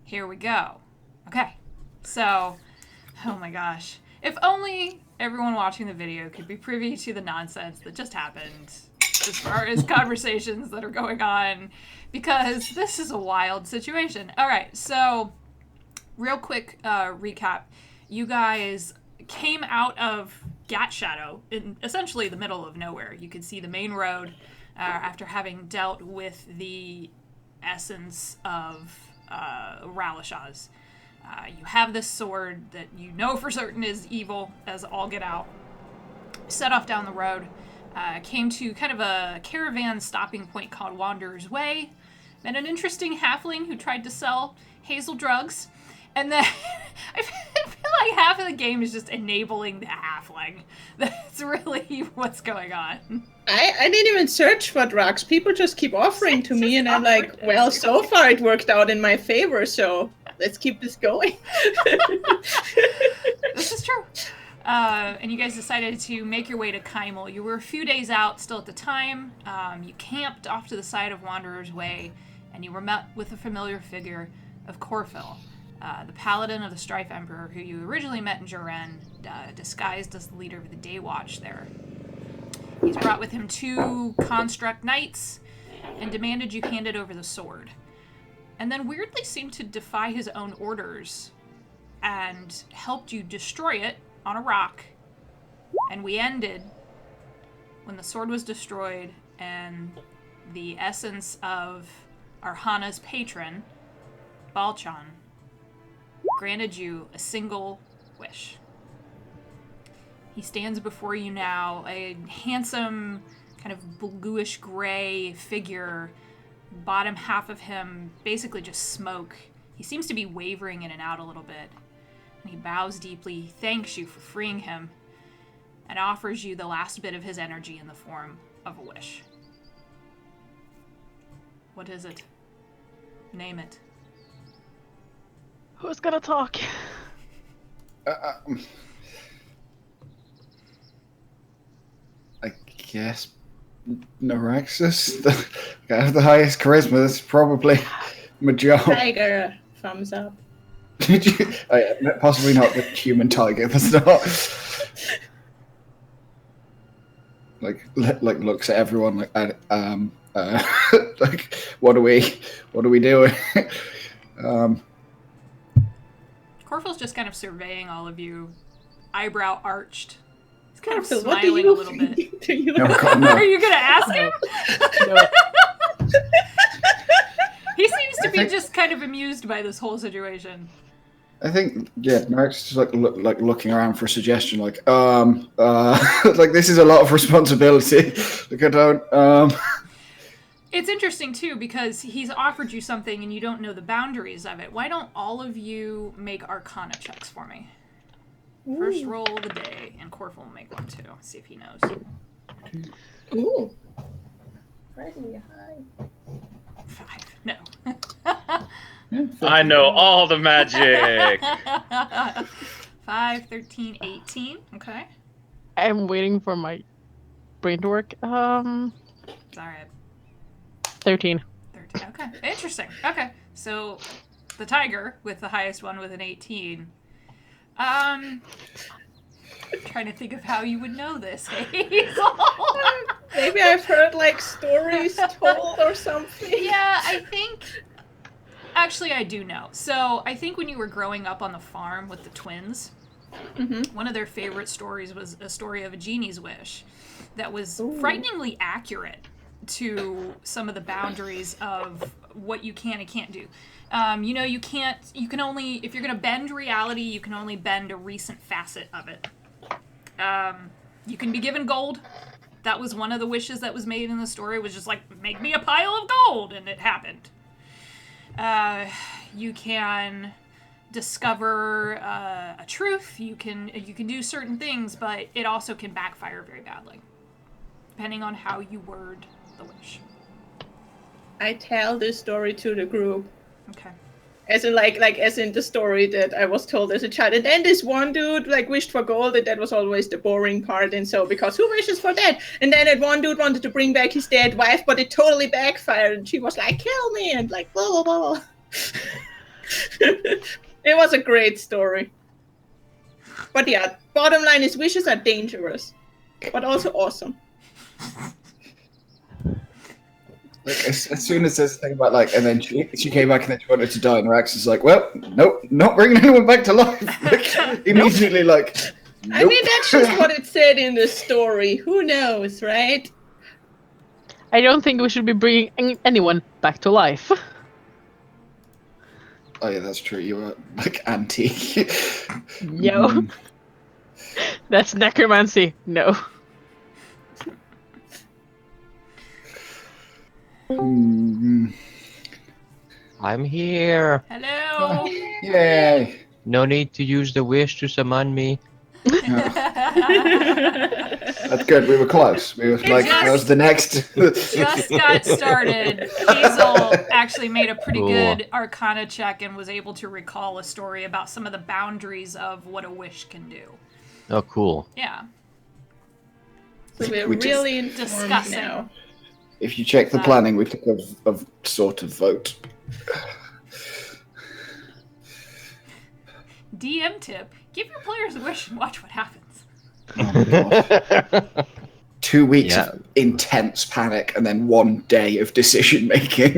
Here we go. Okay. So, oh my gosh. If only everyone watching the video could be privy to the nonsense that just happened as far as conversations that are going on, because this is a wild situation. All right, so real quick recap. You guys came out of Gat Shadow in essentially the middle of nowhere. You could see the main road after having dealt with the essence of Ralashaz. You have this sword that you know for certain is evil as all get out. Set off down the road. Came to kind of a caravan stopping point called Wanderer's Way. Met an interesting halfling who tried to sell hazel drugs. And then I feel like half of the game is just enabling the halfling. That's really what's going on. I didn't even search for drugs. People just keep offering to me, and I'm like, well, so far it worked out in my favor, so let's keep this going. This is true. And you guys decided to make your way to Kymal. You were a few days out still at the time. You camped off to the side of Wanderer's Way, and you were met with a familiar figure of Corfil, the paladin of the Strife Emperor, who you originally met in Juren, disguised as the leader of the Day Watch there. He's brought with him 2 construct knights and demanded you hand it over the sword. And then weirdly seemed to defy his own orders and helped you destroy it on a rock. And we ended when the sword was destroyed and the essence of Arhana's patron, Balchan, granted you a single wish. He stands before you now, a handsome, kind of bluish gray figure. Bottom half of him basically just smoke. He seems to be wavering in and out a little bit. And he bows deeply, thanks you for freeing him, and offers you the last bit of his energy in the form of a wish. What is it? Name it. Who's gonna talk? I guess Neuraxis. I have the highest charisma. That's probably my job. Tiger, thumbs up. Did you? Possibly not the human tiger. That's not. Like looks at everyone like, like what are we doing? Corfil's just kind of surveying all of you, eyebrow arched. He's kind of Corfil, smiling a little bit. No, God, no. Are you gonna ask him? No. He seems to be just kind of amused by this whole situation. I think, yeah, Mark's just like looking around for a suggestion, like like this is a lot of responsibility. Like I don't. It's interesting too because he's offered you something and you don't know the boundaries of it. Why don't all of you make Arcana checks for me? Ooh. First roll of the day, and Corfil will make one too. See if he knows. Ooh. Pretty high. 5. No. I know all the magic. 5, 13, 18. Okay. I'm waiting for my brain to work. It's alright. 13. 13. Okay. Interesting. Okay. So the tiger with the highest one with an 18. I'm trying to think of how you would know this, Hazel. Maybe I've heard like stories told or something. Yeah, I think. Actually, I do know. So I think when you were growing up on the farm with the twins, one of their favorite stories was a story of a genie's wish that was frighteningly accurate to some of the boundaries of what you can and can't do. You know, you can only, if you're going to bend reality, you can only bend a recent facet of it. You can be given gold. That was one of the wishes that was made in the story, was just like, make me a pile of gold, and it happened. You can discover a truth. You can do certain things, but it also can backfire very badly, depending on how you word the wish. I tell this story to the group. Okay. As in as in the story that I was told as a child. And then this one dude wished for gold, and that was always the boring part. And so, because who wishes for that? And then that one dude wanted to bring back his dead wife, but it totally backfired. And she was like, kill me, and blah, blah, blah. It was a great story. But yeah, bottom line is wishes are dangerous, but also awesome. Like, as soon as there's a thing about like, and then she came back and then she wanted to die, and Rex is like, well, nope, not bringing anyone back to life. Like, immediately, like, nope. I mean, that's just what it said in the story. Who knows, right? I don't think we should be bringing anyone back to life. Oh yeah, that's true. You were like anti. No. That's necromancy. No. Mm. I'm here. Hello. Yay! No need to use the wish to summon me. That's good. We were close. We were like, that was the next. Just got started. Hazel actually made a pretty Cool. good Arcana check and was able to recall a story about some of the boundaries of what a wish can do. Oh, cool. Yeah. So we're We just- really informed Discussing. now. If you check the planning, we took a sort of vote. DM tip: give your players a wish and watch what happens. Oh my God. 2 weeks Yeah. of intense panic and then 1 day of decision making.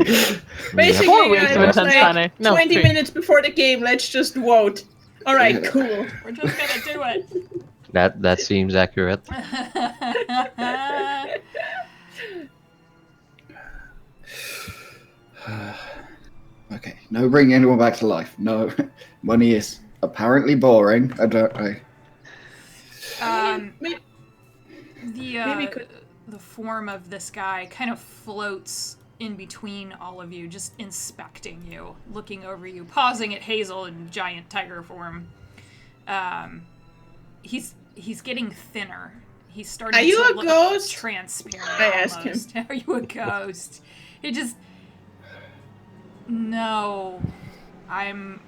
Basically, 4 weeks I of was intense like, panic. No, 20 3. minutes before the game, let's just vote. All right, Yeah. cool. We're just gonna do it. That seems accurate. Okay, no bringing anyone back to life. No, money is apparently boring. Maybe The could- the form of this guy kind of floats in between all of you, just inspecting you, looking over you, pausing at Hazel in giant tiger form. He's getting thinner. He's starting Are you to a look ghost? transparent. I asked him. almost. Are you a ghost? He just no. I'm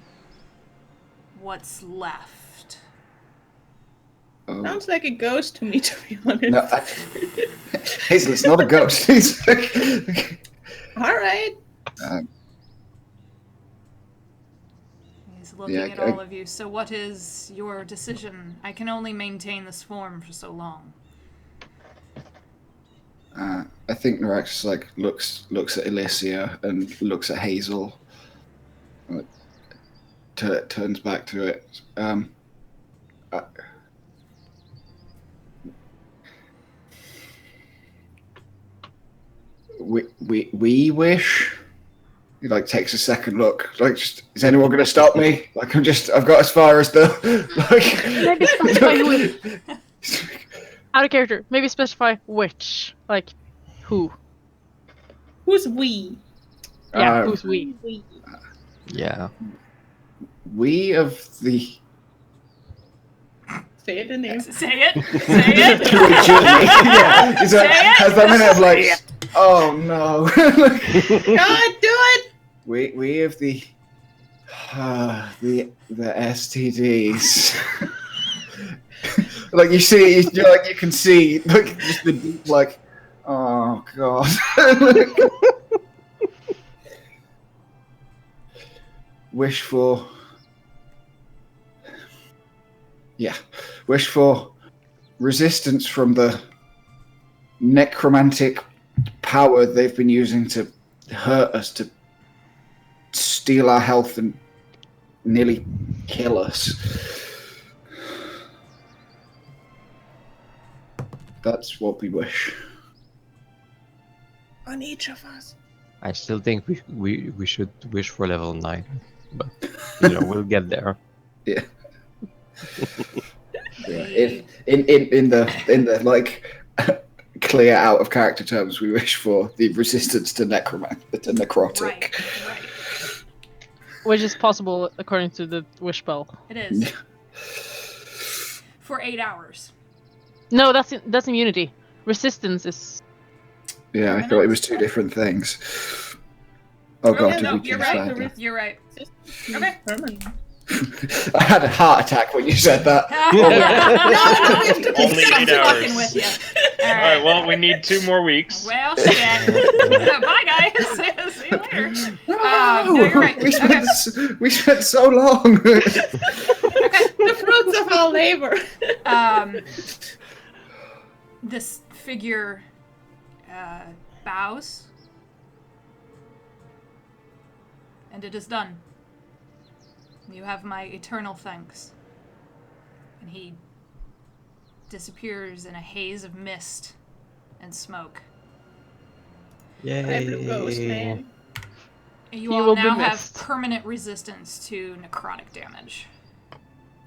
what's left. Oh. Sounds like a ghost to me, to be honest. No, Hazel, it's not a ghost. It's All right. He's looking Yeah, at I- all of you. So what is your decision? I can only maintain this form for so long. I think Norax like looks at Elysia and looks at Hazel. Turns back to it. We wish. He like takes a second look. Like, just is anyone going to stop me? Like, I've got as far as the Maybe specify who. Out of character. Maybe specify which. Like, who. Who's we? Yeah, who's we? Yeah. We of the Say it in there. Say it. Say it. yeah, he's like, has that minute of like, oh no. God, do it! we have the STDs. Like you see, you can see, like just the deep, like, oh god. Wish for resistance from the necromantic power they've been using to hurt us, to steal our health and nearly kill us. That's what we wish. On each of us. I still think we should wish for level 9, but we'll get there. Yeah. Yeah. In the like clear out of character terms, we wish for the resistance to necrotic. Right. Which is possible according to the wish spell. It is. For 8 hours. No, that's immunity. Resistance is. Yeah, I thought it was two different things. Oh god, did we you're change right. that? You're right. Okay. Permanent. I had a heart attack when you said that. Only 8 hours. Fucking with you. All right, well, we need 2 more weeks. Well, shit. Bye, guys. See you later. No, you're right. We spent so long. The fruits of our labor. This figure bows, and it is done. You have my eternal thanks. And he disappears in a haze of mist and smoke. My blue ghost, man. You He all will be now have missed. permanent resistance to necrotic damage.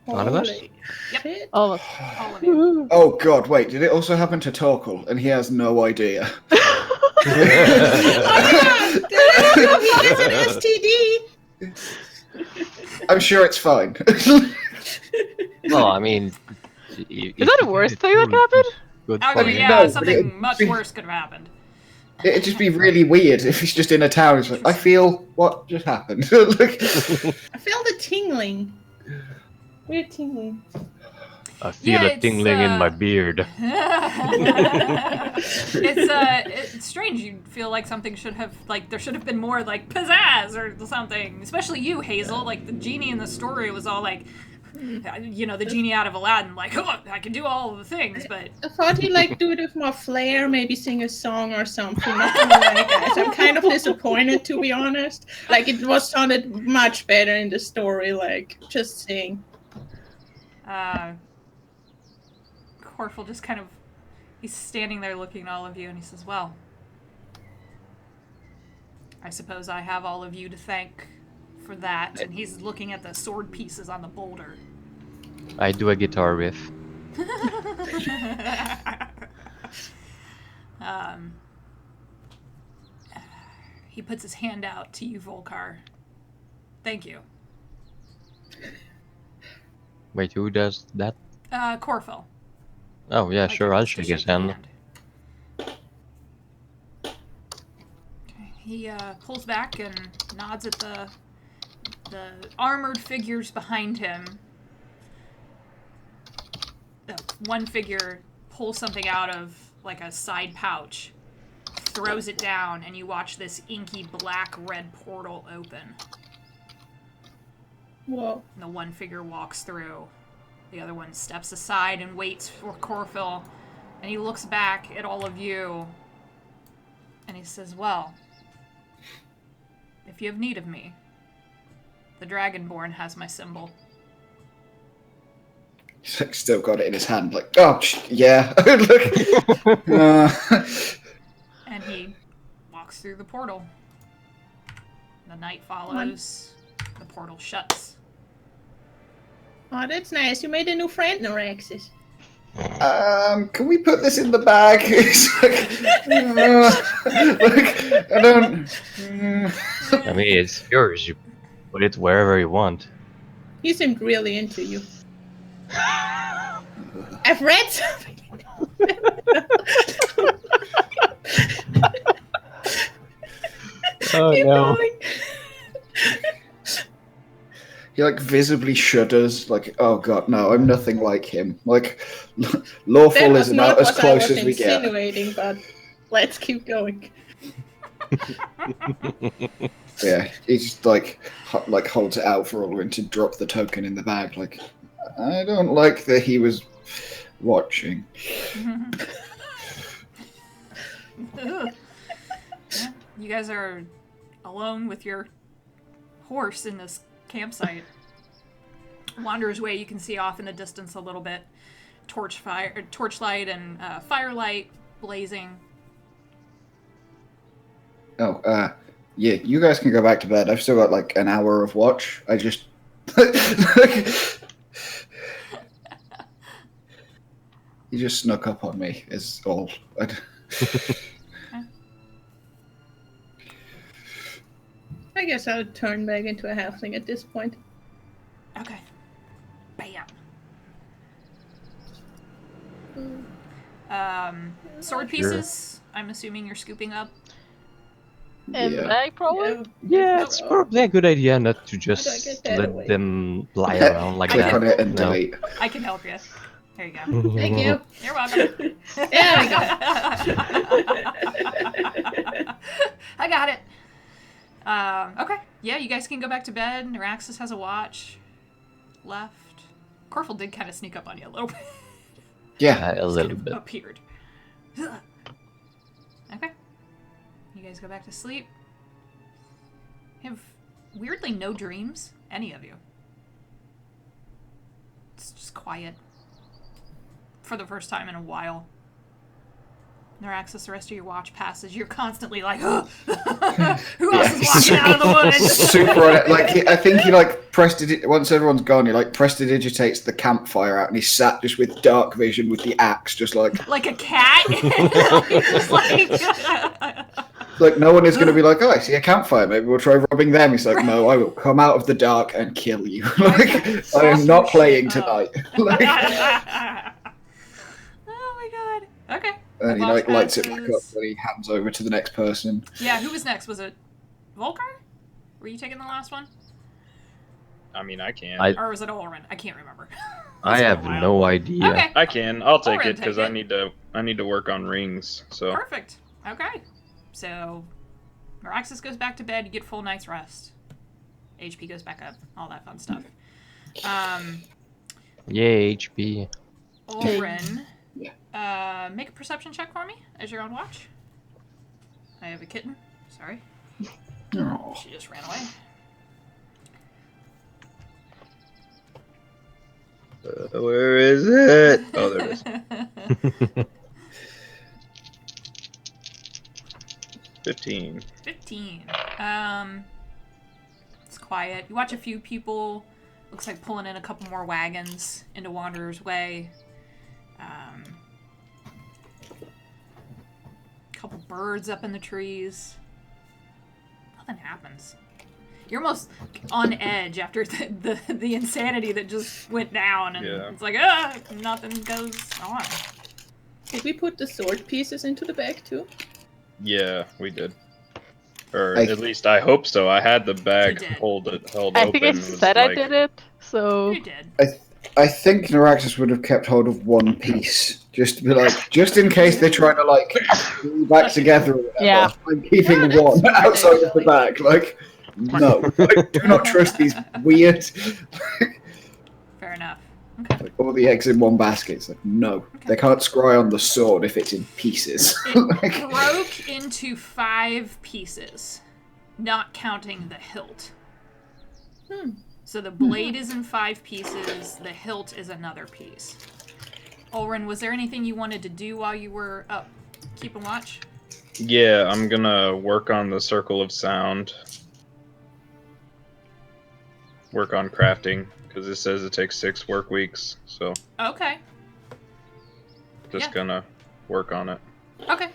All of us? Holy Yep. shit. All All of of you. us. Oh god, wait, did it also happen to Torkel? And he has no idea. Oh, he's an STD. I'm sure it's fine. Well, I mean, Is that the worst thing that could happen? Good I for mean, you. yeah, No, something it- much worse could have happened. It'd just be really weird if he's just in a town. It's like, I feel what just happened. Like, I felt a tingling. Weird tingling. I feel Yeah, a it's, tingling in my beard. It's strange. You feel like something should have, like, there should have been more, like, pizzazz or something. Especially you, Hazel. Like, the genie in the story was all like, you know, the genie out of Aladdin, like, oh, I can do all of the things, but I thought he'd like do it with more flair, maybe sing a song or something. Nothing like that. So I'm kind of disappointed, to be honest. Like it was sounded much better in the story. Like just sing. Corfel just kind of, he's standing there looking at all of you, and he says, well, I suppose I have all of you to thank for that. And he's looking at the sword pieces on the boulder. I do a guitar riff. He puts his hand out to you, Volkar. Thank you. Wait, who does that? Corfel. Oh, yeah, Like, sure, I'll just to shake his your hand. Okay, he pulls back and nods at the armored figures behind him. One figure pulls something out of like a side pouch, throws it down, and you watch this inky black red portal open. Whoa. And the one figure walks through. The other one steps aside and waits for Corfil. And he looks back at all of you. And he says, well, if you have need of me, the Dragonborn has my symbol. he's like, still got it in his hand. Like, oh, yeah. Look. And he walks through the portal. The night follows. The portal shuts. Oh, that's nice. You made a new friend, Noraxis. Can we put this in the bag? It's like, look, I don't. I mean, it's yours. You put it wherever you want. He seemed really into you. I've read something. Oh, Keep no. going. He like visibly shudders. Like, oh god, no, I'm nothing like him. Like, lawful That is was not about as what I close was as we get. insinuating, but let's keep going. Yeah, he just like holds it out for Ulrich to drop the token in the bag. Like, I don't like that he was watching. Yeah, you guys are alone with your horse in this campsite. Wanderer's Way, you can see off in the distance a little bit. Torchlight and firelight blazing. Oh, yeah, you guys can go back to bed. I've still got like an hour of watch. I just. He just snuck up on me, is all. I guess I would turn back into a halfling at this point. Okay. Bam. Sword pieces. I'm assuming you're scooping up. And Yeah. bag probably. Yeah, it's probably a good idea not to How do I just get that let away? them lie around like I Click that. on it and No. delete. I can help you. There you go. Thank you. You're welcome. There we go. I got it. Okay. Yeah, you guys can go back to bed. Neuraxis has a watch left. Corfel did kind of sneak up on you a little bit. Yeah. A little bit. Appeared. Okay. You guys go back to sleep. You have weirdly no dreams, any of you. It's just quiet. For the first time in a while. Neuraxis, the rest of your watch passes. You're constantly like, who else is walking out of the woods? Super on it. Like I think he like once everyone's gone, he like prestidigitates the campfire out, and he's sat just with dark vision with the axe, just like Like a cat? Just like no one is going to be like, oh, I see a campfire. Maybe we'll try robbing them. He's like, no, I will come out of the dark and kill you. Like I am not playing tonight. Like, oh my god. Okay. and he Watch like lights it back up passes. when he hands over to the next person. Yeah, who was next? Was it Volkar? Were you taking the last one? I mean, I can. Or was it Olrin? I can't remember. I have no idea. Okay. I can. I'll take Alright, it because take I it. need to work on rings. So Perfect. Okay. So, Neuraxis goes back to bed. You get full night's rest. HP goes back up. All that fun stuff. Yay, HP. Olrin, make a perception check for me as you're on watch. I have a kitten. Sorry. Oh. She just ran away. where is it? Oh, there it is. 15. 15. It's quiet. You watch a few people. Looks like pulling in a couple more wagons into Wanderer's Way. Couple birds up in the trees. Nothing happens. You're almost on edge after the insanity that just went down, and Yeah. it's like, nothing goes on. Did we put the sword pieces into the bag too? Yeah, we did. Or I- at least I hope so. I had the bag You did. held I open. think I and was said I like- did it. So You did. I think Neuraxis would have kept hold of one piece, just to be like, just in case they're trying to like glue back together. Or whatever. Yeah. I'm keeping Yeah, that's one smart, outside of the actually. bag. Like, no, like, do not trust these weird. Fair enough. Okay. Like, all the eggs in one basket. It's like, no, they can't scry on the sword if it's in pieces. It Like, broke into 5 pieces, not counting the hilt. So the blade is in 5 pieces, the hilt is another piece. Olrin, was there anything you wanted to do while you were up keeping watch? Yeah, I'm gonna work on the circle of sound. Work on crafting because it says it takes 6 work weeks. So Okay. just Yeah. gonna work on it. Okay.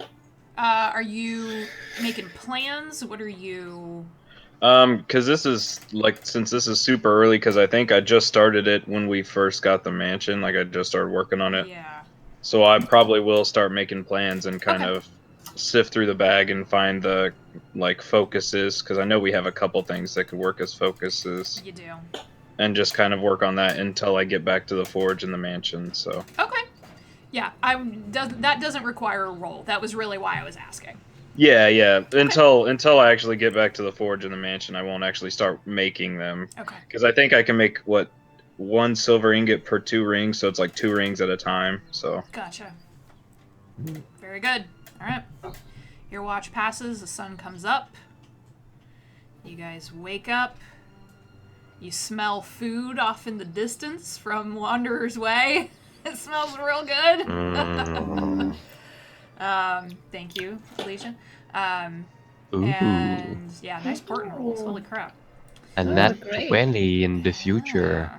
Are you making plans? What are you... Because this is like since this is super early, because I think I just started it when we first got the mansion. Like I just started working on it, Yeah. so I probably will start making plans and kind Okay. of sift through the bag and find the like focuses, because I know we have a couple things that could work as focuses, You do. and just kind of work on that until I get back to the forge and the mansion. So Okay. Yeah, that doesn't require a roll. That was really why I was asking. yeah. Until I actually get back to the forge and the mansion, I won't actually start making them. Okay. Because I think I can make, 1 silver ingot per 2 rings, so it's like 2 rings at a time, so... Gotcha. Very good. All right. Your watch passes. The sun comes up. You guys wake up. You smell food off in the distance from Wanderer's Way. It smells real good. Mm. Thank you, Alicia. Ooh. And yeah, nice portent rolls. Holy crap. And Oh, that great. 20 in the future.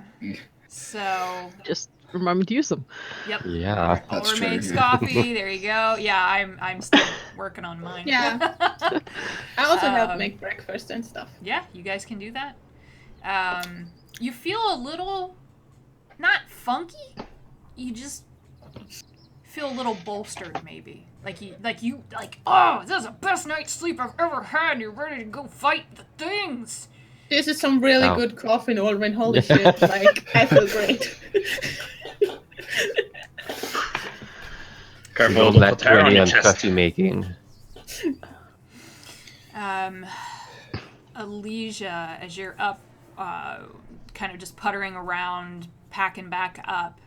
So, just remember to use them. yep. Yeah. That's Or true. makes coffee. There you go. Yeah, I'm still working on mine. Yeah. I also help Um, make breakfast and stuff. Yeah, you guys can do that. You feel a little, not funky. You just feel a little bolstered, maybe. Oh, this is the best night's sleep I've ever had. You're ready to go fight the things. This is some really Ow. good coffee, Olwen. Holy shit! Like I feel great. Careful, Roll it'll that put power on 20 your on chest. coffee making. Alicia, as you're up, kind of just puttering around, packing back up,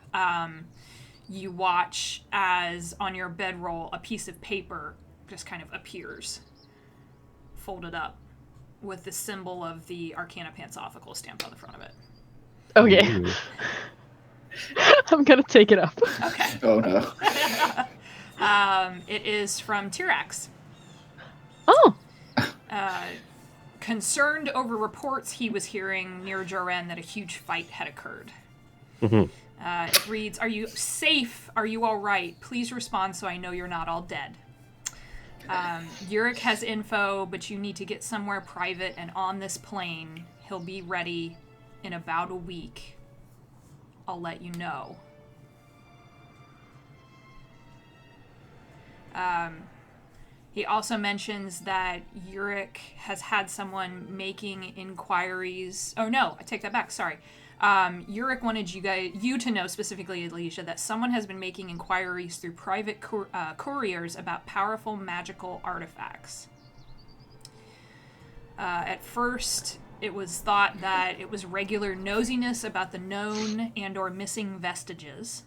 you watch as on your bedroll a piece of paper just kind of appears, folded up, with the symbol of the Arcana Pantsophical stamped on the front of it. Okay. Ooh. I'm gonna take it up. Okay. Oh no. It is from Tyrax. Oh. Concerned over reports he was hearing near Joren that a huge fight had occurred. Mhm. It reads, "Are you safe? Are you all right? Please respond so I know you're not all dead." Yurik has info, but you need to get somewhere private and on this plane. He'll be ready in about a week. I'll let you know. He also mentions that Yurik has had someone making inquiries. Oh no, I take that back. Sorry. Yurik wanted you to know specifically, Alicia, that someone has been making inquiries through private couriers about powerful magical artifacts. At first, it was thought that it was regular nosiness about the known and/or missing vestiges,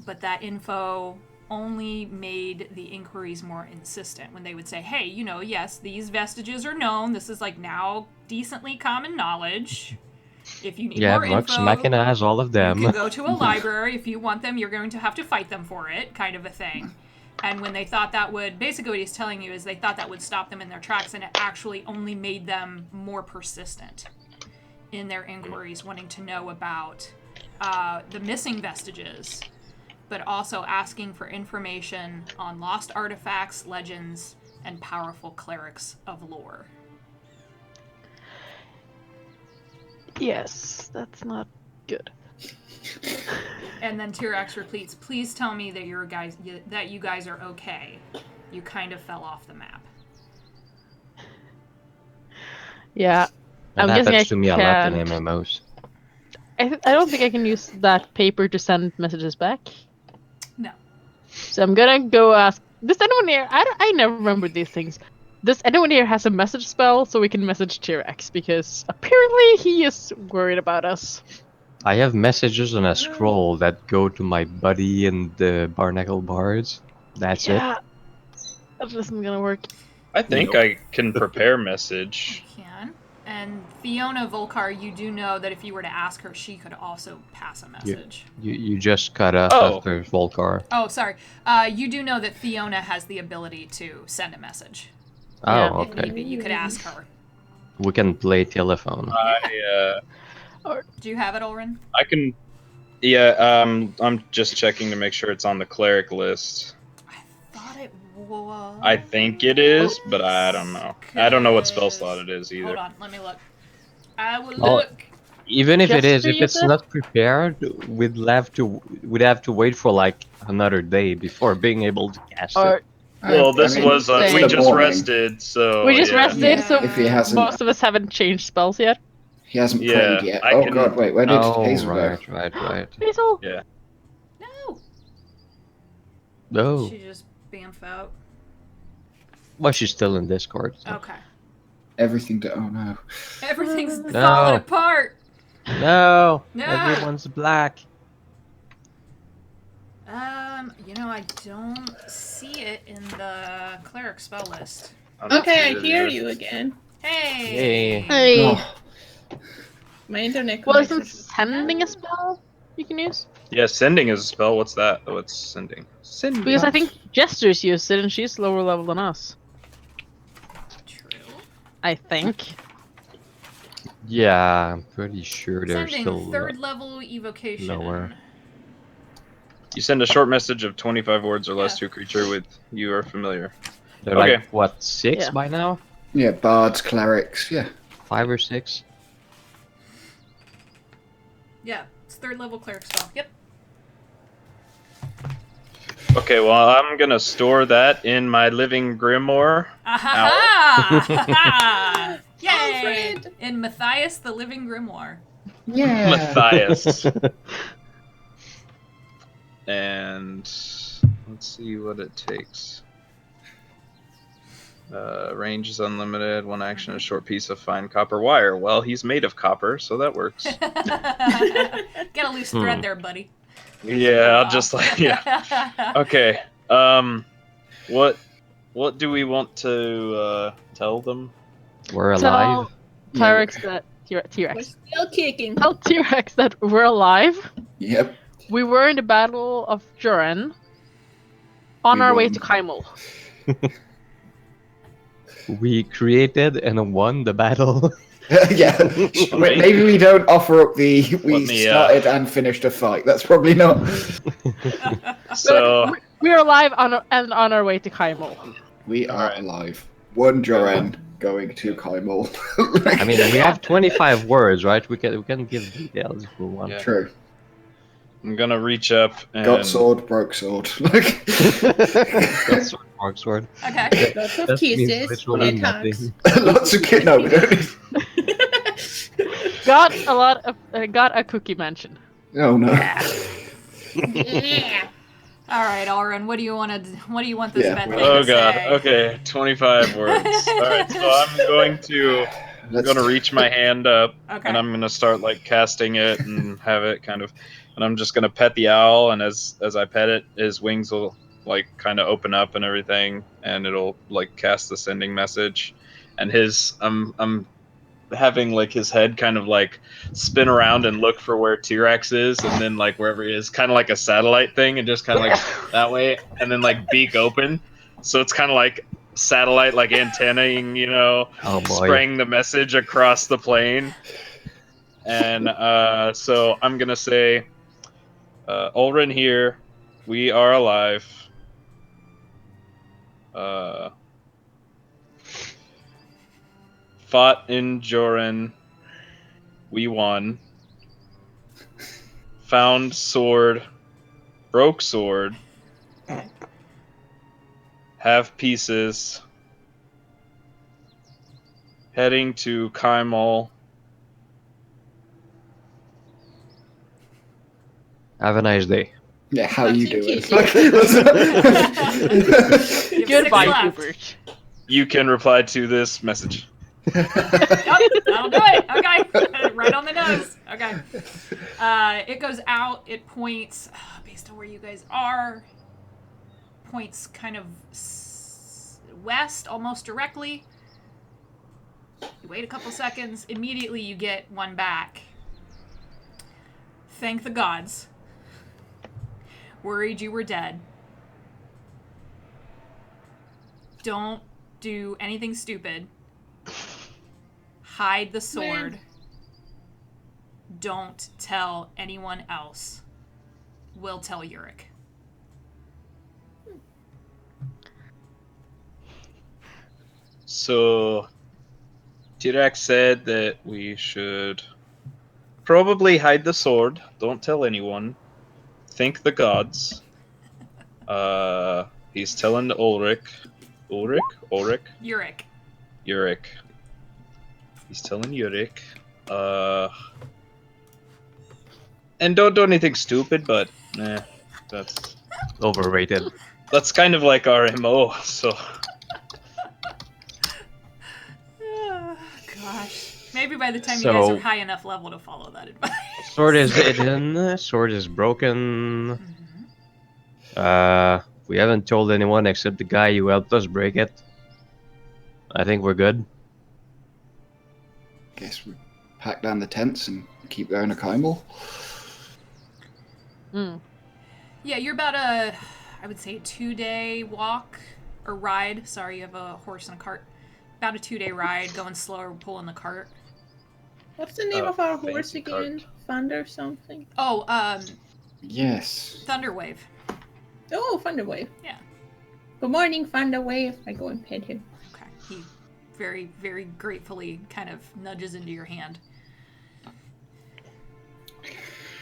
but that info only made the inquiries more insistent when they would say, hey, yes, these vestiges are known. This is now decently common knowledge. If you need Yeah, more Vox info, Machina has all of you them. can go to a library. If you want them, you're going to have to fight them for it, kind of a thing. And when they thought that would, basically what he's telling you is they thought that would stop them in their tracks, and it actually only made them more persistent in their inquiries, wanting to know about the missing vestiges, but also asking for information on lost artifacts, legends, and powerful clerics of lore. Yes, that's not good. And then Tyrax repeats, "Please tell me that you guys are okay. You kind of fell off the map." Yeah. That I'm guessing happens to me a lot in can- MMOs. I don't think I can use that paper to send messages back. No. So I'm gonna go ask. Does anyone here? I never remember these things. Does anyone here has a message spell so we can message Tyrax, because apparently he is worried about us. I have messages on a scroll that go to my buddy and the Barnacle Bards. That's it. Yeah. That isn't gonna work. I think I can prepare message. You can. And Fiona Volcar, you do know that if you were to ask her, she could also pass a message. You just cut off Oh. after Volcar. Oh, sorry. You do know that Fiona has the ability to send a message. Oh, Yeah. If okay. need be, you could ask her. We can play telephone. Do you have it, Ulrin? I can. Yeah, I'm just checking to make sure it's on the cleric list. I thought it was. I think it is, but I don't know. I don't know what spell slot it is either. Hold on, let me look. I will Oh. look. Even if it is, Jester, if you it's said? not prepared, we'd have to wait for another day before being able to cast Or it. Well, this was it's we the just morning. rested, so we just yeah. rested, Yeah. so If he hasn't, most of us haven't changed spells yet. he hasn't Yeah, prayed yet. I Oh can- god, wait, where did Oh, Hazel go? right. Hazel. Yeah. No. No. She just bamf out. Well, she's still in Discord. so- Okay. Everything to. Oh no. Everything's No. falling apart. No! No. Everyone's black. I don't see it in the cleric spell list. Okay, I hear you again. Hey. Hey. Oh, My internet Well, connection. isn't sending a spell you can use? Yeah, sending is a spell. What's that? What's sending? Sending. Because I think Jester's used it, and she's lower level than us. True. I think. Yeah, I'm pretty sure they're Sending still third level evocation. lower. You send a short message of 25 words or less Yeah. to a creature with you are familiar. They're Okay. like, what, 6 Yeah. by now? yeah, bards, clerics, yeah. 5 or 6? Yeah, it's third level cleric spell. Yep. Okay, well, I'm gonna store that in my living grimoire. Ah-ha-ha! Yay! Alfred! In Matthias the Living Grimoire. Yeah. Matthias. And let's see what it takes. Range is unlimited. One action, a short piece of fine copper wire. Well, he's made of copper, so that works. Get a loose thread there, buddy. Yeah, I'll just Okay. What do we want to tell them? We're alive. Tell T-Rex that We're T-Rex. still kicking. Tell T-Rex that we're alive. Yep. We were in the Battle of Duran, on We our way won. to Kymal. We created and won the battle. Yeah. Maybe we don't offer up the we Let me, started and finished a fight. That's probably not. So We're alive on our way to Kymal. We are Alright. alive. One Joran going to Kymal. I mean, we have 25 words, right? We can give details if we want. Yeah. True. I'm gonna reach up and Got sword, broke sword. That's sword, mark sword. Okay. Lots of That means kisses literally and hugs. nothing. Lots of kid. No, we don't need. Got a cookie mansion. Oh no. Yeah. All right, Alrin. What do you want this Yeah, vet well- thing Oh to god. say? Okay, 25 words. All right, so I'm going to reach my hand up Okay. and I'm gonna start like casting it and have it kind of, and I'm just gonna pet the owl, and as I pet it, his wings will like kind of open up and everything, and it'll like cast the sending message, and I'm having like his head kind of like spin around and look for where T-Rex is, and then like wherever he is, kind of like a satellite thing, and just kind of like that way, and then like beak open, so it's kind of like satellite like antennaing, Oh boy. spraying the message across the plane. And so I'm gonna say, Ulrin here, we are alive. Fought in Joran, we won. Found sword, broke sword. Have pieces. Heading to Kymal. Have a nice day. Yeah, how you Lots of doing? kisses. You have Goodbye, 6 left. Hubert. You can reply to this message. Yep, that'll do it. Okay. Right on the nose. Okay. It goes out. It points, based on where you guys are, points kind of west, almost directly. You wait a couple seconds. Immediately you get one back. Thank the gods. Worried you were dead. Don't do anything stupid. Hide the sword. Don't tell anyone else. We'll tell Yurik. So, T-Rex said that we should probably hide the sword. Don't tell anyone. Thank the gods. He's telling Ulrich. Yurik. Yurik. He's telling Yurik. And don't do anything stupid, but that's Overrated. kind of like our MO. So Gosh. Maybe by the time you guys So- are high enough level to follow that advice. Sword is hidden. Sword is broken. We haven't told anyone except the guy who helped us break it. I think we're good. Guess we pack down the tents and keep going to Kymal. Yeah, you're about I would say a 2-day walk or ride. Sorry, you have a horse and a cart. About a 2-day ride, going slower, pulling the cart. What's the name of our fancy horse again? cart. Thunder something? Oh, Yes. Thunderwave. Oh, Thunderwave. Yeah. Good morning, Thunderwave. I go and pet him. Okay. He very, very gratefully kind of nudges into your hand.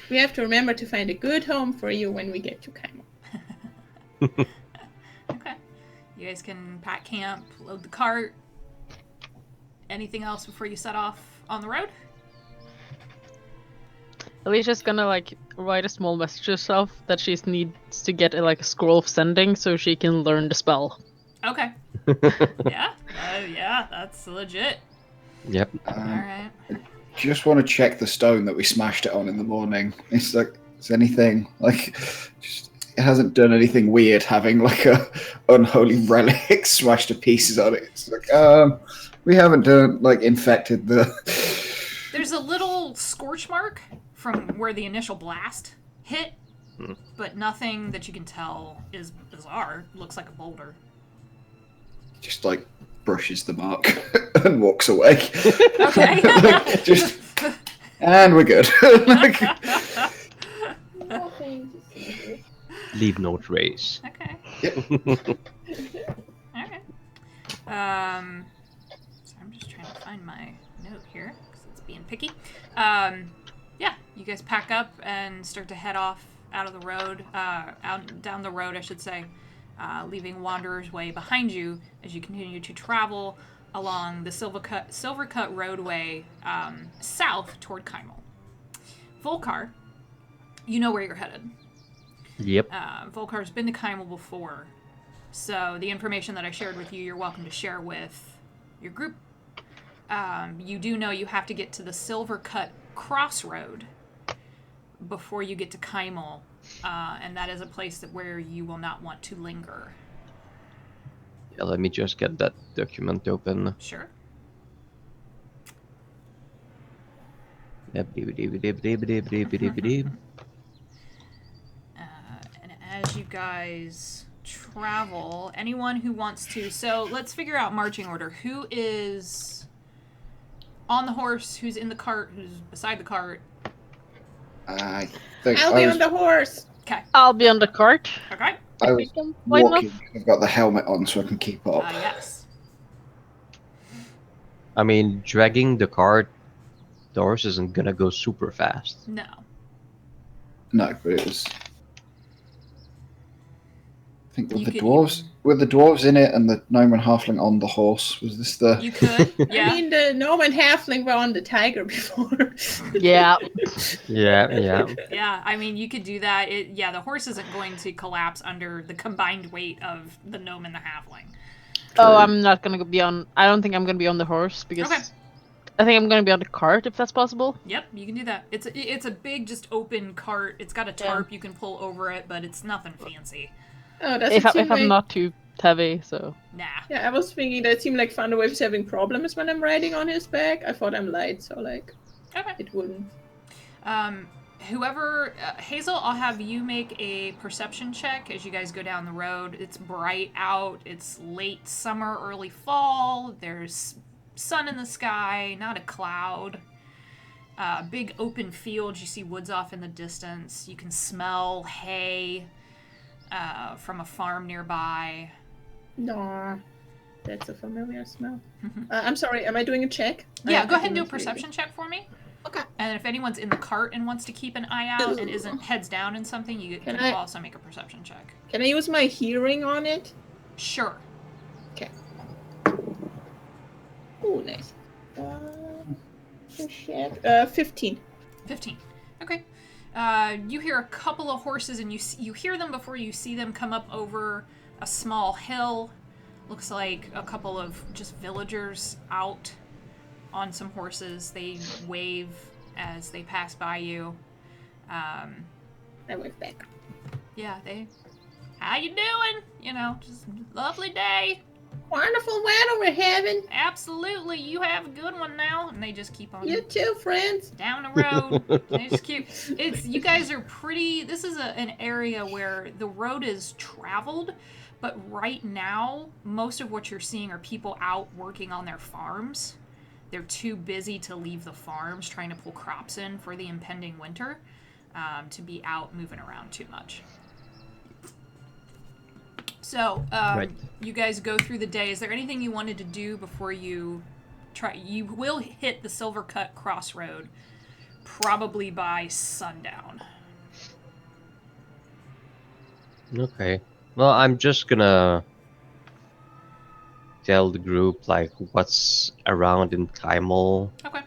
We have to remember to find a good home for you when we get to Kymal. Okay. You guys can pack camp, load the cart. Anything else before you set off on the road? Alicia's gonna like write a small message to herself that she needs to get a scroll of sending so she can learn the spell. Okay. Yeah. Yeah, that's legit. Yep. All right. Just want to check the stone that we smashed it on in the morning. It's like, is anything just it hasn't done anything weird having like a unholy relic smashed to pieces on it. It's like, we haven't done infected the. There's a little scorch mark from where the initial blast hit, but nothing that you can tell is bizarre. Looks like a boulder. Just brushes the mark and walks away. Okay. And we're good. Leave no trace. Okay. Yep. Okay. So I'm just trying to find my note here because it's being picky. Yeah, you guys pack up and start to head off out of the road, down the road, I should say, leaving Wanderer's Way behind you as you continue to travel along the Silvercut Roadway south toward Kymal. Volkar, you know where you're headed. Yep. Volkar's been to Kymal before, so the information that I shared with you, you're welcome to share with your group. You do know you have to get to the Silvercut Crossroad before you get to Kymal, and that is a place where you will not want to linger. Yeah, let me just get that document open. Sure. Yep. And as you guys travel, anyone who wants to, so let's figure out marching order. Who is on the horse? Who's in the cart? Who's beside the cart? I think I'll be on the horse. Okay. I'll be on the cart. Okay. I was Why not? walking. I've got the helmet on so I can keep up. Yes. I mean, dragging the cart, the horse isn't gonna go super fast. No. No, but it was. I think You with the could dwarves, even- with the dwarves in it and the gnome and halfling on the horse. Was this the? You could. Yeah. I mean, the gnome and halfling were on the tiger before. Yeah. Yeah. Yeah, I mean, you could do that. The horse isn't going to collapse under the combined weight of the gnome and the halfling. Oh, I'm not gonna be on. I don't think I'm gonna be on the horse because Okay. I think I'm gonna be on the cart if that's possible. Yep, you can do that. It's a big, just open cart. It's got a tarp you can pull over it, but it's nothing fancy. Oh, that's If I'm not too heavy, so. Nah. Yeah, I was thinking that it seemed like Thunderwave is having problems when I'm riding on his back. I thought I'm light, so Okay. it wouldn't. Whoever, Hazel, I'll have you make a perception check as you guys go down the road. It's bright out. It's late summer, early fall. There's sun in the sky, not a cloud. Big open field. You see woods off in the distance. You can smell hay from a farm nearby. Nah, that's a familiar smell. I'm sorry, am I doing a check? Yeah, I go ahead and do a didn't really- perception check for me. Okay. And if anyone's in the cart and wants to keep an eye out and isn't heads down in something, you can I- also make a perception check. Can I use my hearing on it? Sure. Oh, nice. Shit. 15. 15. Okay. You hear a couple of horses, and you hear them before you see them come up over a small hill. Looks like a couple of just villagers out on some horses. They wave as they pass by you. I went back. Yeah, how you doing? You know, just lovely day. Wonderful weather we're having. Absolutely, you have a good one now. And they just keep on You too, friends. down the road. They just keep. You guys are pretty. This is an area where the road is traveled, but right now, most of what you're seeing are people out working on their farms. They're too busy to leave the farms, trying to pull crops in for the impending winter, to be out moving around too much. So, Right. You guys go through the day. Is there anything you wanted to do before you try? You will hit the Silvercut Crossroad probably by sundown. Okay. Well, I'm just gonna tell the group like what's around in Kymal. Okay.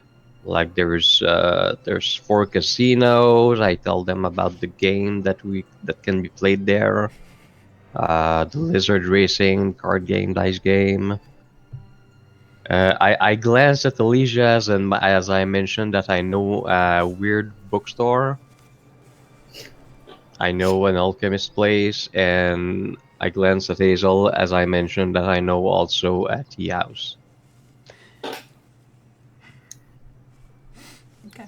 Like there's 4 casinos. I tell them about the game that can be played there. The lizard racing card game, dice game. I glanced at Alicia's, and as I mentioned that I know a weird bookstore. I know an alchemist place, and I glanced at Hazel as I mentioned that I know also a tea house. Okay.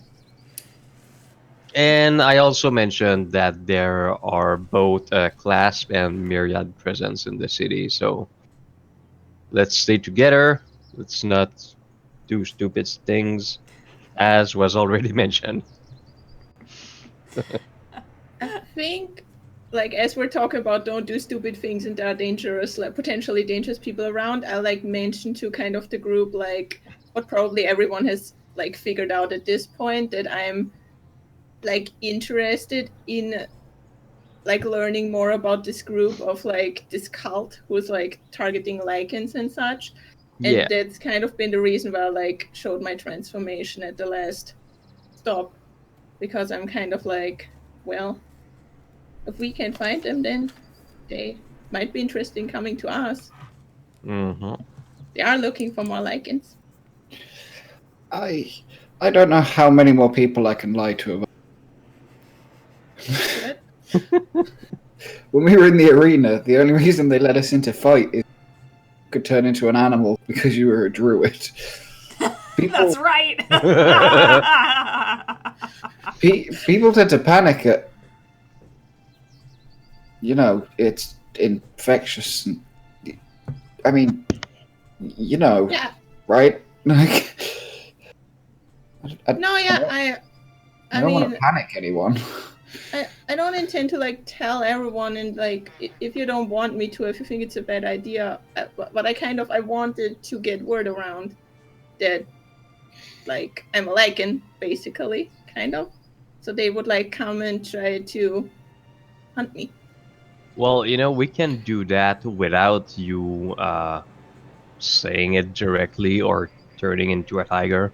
And I also mentioned that there are both Clasp and Myriad presence in the city, so let's stay together. Let's not do stupid things, as was already mentioned. I think, like, as we're talking about don't do stupid things and there are dangerous, like, potentially dangerous people around, I, like, mention to kind of the group, like, what probably everyone has, like, figured out at this point, that I'm, like, interested in, like, learning more about this group of, like, this cult who's, like, targeting lichens and such. And Yeah. that's kind of been the reason why I, like, showed my transformation at the last stop. Because I'm kind of like, well, if we can find them, then they might be interested in coming to us. Mm-hmm. They are looking for more lichens. I don't know how many more people I can lie to about. But When we were in the arena, the only reason they let us into fight is you could turn into an animal because you were a druid. That's right. People tend to panic at, it's infectious. And, I mean, yeah, right? Like, I don't want mean, to panic anyone. I don't intend to like tell everyone, and like if you don't want me to, if you think it's a bad idea, but I wanted to get word around that like I'm a lichen, basically, kind of, so they would like come and try to hunt me. Well, we can do that without you saying it directly or turning into a tiger.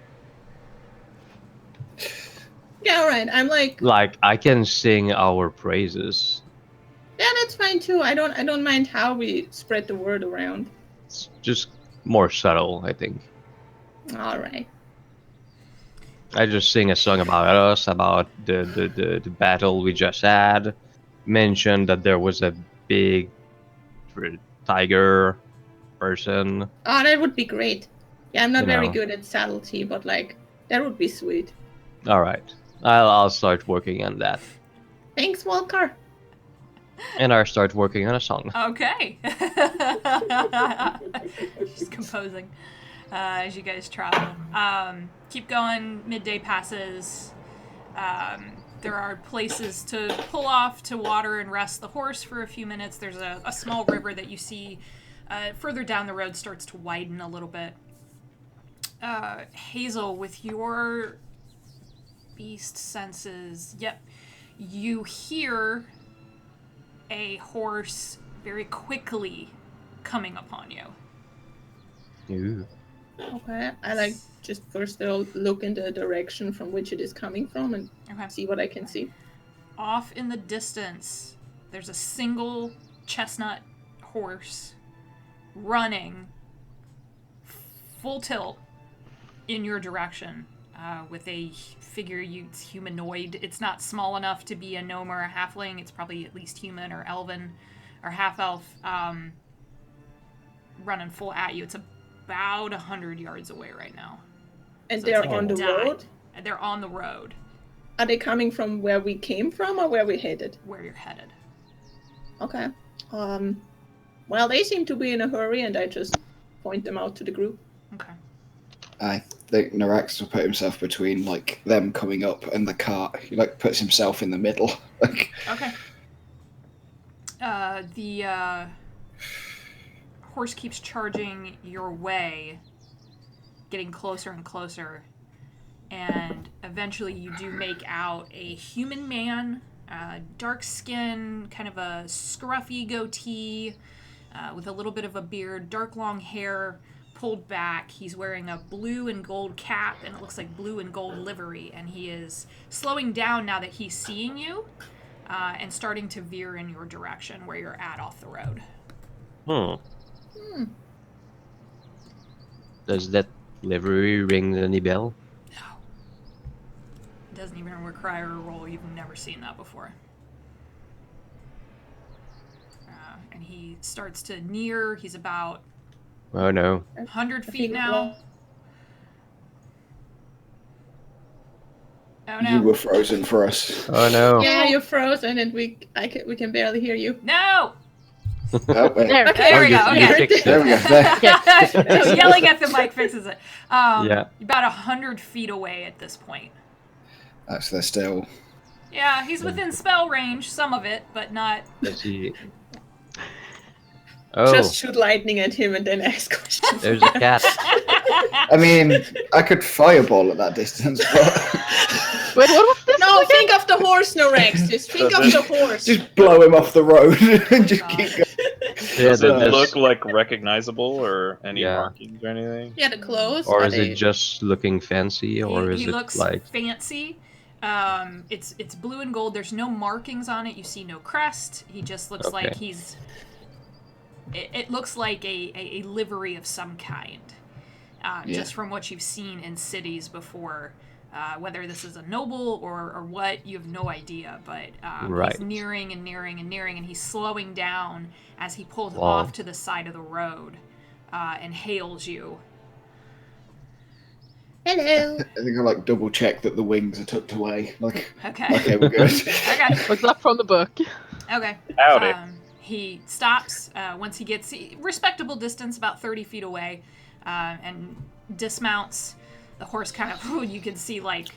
Yeah, all right. I'm like, Like, I can sing our praises. yeah, that's fine too. I don't mind how we spread the word around. It's just more subtle, I think. All right. I just sing a song about us, about the battle we just had. Mention that there was a big tiger person. Oh, that would be great. Yeah, I'm not You very know. good at subtlety, but like that would be sweet. All right, I'll start working on that, Thanks, Walker. and I'll start working on a song. Okay. She's composing as you guys travel. Keep going. Midday passes. There are places to pull off to water and rest the horse for a few minutes. There's a small river that you see further down the road starts to widen a little bit. Hazel, with your beast senses, you hear a horse very quickly coming upon you. Ooh. Okay. I like just first I'll look in the direction from which it is coming from and see what I can see. Off in the distance, there's a single chestnut horse running full tilt in your direction with a figure. It's humanoid. It's not small enough to be a gnome or a halfling. It's probably at least human or elven or half elf, running full at you. It's about 100 yards away right now. And So they're it's like on a the dot. road? They're on the road. Are they coming from where we came from or where we headed? Where you're headed. Okay. Well, they seem to be in a hurry, and I just point them out to the group. Okay. I think Narax will put himself between like them coming up and the cart. He like puts himself in the middle. Like, Okay. The horse keeps charging your way, getting closer and closer, and eventually you do make out a human man Dark skin, kind of a scruffy goatee, with a little bit of a beard, dark long hair pulled back. He's wearing a blue and gold cap, and it looks like blue and gold livery, and he is slowing down now that he's seeing you, and starting to veer in your direction where you're at off the road. Does that livery ring any bell? No. It doesn't even require a roll. You've never seen that before. And he starts to near. He's about Oh no. 100 feet now. Oh no. You were frozen for us. Oh no. Yeah, you're frozen, and we can barely hear you. No! Oh, wait. There. Okay, there we go. you Okay. fixed There it. we go. There. So yelling at the mic fixes it. Yeah. About 100 feet away at this point. So they're still. Yeah, he's within spell range, some of it, but not. Let's see. Oh, Just shoot lightning at him and then ask questions. there's a cat. I mean, I could fireball at that distance, but Wait, what was this? No, think of the horse, Norex. Just think of the horse. just blow him off the road and just keep going. Yeah, Does it there's- look like recognizable or any Yeah. markings or anything? Yeah, the clothes. Or are is they- it just looking fancy, or is he it looks like? fancy. It's blue and gold. There's no markings on it. You see no crest. He just looks like Okay. he's. It looks like a livery of some kind. Yeah. Just from what you've seen in cities before. Whether this is a noble or what, you have no idea. But Right. he's nearing and nearing and nearing, and he's slowing down as he pulls Wow. off to the side of the road and hails you. Hello. I think I like double check that the wings are tucked away. Like, Okay. okay, we're good. Okay. Looks up from the book. Okay. Howdy. He stops once he gets respectable distance, about 30 feet away, and dismounts. The horse kind of, you can see like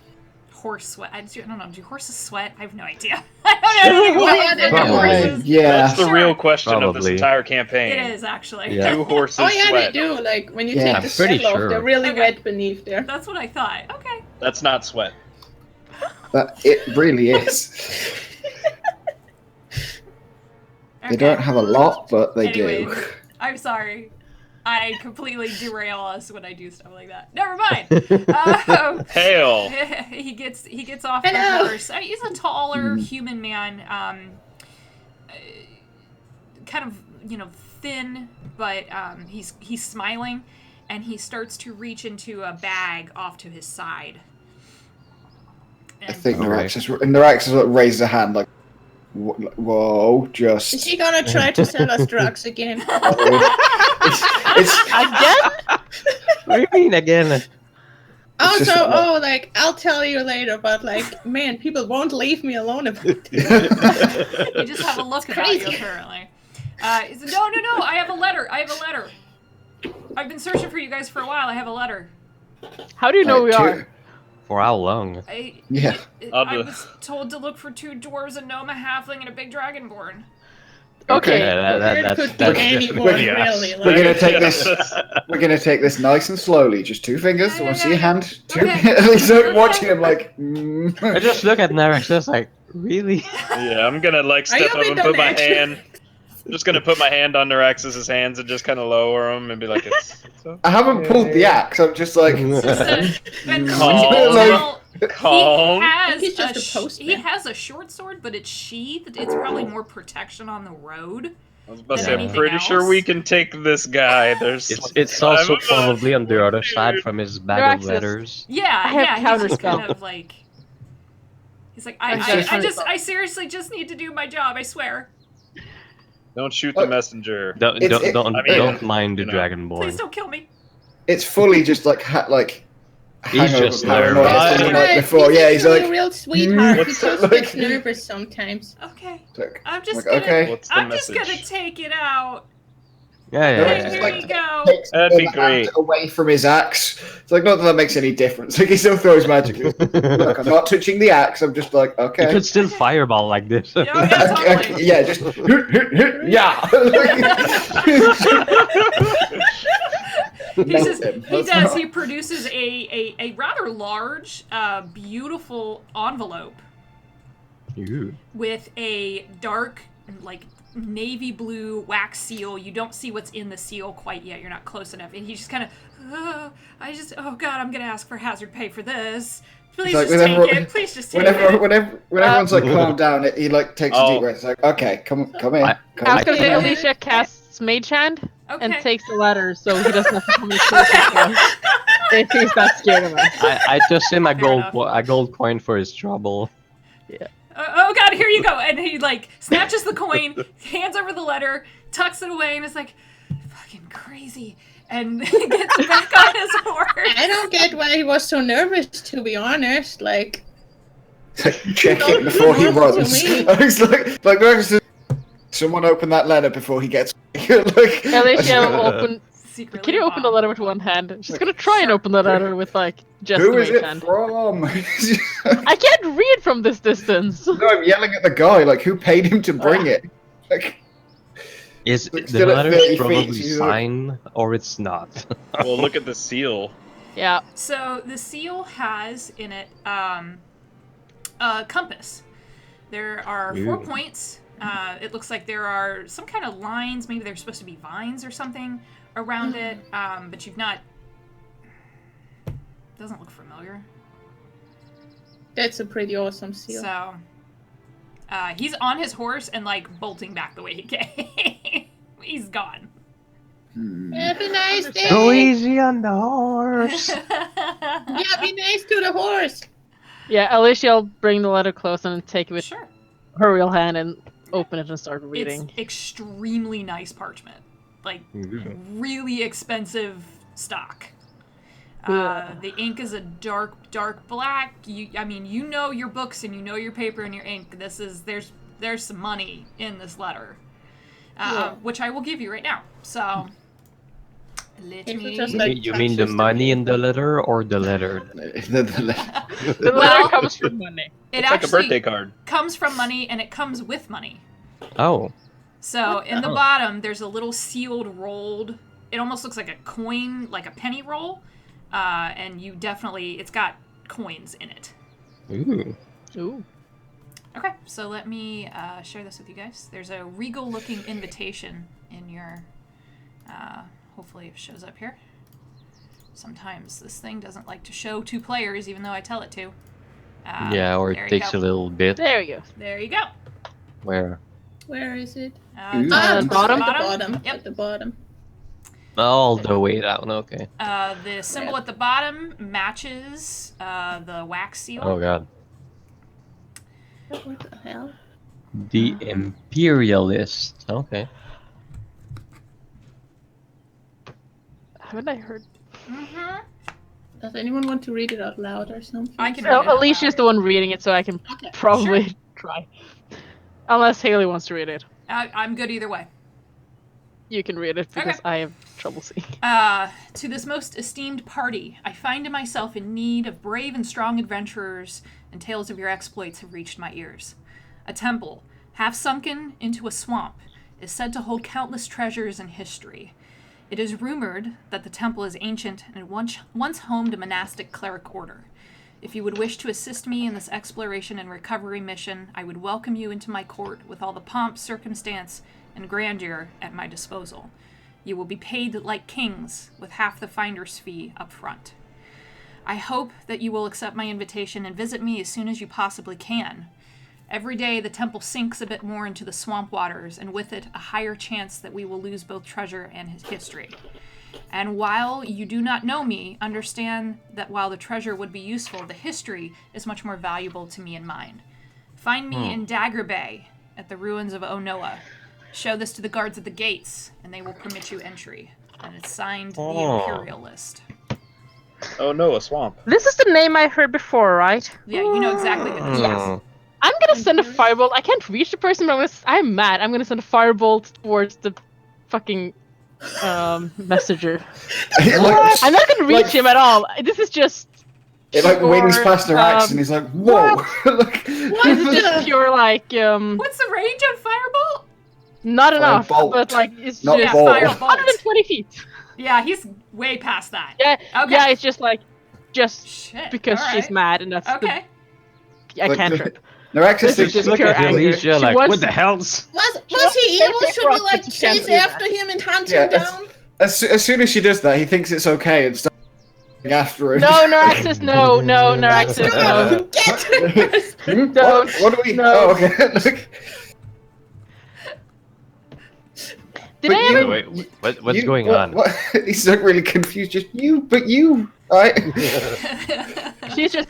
horse sweat. I don't know. Do horses sweat? I have no idea. I don't know anything Well, yeah, about they're Probably. horses. Yeah. That's the Sure. real question of this Probably. entire campaign. It is actually. Yeah. Do horses Oh yeah, sweat? they do. Like when you Yeah. take I'm the pretty saddle off, sure. they're really Okay. wet beneath there. That's what I thought. Okay. That's not sweat. But it really is. They don't have a lot, but they Anyways, do. I'm sorry. I completely derail us when I do stuff like that. Never mind. Hail. he gets off the Hello. horse. He's a taller human man, kind of thin, but he's smiling, and he starts to reach into a bag off to his side. I And think Alright. Noraxis raises a hand like, whoa, Is just. he gonna try to sell us drugs again? it's, Again? What do you mean again? Also, just- like I'll tell you later, but like, man, people won't leave me alone about this. you just have a look about you, crazy. apparently. He said, no, I have a letter. I've been searching for you guys for a while. I have a letter. How do you know we are? For how long? Yeah. I was told to look for 2 dwarves, a gnome, a halfling, and a big dragonborn. Okay. Yeah, It could be that's anyone, Yes. really. We're Like, gonna take this. We're gonna take this nice and slowly. Just 2 fingers. I want to see your hand. 2 Okay. fingers. Okay. Watching him like. I just look at Nerex, just like, really? Yeah, I'm gonna like Are you step a up bit and put my unnatural? hand. I'm just gonna put my hand on Neraxis' hands and just kind of lower them and be like, it's okay. I haven't pulled the axe. I'm just like. And Calm. Calm. He has He's just a he postman. has a short sword, but it's sheathed. It's probably more protection on the road. I was about to than say, I'm anything pretty sure else. we can take this guy. There's. It's also I'm- probably on the other side from his bag of Neraxis. letters. Yeah, I have he's just counterspell. kind of like. He's like, I'm just- I seriously just need to do my job. I swear. Don't shoot the messenger. Don't It's- don't it- don't, I mean, don't mind the you know. dragonborn. Please don't kill me. It's fully just like He's hangover just paranoia nervous. from the Right, night before. he's Yeah, he's actually like. a real sweetheart. He what's just that gets like? nervous sometimes. Okay. Like, I'm just like, gonna. okay. What's the I'm just message? gonna take it out. Yeah, No, yeah, it's Okay, just yeah. here like- you go. Takes That'd be the hand great. away from his axe. It's like not that that makes any difference. Like he still throws magic. Look, I'm not touching the axe. I'm just like You okay. could still fireball like this. Yeah, okay, totally. Yeah, just yeah. He does. He produces a rather large, beautiful envelope. Ooh. with a dark, like navy blue wax seal. You don't see what's in the seal quite yet. You're not close enough, and he just kind of, oh God, I'm gonna ask for hazard pay for this. Please Like, just take it. Please just take it. When everyone's like calmed down, he like takes a deep breath. It's like, okay, come in. Come I was gonna say in. Alicia casts Mage Hand and Okay. takes the letter, so he doesn't have to come in if he's not scared of us. I toss him a Fair gold coin for his trouble. Oh God, here you go. And he like snatches the coin, hands over the letter, tucks it away, and is like, fucking crazy. And gets back on his horse. I don't get why he was so nervous, to be honest. Like, Check it before he Normal to runs. me. It's like someone open that letter before he gets. Like, Alicia will open. Secretly Can you open the bomb. letter with one hand? She's gonna try and open the letter with like just who the is Mage it Hand. from? I can't read from this distance. No, I'm yelling at the guy. Like, who paid him to bring it? Like, Is Like, the still at letter 30 feet, probably she's like- signed or it's not? Well, look at the seal. Yeah. So the seal has in it a compass. There are 4 Ooh. points. It looks like there are some kind of lines. Maybe they're supposed to be vines or something around it. But you've not. Doesn't look familiar. that's a pretty awesome seal. So he's on his horse and like bolting back the way he came. He's gone. Have a nice day. Go easy on the horse. Yeah, be nice to the horse. Yeah, Alicia will bring the letter close and take it with Sure. her real hand and open it and start reading. It's extremely nice parchment. Like Ooh. really expensive stock. Ugh. The ink is a dark black. You know your books and you know your paper and your ink. There's some money in this letter, which I will give you right now. So, let If me. it just, like, You mean the touches money in the paper. letter or the letter? The letter Well- comes from money. It It's like a actually birthday card. comes from money and it comes with money. Oh. So in the Oh. bottom, there's a little sealed rolled. It almost looks like a coin, like a penny roll, and it's got coins in it. Ooh. Ooh. Okay, so let me share this with you guys. There's a regal-looking invitation in your. Hopefully, it shows up here. Sometimes this thing doesn't like to show 2 players, even though I tell it to. Yeah, or there it you takes go. a little bit. There we go. There you go. Where? Where is it? Ooh. the bottom? At the bottom. Yep. At the bottom. All the way down, okay. The symbol at the bottom matches the wax seal. Oh god. What the hell? The Imperialist. Okay. Haven't I heard? Mm-hmm. Does anyone want to read it out loud or something? I can So read it out Alicia's loud. the one reading it, so I can Okay. probably try. Unless Haley wants to read it. I'm good either way. You can read it because Okay. I have trouble seeing. To this most esteemed party, I find myself in need of brave and strong adventurers, and tales of your exploits have reached my ears. A temple, half sunken into a swamp, is said to hold countless treasures and history. It is rumored that the temple is ancient and once homed a monastic cleric order. If you would wish to assist me in this exploration and recovery mission, I would welcome you into my court with all the pomp, circumstance, and grandeur at my disposal. You will be paid like kings, with half the finder's fee up front. I hope that you will accept my invitation and visit me as soon as you possibly can. Every day the temple sinks a bit more into the swamp waters, and with it a higher chance that we will lose both treasure and his history. And while you do not know me, understand that while the treasure would be useful, the history is much more valuable to me and mine. Find me in Dagger Bay, at the ruins of Onoa. Show this to the guards at the gates, and they will permit you entry. And it's signed the Imperialist. Oh no, a swamp. This is the name I heard before, right? Yeah, you know exactly what this is. Oh. I'm gonna send a firebolt. I can't reach the person, but I'm mad. I'm gonna send a firebolt towards the fucking messenger. Like, I'm not gonna reach like- him at all. This is just. it like wings past her axe, um, and he's like, "Whoa!" Like, This is just pure like What's the range on Firebolt? not enough, Firebolt. but like it's Not just bolt. Firebolt. 120 feet. Yeah, he's way past that. Yeah, Okay. yeah, it's just like Shit. because all she's right. mad, and that's Okay. the I Like, can't trip. Naraxis This is thinks just Look pure at anger. Alicia She like, wants what the hell's? Was he evil? Should we like You can't chase do that. after him and hunt Yeah, him down? as soon as she does that, he thinks it's okay and starts after him. No, Naraxis, no, Naraxis, no. Get her! Hmm? Don't. What do we? No. Oh, okay. Look. Did But I you- ever? Wait, what's You- going what- on? what- He's like really confused. Just you, but you, right? She's just.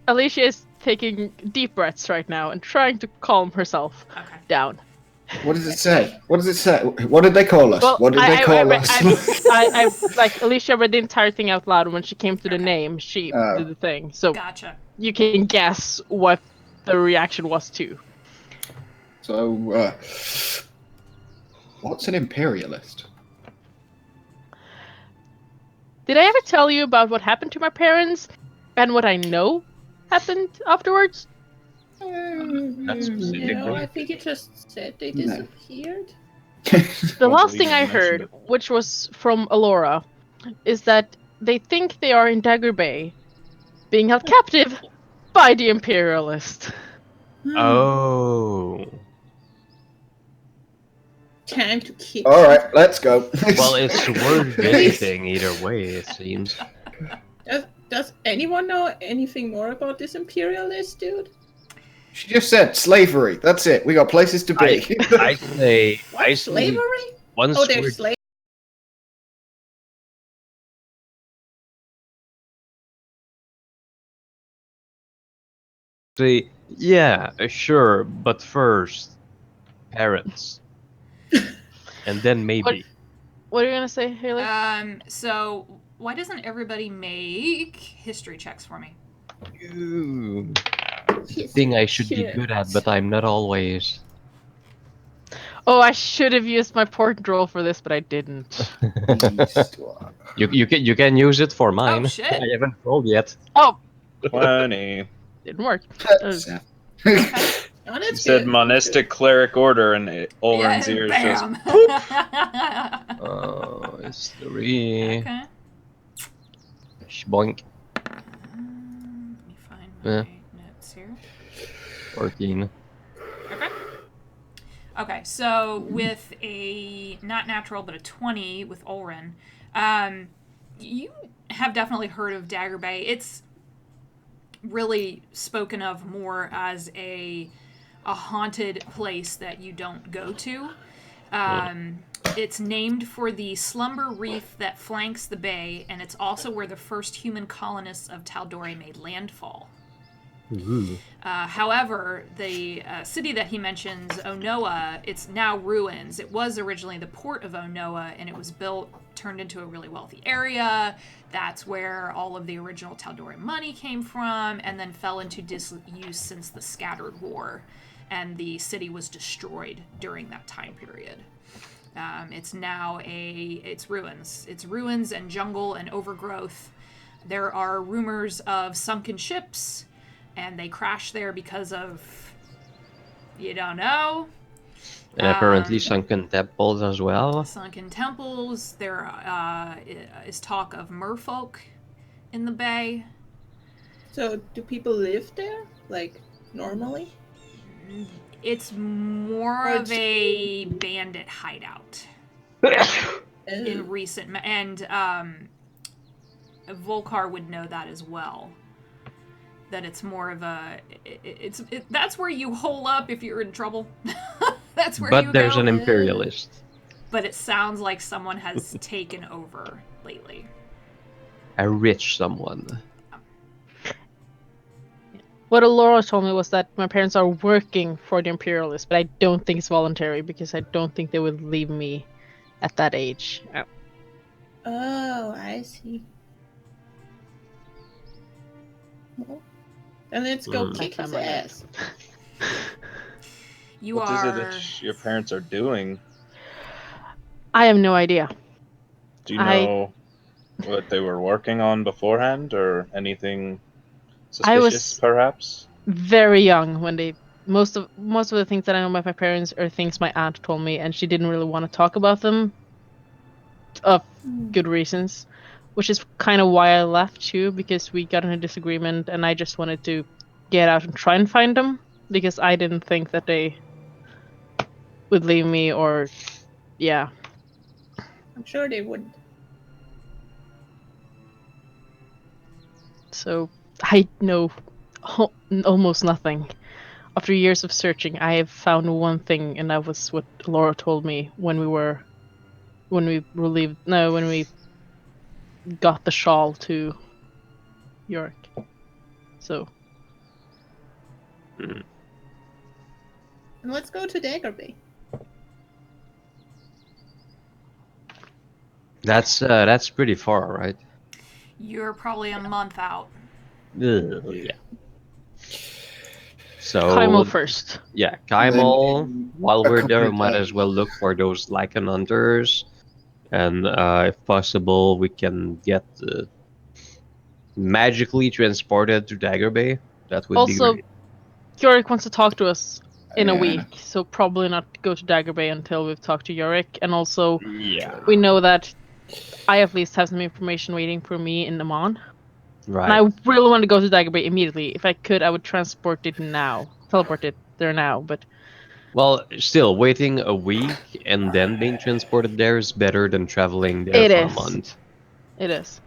Alicia is taking deep breaths right now and trying to calm herself Okay. down. What does it say? What does it say? What did they call us? Well, What did they call us? I like Alicia read the entire thing out loud, and when she came to the name, she Oh. did the thing. So Gotcha. you can guess what the reaction was too. So, what's an imperialist? Did I ever tell you about what happened to my parents and what I know happened afterwards? Not specifically. No, I think it just said they No. disappeared. The Don't last believe thing you I mentioned heard, it. which was from Alora, is that they think they are in Dagger Bay, being held captive by the Imperialist. Oh. Time to kick. All right, let's go. Well, it's worth visiting either way, it seems. Does anyone know anything more about this imperialist dude? She just said slavery. That's it. We got places to be. I say, What, slavery? once Oh, we're there's slavery. say, yeah, sure, but first, parents, and then maybe. What are you gonna say, Haley? So why doesn't everybody make history checks for me? Ooh, thing I should be good at, but I'm not always. Oh, I should have used my port roll for this, but I didn't. You can use it for mine. Oh, shit. I haven't rolled yet. Oh, 20. didn't work. Oh, You that's said good. monistic cleric order, and Ulrin's Yeah, ears just. bam. Oh, it's 3. Okay. Shboink. Let me find my Yeah. notes here. 14. Okay. Okay, so with a not natural but a 20 with Ulrin, you have definitely heard of Dagger Bay. It's really spoken of more as a haunted place that you don't go to. It's named for the slumber reef that flanks the bay, and it's also where the first human colonists of Tal'Dorei made landfall. Ooh. However, the city that he mentions, Onoa, it's now ruins. It was originally the port of Onoa, and it was turned into a really wealthy area. That's where all of the original Tal'Dorei money came from, and then fell into disuse since the Scattered War, and the city was destroyed during that time period. It's now it's ruins. It's ruins and jungle and overgrowth. There are rumors of sunken ships, and they crashed there because of, you don't know. And apparently sunken temples as well. Sunken temples. There is talk of merfolk in the bay. So, do people live there? Like, normally? It's more Or of a bandit hideout in recent, and Volkar would know that as well. That it's more of a, that's where you hole up if you're in trouble. That's where you But there's go. an imperialist. But it sounds like someone has taken over lately. A rich someone. What Laura told me was that my parents are working for the Imperialists, but I don't think it's voluntary because I don't think they would leave me at that age. Oh, I see. Well, then let's go Mm. kick his My family. ass. You What is are. it that your parents are doing? I have no idea. Do you I- know what they were working on beforehand, or anything I was- suspicious, perhaps? Very young when they most of the things that I know about my parents are things my aunt told me, and she didn't really want to talk about them, of good reasons, which is kind of why I left too, because we got in a disagreement, and I just wanted to get out and try and find them. because I didn't think that they would leave me, or yeah. I'm sure they would. So I know almost nothing. After years of searching, I have found one thing, and that was what Laura told me when we got the shawl to York. So And let's go to Dagger Bay. That's pretty far, right? You're probably a month out. Yeah. So Kymal first. yeah, Kymal. Then While a we're couple there, of we might as well days. look for those lichen hunters, and if possible, we can get magically transported to Dagger Bay. That would be Also, great. Yorick wants to talk to us in a Yeah. week, so probably not go to Dagger Bay until we've talked to Yorick. And also, Yeah. we know that I at least have some information waiting for me in Amman. Right. And I really want to go to Dagger Bay immediately. If I could, I would teleport it there now. But Well, still, waiting a week and then being transported there is better than traveling there It for a is. month. it is.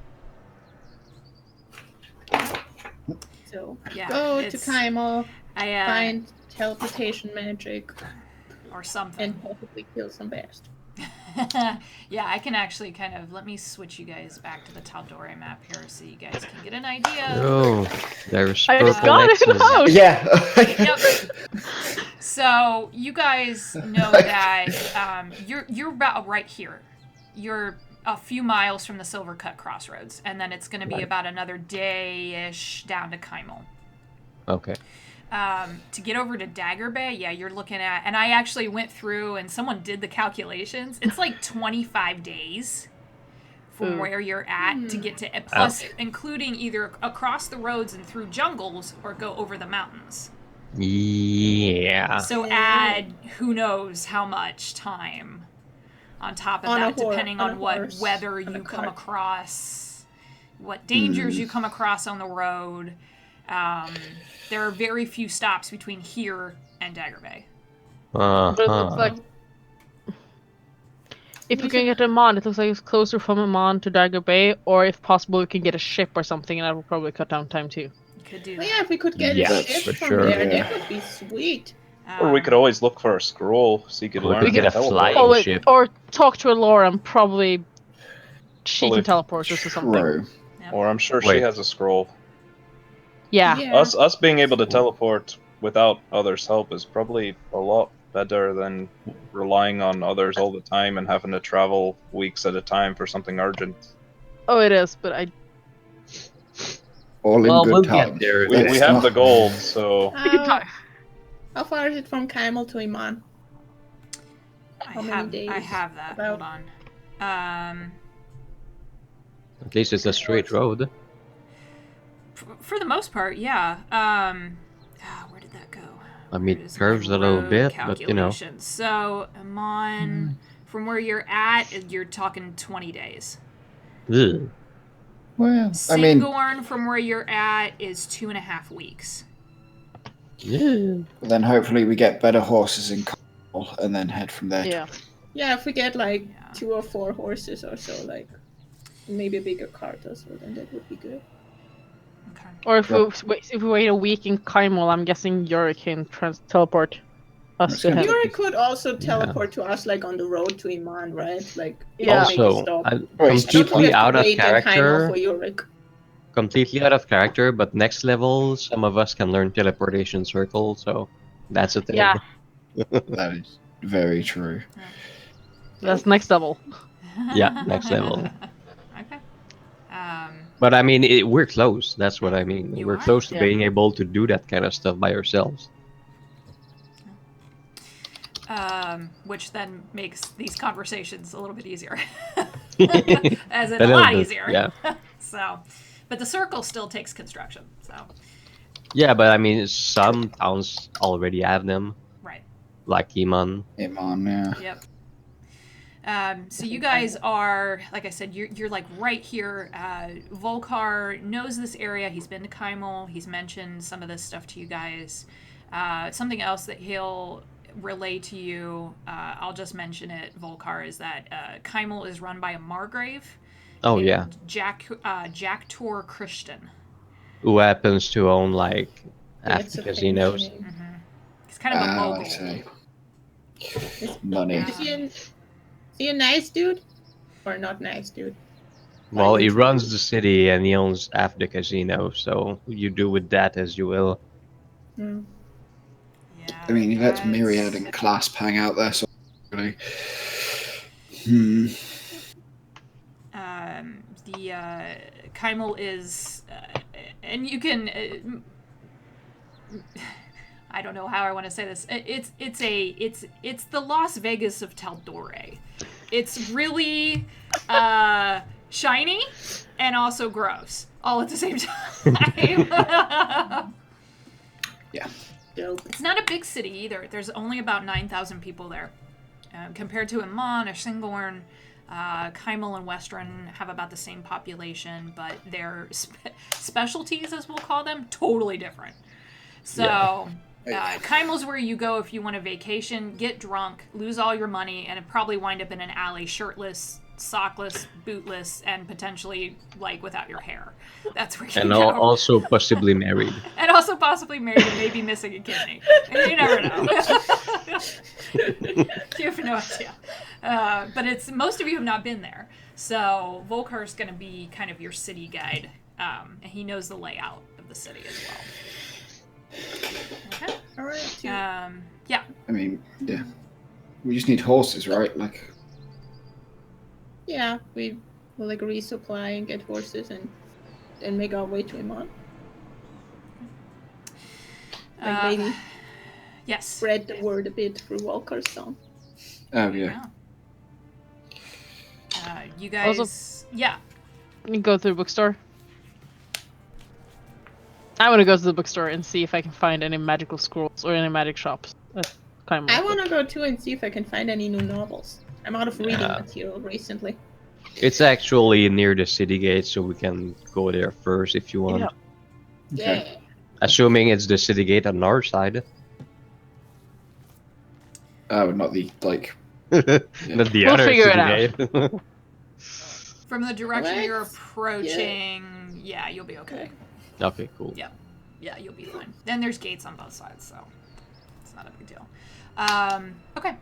So Yeah, go to it's- Kymal, I find teleportation magic, or something. and possibly kill some bears. Yeah, I can actually kind of let me switch you guys back to the Taldore map here so you guys can get an idea. Oh, there's I just purple got it X's. out. Yeah. Yep. So you guys know that you're about right here. You're a few miles from the Silvercut Crossroads, and then it's going to be about another day-ish down to Kymal. Okay. To get over to Dagger Bay, yeah, you're looking at, and I actually went through and someone did the calculations. It's like 25 days from Ooh. where you're at to get to, plus including either across the roads and through jungles or go over the mountains. Yeah. So add who knows how much time on top of On a that, depending on on a what horse, weather on a you come cart. across, what dangers you come across on the road. There are very few stops between here and Dagger Bay. But it looks like if we can get Amman, it looks like it's closer from Amman to Dagger Bay, or if possible, we can get a ship or something, and that will probably cut down time too. You could do Well, that. yeah, if we could get Yeah, a for ship from sure. there, Yeah. that would be sweet. Or we could always look for a scroll so you could Or we learn could get to a teleport. flying ship. Or talk to Alora, and probably she Well, can if- teleport us or something. True. Or I'm sure she Wait. has a scroll. Yeah. Us being able to teleport without others' help is probably a lot better than relying on others all the time and having to travel weeks at a time for something urgent. Oh, it is, but I. All in Well, good we'll time. get there. We It's have not- the gold, so We can talk. How far is it from Kymal to Iman? How many days? I have that. About- Hold on. At least it's a straight road. For the most part, yeah. Where did that go? I mean, Where is my curves a little road bit, but you know. calculations? So, Amon, from where you're at, you're talking 20 days. Ugh. Well, I mean, Singorn, from where you're at, is 2.5 weeks. Yeah. then hopefully we get better horses in Cornwall and then head from there. Yeah. Yeah, if we get like Yeah. 2 or 4 horses or so, like maybe a bigger cart as well, then that would be good. Okay. Or if we wait a week in Kymal, I'm guessing Yorick can teleport us That's to gonna him. be- Yuri could also teleport to us, like on the road to Iman, right? Like, Yeah. make a Also, stop. I'm Well, he's I don't completely think we have out to of wait in Kymal character. for Yorick. Completely out of character, but next level, some of us can learn teleportation circle, so that's a thing. Yeah. That is very true. That's next level. Yeah, next level. Okay. But I mean, we're close. That's what I mean. You We're are? close to Yeah. being able to do that kind of stuff by ourselves. Which then makes these conversations a little bit easier. A As in a little lot bit, easier. yeah. So, but the circle still takes construction. So, Yeah, but I mean, some towns already have them, right. like Iman. Iman, yeah. Yep. So you guys are, like I said, you're like right here. Volkar knows this area. He's been to Kymal. He's mentioned some of this stuff to you guys. Something else that he'll relay to you, I'll just mention it, Volkar, is that Kymal is run by a Margrave. Oh named yeah, Jack Tor Christian. who happens to own like That's after a casinos. fancy name. He's kind of a Oh, mogul. I see. Is, Money. Yeah. is he a nice dude? Or not nice dude? Well, he Like, runs the city and he owns after casino, so you do with that as you will. hmm. Yeah. I mean, he lets that's- Myriad and Clasp hang out there, so really. The Kymal is, and you can. I don't know how I want to say this. It's the Las Vegas of Taldore. It's really shiny and also gross all at the same time. Dope. It's not a big city either. There's only about 9,000 people there. Compared to Amon or Singorn, Kymal and Western have about the same population, but their specialties, as we'll call them, totally different. So, Kymal's where you go if you want a vacation, get drunk, lose all your money, and probably wind up in an alley shirtless, sockless, bootless, and potentially, like, without your hair. That's where you And go. also possibly married. And also possibly married and maybe missing a kidney. You never know. You have no idea. But it's most of you have not been there. So Volkar's going to be kind of your city guide. And he knows the layout of the city as well. Okay. All right. Yeah. I mean, yeah. We just need horses, right? Like, Yeah, we will like resupply and get horses and make our way to Iman. Like maybe Yes. spread the word a bit through Walker's song. oh yeah. You guys. Also- yeah. You go through the bookstore. I want to go to the bookstore and see if I can find any magical scrolls or any magic shops. That's kind of I want to go too and see if I can find any new novels. I'm out of reading Yeah. material recently. It's actually near the city gate, so we can go there first if you want. Yeah. Okay. Yeah. Assuming it's the city gate on our side. Oh, not the like. Not the We'll other figure it city out. gate. From the direction you're Let's- approaching, yeah, you'll be okay. Okay, cool. Yeah. Yeah, you'll be fine. Then there's gates on both sides, so it's not a big deal. Okay.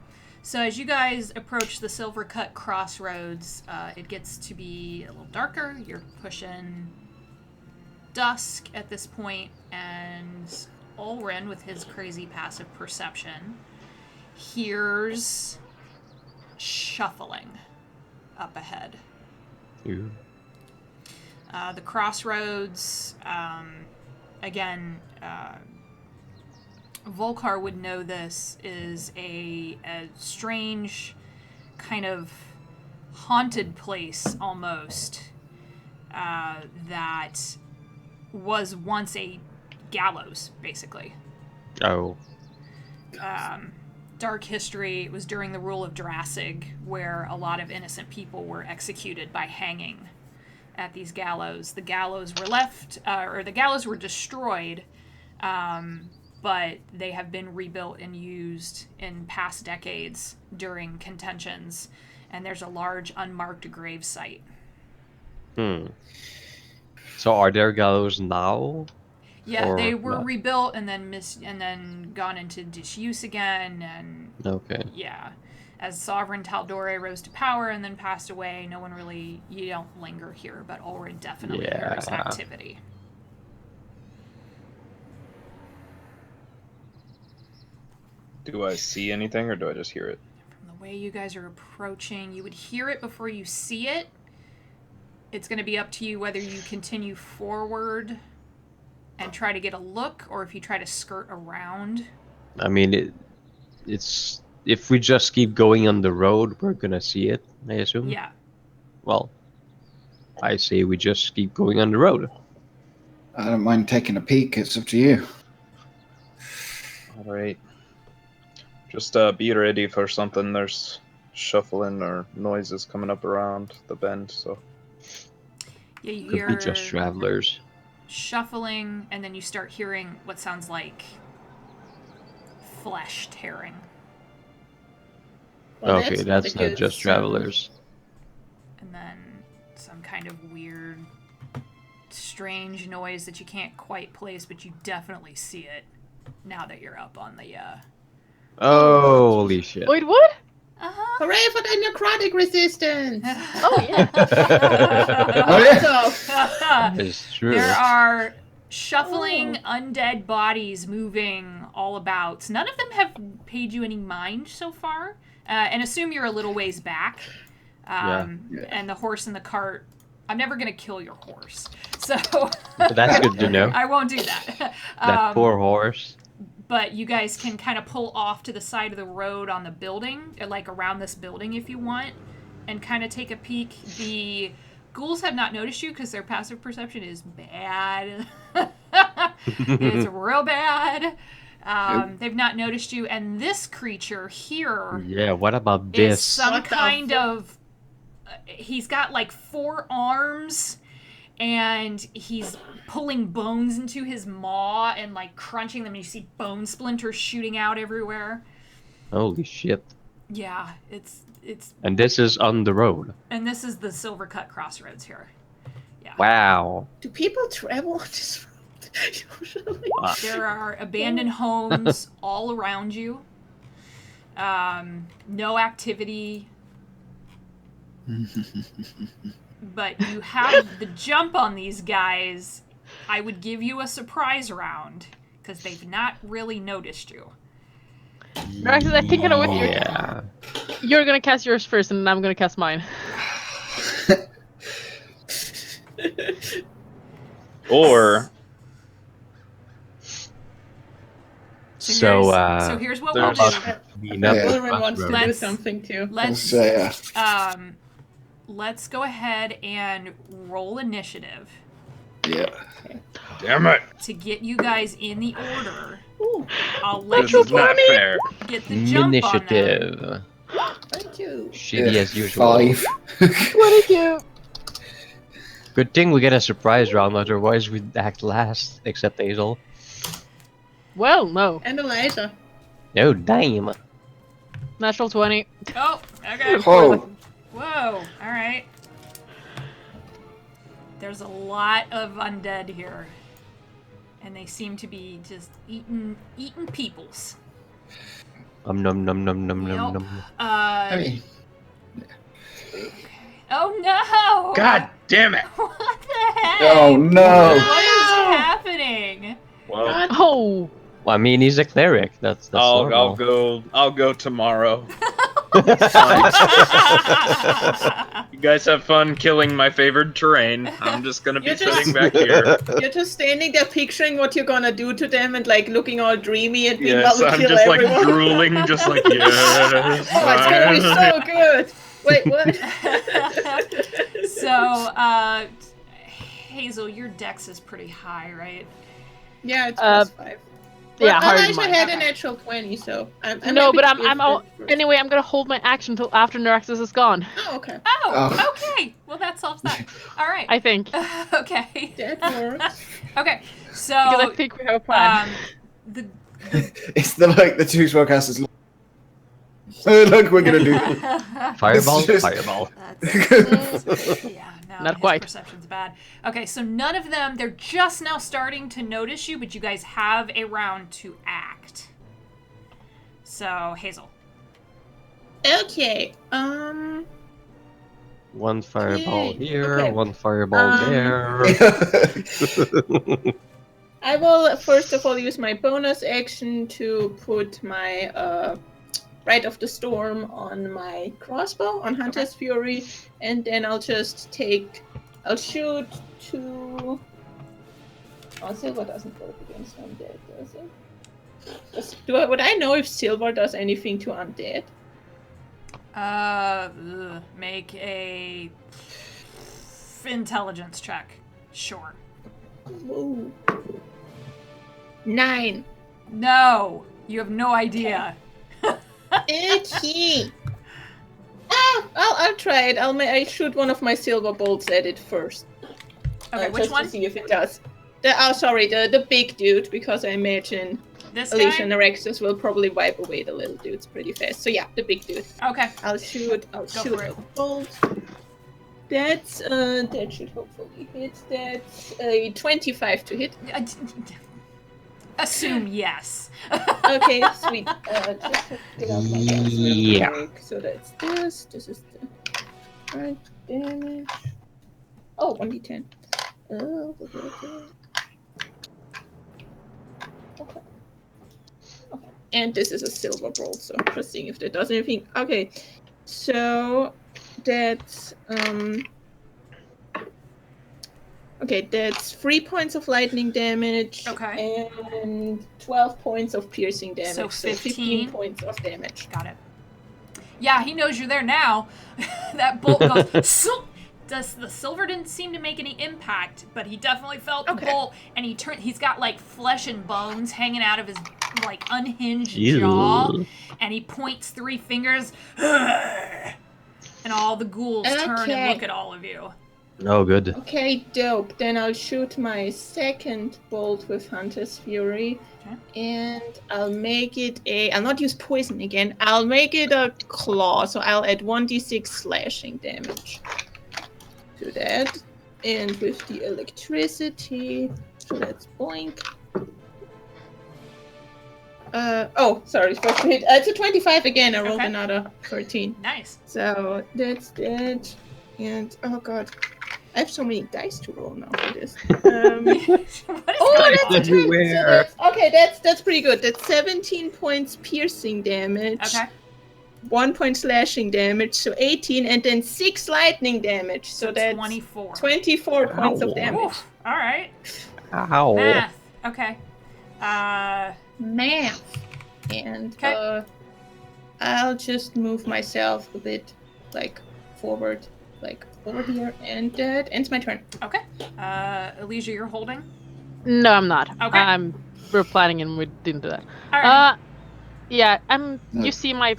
So as you guys approach the Silvercut Crossroads, it gets to be a little darker. You're pushing dusk at this point, and Ulrin, with his crazy passive perception, hears shuffling up ahead. You. The Crossroads, again, Volkar would know this, is a strange kind of haunted place almost that was once a gallows, basically. Oh. Dark history. It was during the rule of Drasig, where a lot of innocent people were executed by hanging at these gallows. The gallows were left, or the gallows were destroyed, but they have been rebuilt and used in past decades during contentions, and there's a large unmarked grave site. So are there gallows now? Yeah, Or they were not? rebuilt and then gone into disuse again, and Okay. yeah. As Sovereign Taldore rose to power and then passed away, no one really, you don't linger here, but Ulrin definitely hears Yeah. activity. Do I see anything or do I just hear it? From the way you guys are approaching, you would hear it before you see it. It's going to be up to you whether you continue forward and try to get a look, or if you try to skirt around. I mean, it's if we just keep going on the road, we're gonna see it, I assume. Yeah. Well, I say we just keep going on the road. I don't mind taking a peek. It's up to you. All right. Just be ready for something. There's shuffling or noises coming up around the bend, so. Yeah, you Could hear be just travelers. shuffling, and then you start hearing what sounds like flesh tearing. Well, Okay, not that's a not good just sign. travelers. And then some kind of weird, strange noise that you can't quite place, but you definitely see it now that you're up on the. Holy shit. Wait, what? Uh-huh. Hooray for the necrotic resistance! Oh, yeah. Oh, yeah. So, It's true. there are shuffling undead bodies moving all about. None of them have paid you any mind so far, and assume you're a little ways back. Yeah. And the horse and the cart. I'm never gonna kill your horse, so That's good to know. I won't do that. That poor horse. But you guys can kind of pull off to the side of the road on the building, or like around this building if you want, and kind of take a peek. The ghouls have not noticed you because their passive perception is bad. It's real bad. They've not noticed you, and this creature here Yeah, what about is this? some What the kind of. He's got like 4 arms, and he's pulling bones into his maw and like crunching them. And you see bone splinters shooting out everywhere. Holy shit. Yeah, it's. And this is on the road. And this is the Silvercut Crossroads here. Yeah. Wow. Do people travel on this road usually? There are abandoned homes all around you. No activity. But you have the jump on these guys. I would give you a surprise round because they've not really noticed you. Miraxis, I think I know what you're... Yeah. You're gonna cast yours first, and then I'm gonna cast mine. Or So here's what we'll there's- do. Clean up Yeah. the Ulrich wants to do Let's- something too. Let's let's go ahead and roll initiative Yeah. damn it, to get you guys in the order. Ooh, I'll let this you is not fair. get the jump on them. Initiative. thank you. Shitty as usual. 5. 22! Good thing we get a surprise round, otherwise we'd act last, except Hazel. Well, no. And Elijah. No, damn. Natural 20. Oh, okay. Oh. Whoa, alright. There's a lot of undead here. And they seem to be just eating peoples. Num num num num num Yep. num num. I mean, Oh no! God damn it. What the heck? oh no! What is happening? Well, Oh! Well, I mean, he's a cleric. That's I'll normal. go tomorrow. You guys have fun killing my favored terrain. I'm just gonna be You're just- sitting back here. You're just standing there picturing what you're gonna do to them and like looking all dreamy and being Yes, about to I'm kill just like everyone. drooling, just like yes. Oh, it's gonna be so good. Wait, what? So, Hazel, your dex is pretty high, right? Yeah, it's Uh, +5. Yeah, Well, hard Elijah mine. had a Okay. natural 20, so I'm No, happy but to I'm give all... that first. Anyway, I'm gonna hold my action until after Neuraxis is gone. Oh, okay. Oh, okay. Well, that solves that. All right. I think. Okay. That works. Okay. So, Because I think we have a plan. the It's the two spellcasters. Look, we're gonna do. Fireball, It's just- fireball. That's, yeah, no, Not his quite. perception's bad. Okay, so none of them, they're just now starting to notice you, but you guys have a round to act. So, Hazel. Okay. One fireball Okay, here, okay. one fireball there. I will first of all use my bonus action to put my Rite of the Storm on my crossbow on Hunter's Fury, and then I'll just I'll shoot to. Oh, silver doesn't work against undead, does it? Would I know if silver does anything to undead? Make a intelligence check. Sure. Ooh. 9. No, you have no idea. Okay. I'll try it. I shoot one of my silver bolts at it first. Okay, which just one? to see if it does. The big dude, because I imagine This Alicia guy? and Arexus will probably wipe away the little dudes pretty fast. So yeah, the big dude. Okay. I'll shoot for it. a bolt. That's that should hopefully hit. That's a 25 to hit. Assume yes. Okay, sweet. Just have to get out my dice real Yeah. quick. So that's this. This is the right damage. Oh, 1d10. Okay. Okay. And this is a silver bolt, so just seeing if that does anything. Okay, so that's okay, that's 3 points of lightning damage. Okay. And 12 points of piercing damage. So 15 points of damage. Got it. Yeah, he knows you're there now. That bolt goes. The silver didn't seem to make any impact, but he definitely felt the bolt, and he's got like flesh and bones hanging out of his like unhinged jaw, and he points 3 fingers, and all the ghouls turn and look at all of you. Oh, good. Okay, dope. Then I'll shoot my second bolt with Hunter's Fury. Okay. And I'll make it I'll not use poison again. I'll make it a claw, so I'll add 1d6 slashing damage to that. And with the electricity, so that's boink. Sorry, supposed to hit. It's a 25 again. I rolled another 13. Nice. So that's that. And oh god, I have so many dice to roll now for this. That's everywhere. That's pretty good. That's 17 points piercing damage. Okay. 1 point slashing damage, so 18, and then 6 lightning damage. So that's 24. 24 points of damage. Oof. All right. Ow. Math. Okay. Math. And I'll just move myself a bit, like forward, like over here, and that ends my turn. Okay. Alicia, you're holding? No, I'm not. Okay. We're planning and we didn't do that. All right. Yeah, you see my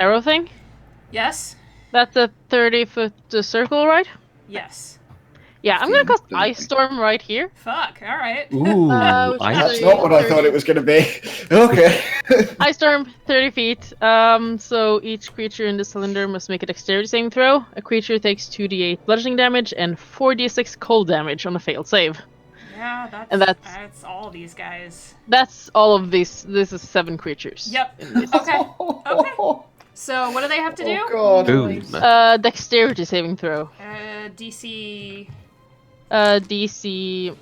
arrow thing? Yes? That's a 30-foot circle, right? Yes. Yeah, I'm gonna cast Ice Storm right here. Fuck, alright. Ooh, That's not what I thought it was going to be. Okay. Ice Storm, 30 feet. So each creature in the cylinder must make a dexterity saving throw. A creature takes 2d8 bludgeoning damage and 4d6 cold damage on a failed save. Yeah, And that's all these guys. That's all of these. This is 7 creatures. Yep. Okay. Okay. So what do they have to do? Oh god. Boom. Dexterity saving throw. DC. DC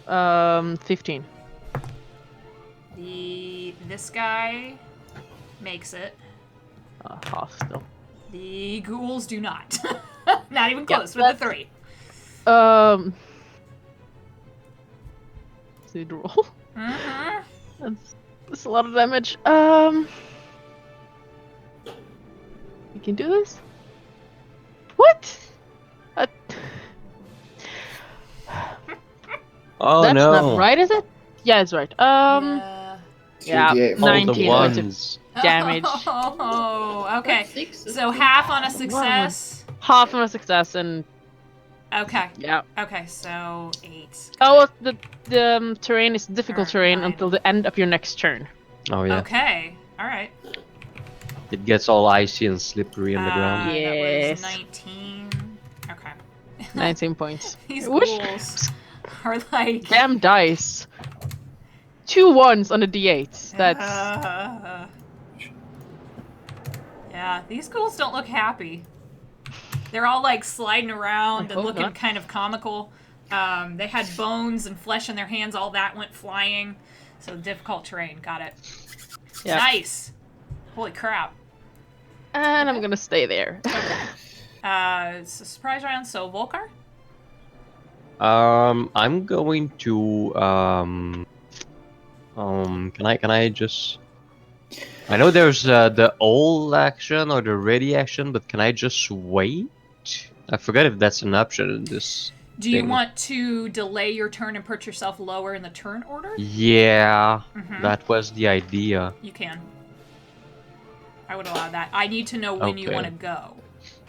15. This guy makes it. Half still. The ghouls do not. Not even close with a 3. See the roll. Mm-hmm. That's a lot of damage. You can do this? What? Oh That's no. not right, is it? Yeah, it's right. Yeah, 2d8 All 19 the points of ones. damage. Oh, okay. That's 6. So half on a success. Half of a success, and Okay. yeah. Okay, so 8. Oh, well, the terrain is difficult Or terrain 9. until the end of your next turn. Oh yeah. Okay. All right. It gets all icy and slippery on the ground. That was Yes. 19. Okay. 19 points. These Which- ghouls are like. Damn dice. 2 1s on a d8. That's Yeah, these ghouls don't look happy. They're all like sliding around and hope looking not. kind of comical. They had bones and flesh in their hands. All that went flying. So difficult terrain. Got it. yeah. Nice. Holy crap. And I'm gonna stay there. It's a surprise round. So Volkar. I'm going to can I just I know there's the all action or the ready action, but can I just wait? I forget if that's an option in this. Do you thing. want to delay your turn and put yourself lower in the turn order? Yeah, Mhm. that was the idea. You can. I would allow that. I need to know when you Okay. want to go.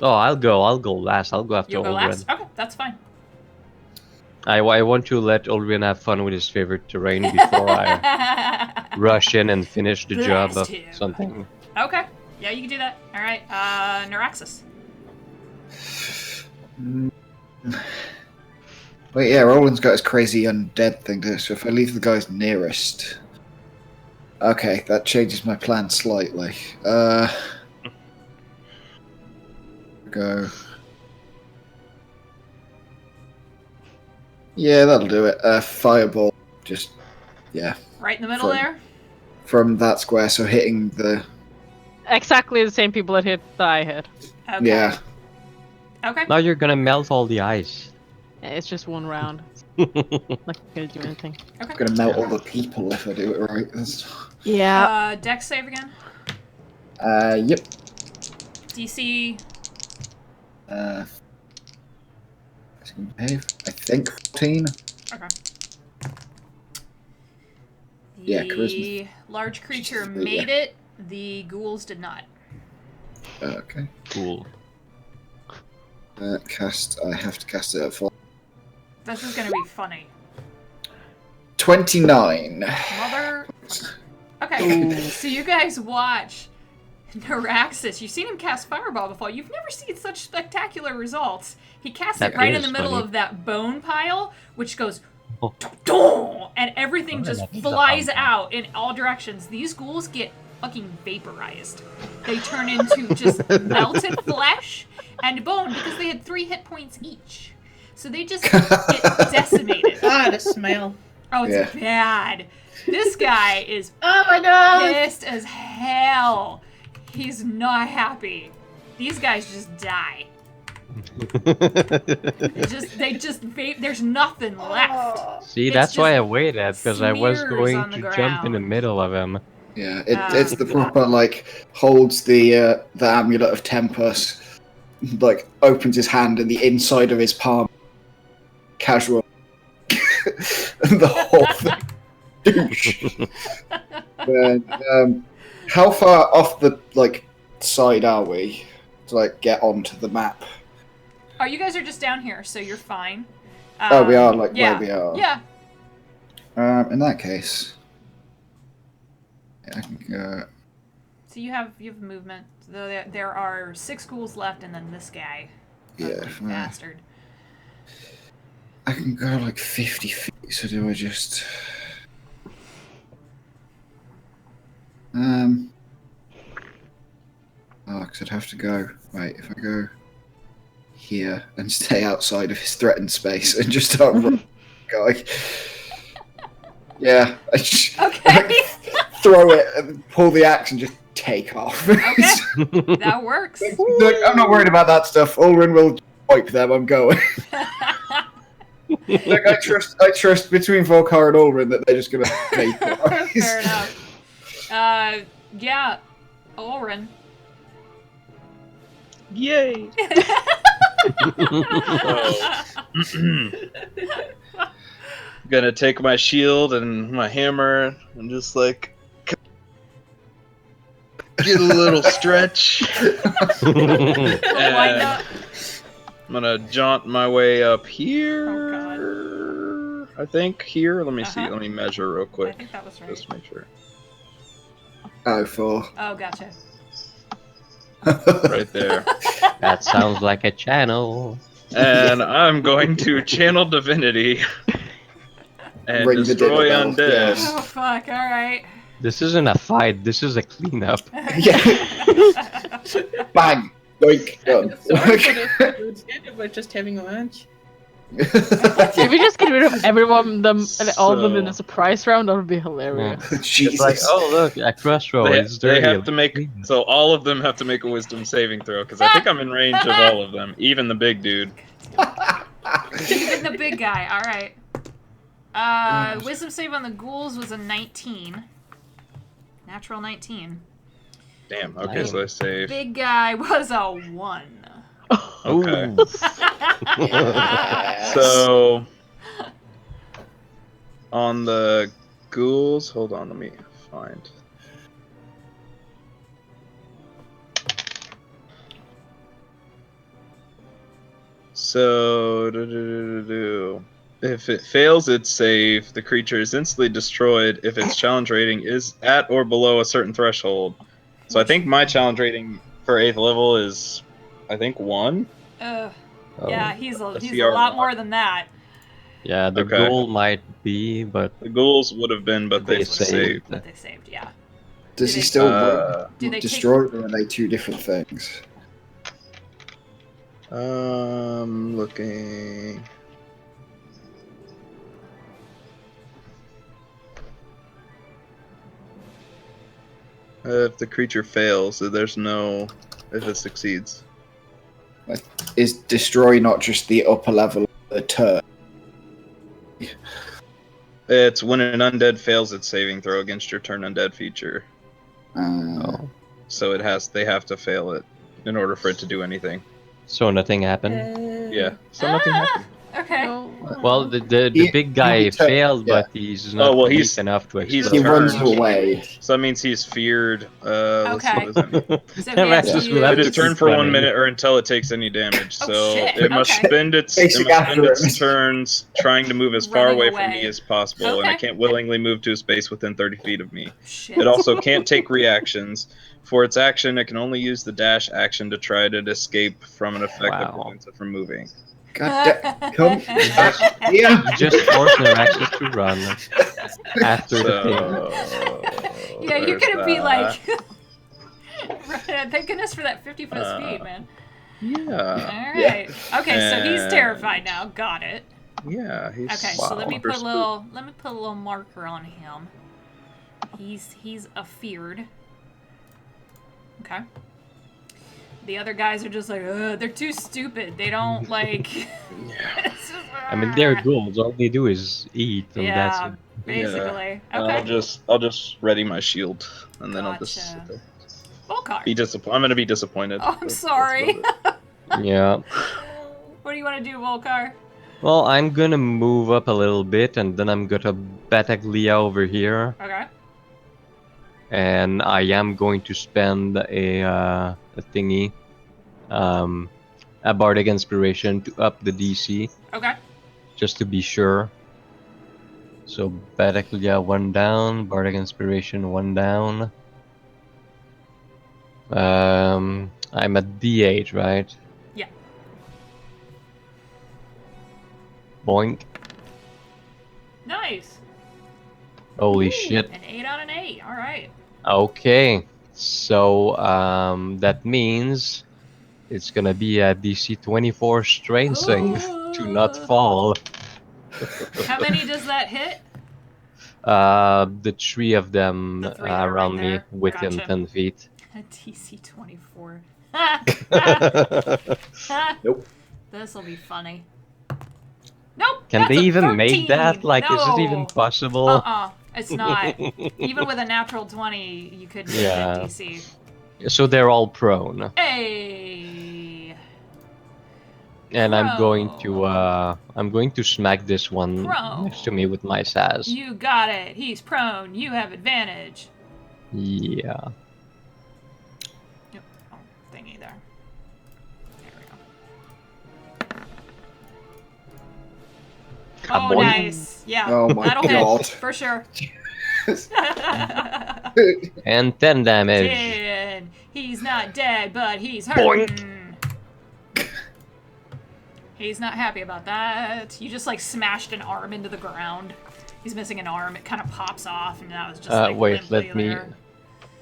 Oh, I'll go last. I'll go after You'll go Aldred. last? Okay, that's fine. I want to let Ulrian have fun with his favorite terrain before I rush in and finish the job Blast of him. something. Okay. Yeah, you can do that. All right. Neuraxis. But yeah, Roland's got his crazy undead thing to so if I leave the guys nearest. Okay, that changes my plan slightly. Go. Yeah, that'll do it. Fireball. Just, yeah. Right in the middle there. From that square, so hitting the. Exactly the same people that hit the I hit. Okay. Yeah. Okay. Now you're gonna melt all the ice. It's just one round. Not gonna do anything. I'm Okay. gonna melt all the people if I do it right. Yeah. Dex save again. Yep. DC. I think 14. Okay. Yeah, The charisma. large creature Yeah. made it. The ghouls did not. Okay. Cool. Cast. I have to cast it at 4. This is gonna be funny. 29. Mother. Okay, so you guys watch Neuraxis. You've seen him cast Fireball before. You've never seen such spectacular results. He casts That it right in is the middle funny. of that bone pile, which goes, Oh. "Dong!" and everything Oh, just that is a flies fun out in all directions. These ghouls get fucking vaporized. They turn into just melted flesh and bone because they had 3 hit points each. So they just get decimated. Ah, the smell. Oh, it's Yeah. bad. This guy is Oh my god! pissed as hell. He's not happy. These guys just die. There's nothing left. See, It's that's why just I waited, because I was smears going on the to jump in the ground. middle of him. Yeah, it's the proper holds the amulet of Tempest, opens his hand and the inside of his palm, casual, and the whole thing. Douche. And, how far off the side are we to get onto the map? Oh, you guys are just down here, so you're fine. Oh, we are yeah. where we are. Yeah. In that case, I can go. So you have movement. There are 6 ghouls left, and then this guy. Yeah, Ugly bastard. I can go 50 feet. So do I just? Oh, because I'd have to go. Wait, if I go here and stay outside of his threatened space and just start running, guy. Yeah, I just Okay. throw it and pull the axe and just take off. Okay. That works. I'm not worried about that stuff. Ulrin will wipe them. I'm going. I trust between Volkar and Ulrin that they're just gonna vaporize. Fair enough. Yeah, Ulrin. Yay! Gonna take my shield and my hammer and just get a little stretch. Why not? I'm gonna jaunt my way up here. Oh, I think here. Let me see. Uh-huh. Let me measure real I quick. think that was right. Just to make sure. Oh, 4. Oh, gotcha. Right there. That sounds like a channel. And I'm going to channel divinity and Ring the destroy dinner bell, undead. yes. Oh, fuck. All right. This isn't a fight, this is a cleanup. Yeah. Bang. Yoink. Done. Sorry for the foods but just having lunch. If we just get rid of everyone, all of them in So- a surprise round, that would be hilarious. Jesus. It's like, oh look, at Crossroads, They dirty. have to make so all of them have to make a wisdom saving throw because I think I'm in range of all of them, even the big dude. Even the big guy. All right. Wisdom save on the ghouls was a 19. Natural 19. Damn. Okay, so I save. Big guy was a 1. Okay. Yes. So on the ghouls, hold on, let me find. So If it fails its save, the creature is instantly destroyed if its challenge rating is at or below a certain threshold. So I think my challenge rating for 8th level is, I think, 1. Ugh. Oh. Yeah, he's a CR lot 1. more than that. Yeah, the Okay. goal might be, but The ghouls would have been, but They they saved. saved. But they saved, yeah. Does Do he they- still Do they destroy them? Are they two different things? Looking. If the creature fails, there's no. If it succeeds, Is destroy not just the upper level of the turn? it's when an undead fails its saving throw against your turn undead feature. oh. So they have to fail it in order for it to do anything. So nothing happened. Yeah. So nothing happened. Okay. Well, the He- big guy he turned- failed, yeah. but he's not well, weak he's- enough to he's explode. He runs turned. away. So that means he's feared. Let's see, Okay. what does that mean? So Yeah, he has to Maxis will use... have It to is turned keep for 1 running. minute or until it takes any damage. Oh, So shit. it must Okay. spend its Basic accuracy. turns trying to move as far Running away away. from me as possible, and I Okay. can't willingly move to a space within 30 feet of me. Shit. It also can't take reactions. For its action, it can only use the dash action to try to escape from an effect that Wow. prevents it from moving. God damn! Come, yeah. You just forced Neuraxis to run after the thing. So Yeah, you're there's gonna be that. like... Thank goodness for that 50-foot speed, man. Yeah, Alright. Okay, so he's And- terrified now. Got it. yeah. He's Okay, so let me super put a little marker on him. He's afeared. Okay. The other guys are just like, ugh, they're too stupid. They don't like. It's just, I mean, their goals, all they do is eat, and Yeah, that's it. basically. I'll Okay. just ready my shield, and then I'll just sit Gotcha. there. Volcar. Be disappointed. I'm gonna be disappointed. Oh, I'm sorry. about it. Yeah. What do you want to do, Volcar? Well, I'm gonna move up a little bit, and then I'm gonna Bataglia over here, Okay. and I am going to spend a thingy, a bardic inspiration to up the DC, Okay. just to be sure. So Bataglia 1 down, bardic inspiration 1 down. I'm at D8, right? Yeah. Boink. Nice. Holy shit. An 8 on an 8. All right. Okay, so that means it's gonna be a DC 24 strain save to not fall. How many does that hit? The 3 of them The 3 that are around right me there. within Gotcha. 10 feet. DC 24. Nope. This'll be funny. Nope. Can that's they a even 13. make that? Like, is it even No. possible? It's not. Even with a natural 20, you could make Yeah. that DC. So they're all prone, Hey. and I'm going Prone. to smack this one Prone. next to me with my sass. You got it. He's prone. You have advantage. Yeah. Yep. Oh, thingy there. There we go. Oh, boy. nice. Yeah. Oh my that'll God. hit for sure. And 10 damage. Dead. He's not dead, but he's Boink. hurting. He's not happy about that. You just like smashed an arm into the ground. He's missing an arm. It kind of pops off, and now it's just like Wait, limply there.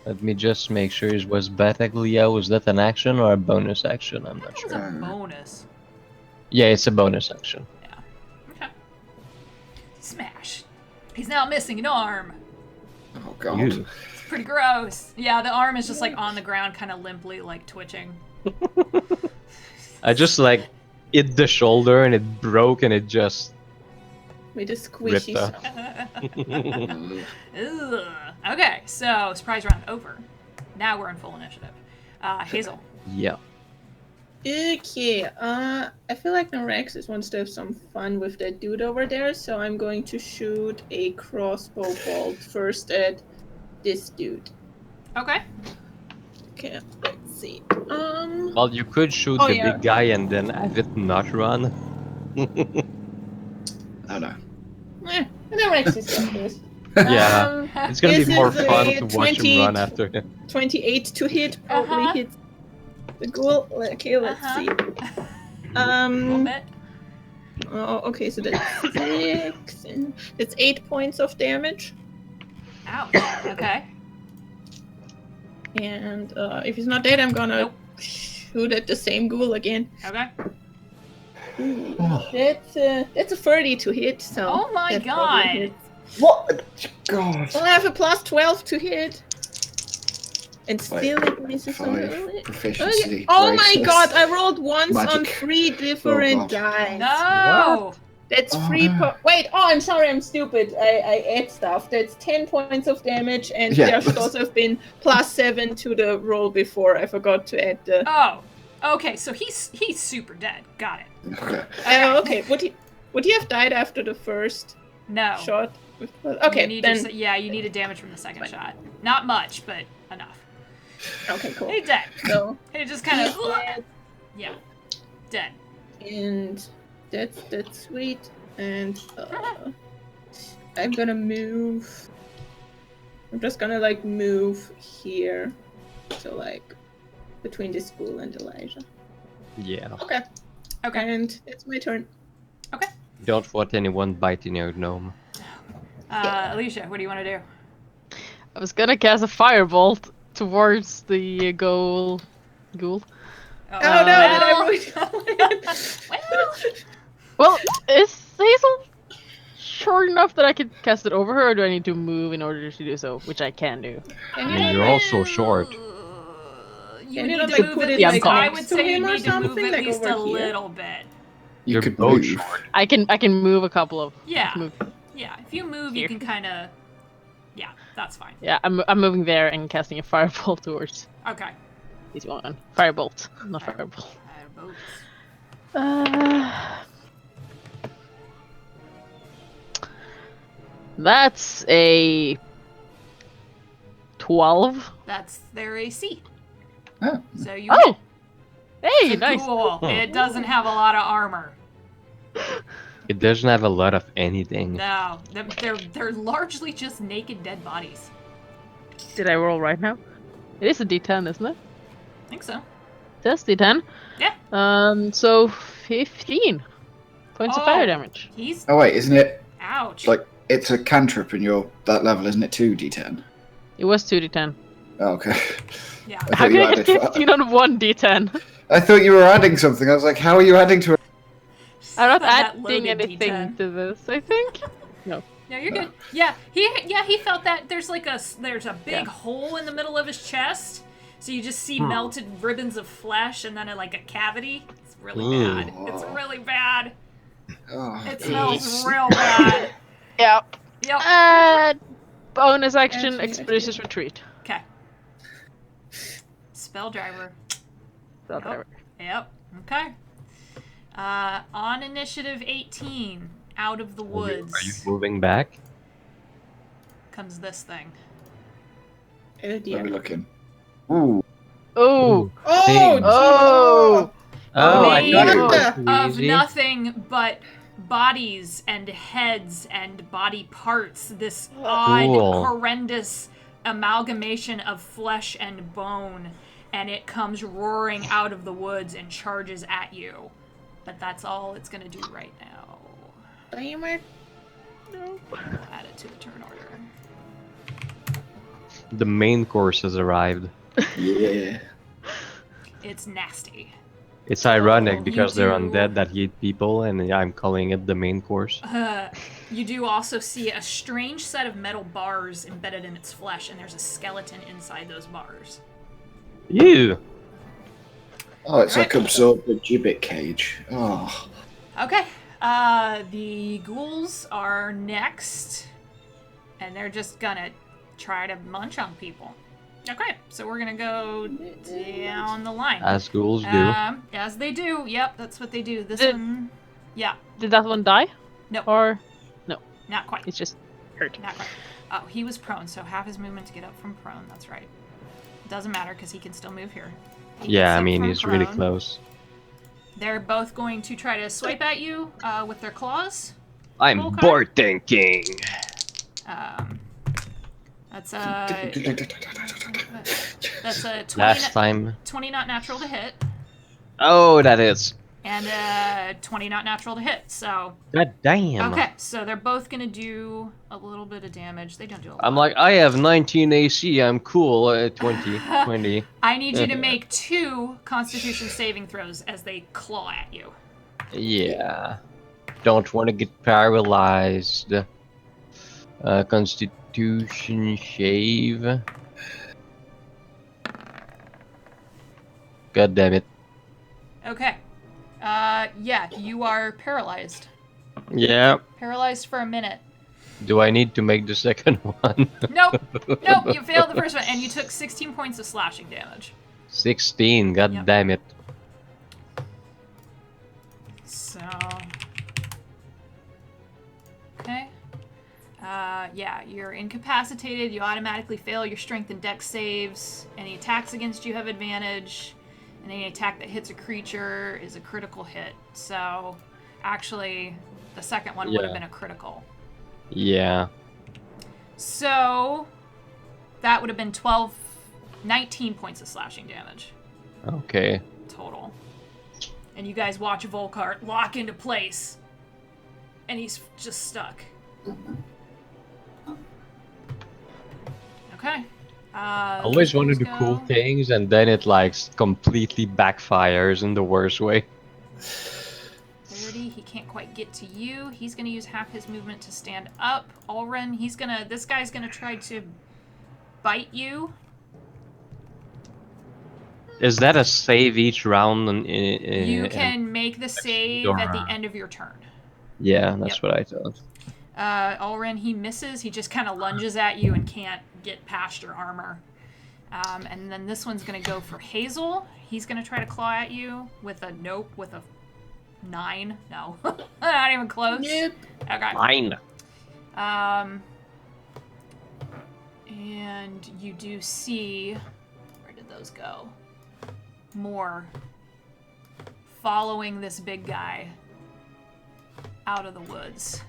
let me just make sure it was Bataglia. Was that an action or a bonus action? I'm not That was sure. a bonus. Yeah, it's a bonus action. Okay. Smash. He's now missing an arm. Oh god. Ew. It's pretty gross. Yeah, the arm is just like on the ground, kind of limply, like twitching. I just like hit the shoulder and it broke and it just With a squishy ripped off. sound. Ugh. Okay, so surprise round over. Now we're in full initiative. Hazel. Yeah. Okay, I feel like Neuraxis wants to have some fun with that dude over there, so I'm going to shoot a crossbow bolt first at this dude. Okay. Okay, let's see. Well, you could shoot Oh, the yeah. big guy and then have it not run. That'd No, Rexy's got this. Yeah. It's gonna this be more is fun a to watch him run after him. 28 to hit probably Uh-huh. hits the ghoul. Okay, let's see. A little bit. Oh, okay, so that's 6 and it's 8 points of damage. Ouch. Okay. And if he's not dead, I'm gonna Nope. shoot at the same ghoul again. Okay. That's a 30 to hit. So Oh my that probably god. hits. What? God. I have a plus 12 to hit. And still it misses a 5 little bit. proficiency. Okay. Oh my bracelets. god, I rolled once on Magic. 3 different Oh god. dice. No. That's Oh, 3 no. Wait, I'm sorry, I'm stupid. I add stuff. That's 10 points of damage, and Yeah, there should that's- also have been plus 7 to the roll before. I forgot to add the. Oh. Okay, so he's super dead. Got it. Okay. Okay. Would he have died after the first No. shot? Okay, You need then. you needed damage from the second shot. Not much, but enough. Okay, cool. He's dead. So, He just kind of. yeah, Yeah. Dead. and that's sweet. And I'm gonna move. I'm just gonna like move here, so like between the school and Elijah. Yeah. Okay. Okay. And it's my turn. Don't want anyone biting your gnome. Alicia, what do you want to do? I was gonna cast a firebolt towards the ghoul. Oh no! Did I ruin well, Well, is Hazel short enough that I could cast it over her, or do I need to move in order to do so? Which I can do. And you're also short. You Can you need not, to like, move put at it, least. like, I next would to say you him or need to move something, at like, least over a here? little bit. You You're could both move. short. I can move a couple of. Yeah. Move. Yeah. If you move, you Here. can kind of. Yeah, that's fine. Yeah, I'm moving there and casting a firebolt towards Okay. this one. Firebolt, not firebolt. That's a 12. That's their AC. Oh. So you. Oh, hey, It's a nice. ghoul. It doesn't have a lot of armor. It doesn't have a lot of anything. No, they're largely just naked dead bodies. Did I roll right now? It is a D10, isn't it? I think so. That's D10. Yeah. So 15 points of fire Oh. damage. He's Oh wait, isn't it ouch. like it's a cantrip and you're that level, isn't it? 2d10. It was 2D10. Oh, okay. Yeah. I How thought you can I get added 15 on 1D10? I thought you were adding something. I was like, how are you adding to it? I'm not That adding loaded anything D10. to this, I think. No, you're good. Yeah, he felt that there's a big hole in the middle of his chest, so you just see melted ribbons of flesh and then like a cavity. It's really bad. It's really bad. Oh, It smells real bad. Yep. Yep. Bonus action, Actually, expeditious retreat. Okay. Spell driver. Whatever. Yep. Okay. On initiative 18, out of the woods Are you moving back? comes this thing. Oh let me dear. look in. Ooh. Oh! Oh! Things. Oh! Oh, I Made thought it what was the- too Of easy. nothing but bodies and heads and body parts. This odd, Cool. horrendous amalgamation of flesh and bone. And it comes roaring out of the woods and charges at you. But that's all it's gonna do right now. Damn it. We'll add it to the turn order. The main course has arrived. Yeah. It's nasty. It's ironic you because they're do- undead that eat people, and I'm calling it the main course. You do also see a strange set of metal bars embedded in its flesh, and there's a skeleton inside those bars. You. Oh, it's like absorbed the gibbet cage. Oh. Okay. The ghouls are next, and they're just gonna try to munch on people. Okay, so we're gonna go down the line. As ghouls do. As they do. Yep, that's what they do. This Did- one, yeah, Did that one die? No. Or not quite. it's just hurt? Not quite. Oh, he was prone, so half his movement to get up from prone. That's right. Doesn't matter because he can still move here. He Yeah, gets I up mean, from he's really prone. close. They're both going to try to swipe at you with their claws. I'm Volcar? bored thinking. That's a 20, Last time. 20 not natural to hit, Oh, that is. and a 20 not natural to hit. So God damn. okay, so they're both gonna do a little bit of damage. They don't do a lot. I'm like, I have 19 AC. I'm cool. 20. I need you to make 2 Constitution saving throws as they claw at you. Yeah. Don't want to get paralyzed. Constitution shave. God damn it. Okay. Yeah, you are paralyzed. Yeah. Paralyzed for a minute. Do I need to make the second one? Nope. Nope, you failed the first one, and you took 16 points of slashing damage. 16. God Yep. damn it. So. Okay. Yeah, you're incapacitated. You automatically fail your strength and dex saves. Any attacks against you have advantage. And any attack that hits a creature is a critical hit. So, actually, the second one would have Yeah. been a critical. Yeah. So, that would have been 19 points of slashing damage Okay. total. And you guys watch Volcar lock into place. And he's just stuck. Okay. I always want to do cool things, and then it like completely backfires in the worst way. 30, he can't quite get to you. He's gonna use half his movement to stand up. Ulrin, this guy's gonna try to bite you. Is that a save each round? You can make the save at the or- end of your turn. Yeah, that's Yep. what I thought. Ulrin, he misses. He just kind of lunges at you and can't get past your armor. And then this one's going to go for Hazel. He's going to try to claw at you with a 9. No, not even close. Nope. Okay. 9. And you do see, where did those go? More following this big guy out of the woods.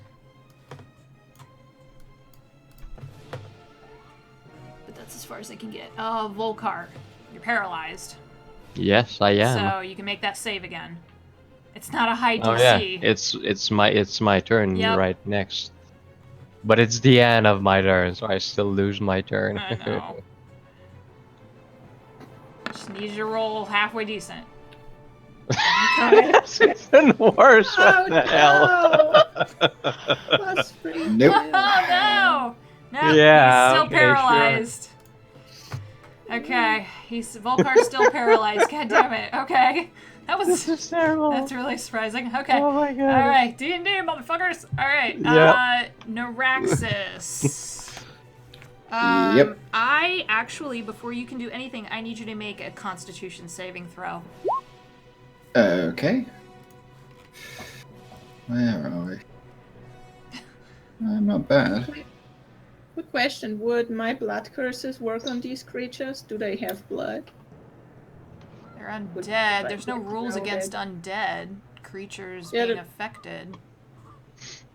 But that's as far as I can get. Oh, Volcar, you're paralyzed. Yes, I am. So you can make that save again. It's not a high DC. Oh yeah, it's my turn Yep. right next. But it's the end of my turn, so I still lose my turn. I know. Just need you to roll halfway decent. It's even worse. Oh, What the hell? Plus 3. Nope. Oh no! No, Yeah, he's still okay, sure. paralyzed. Okay, Volcar's still paralyzed. God damn it. Okay, that was This is terrible. that's really surprising. Okay, Oh my god. all right, D&D motherfuckers. All right, Yep. Neuraxis. Yep. I actually, before you can do anything, I need you to make a Constitution saving throw. Okay. Where are we? Not bad. Quick question: would my blood curses work on these creatures? Do they have blood? They're undead. There's no like rules know against undead creatures Yeah, being the- affected.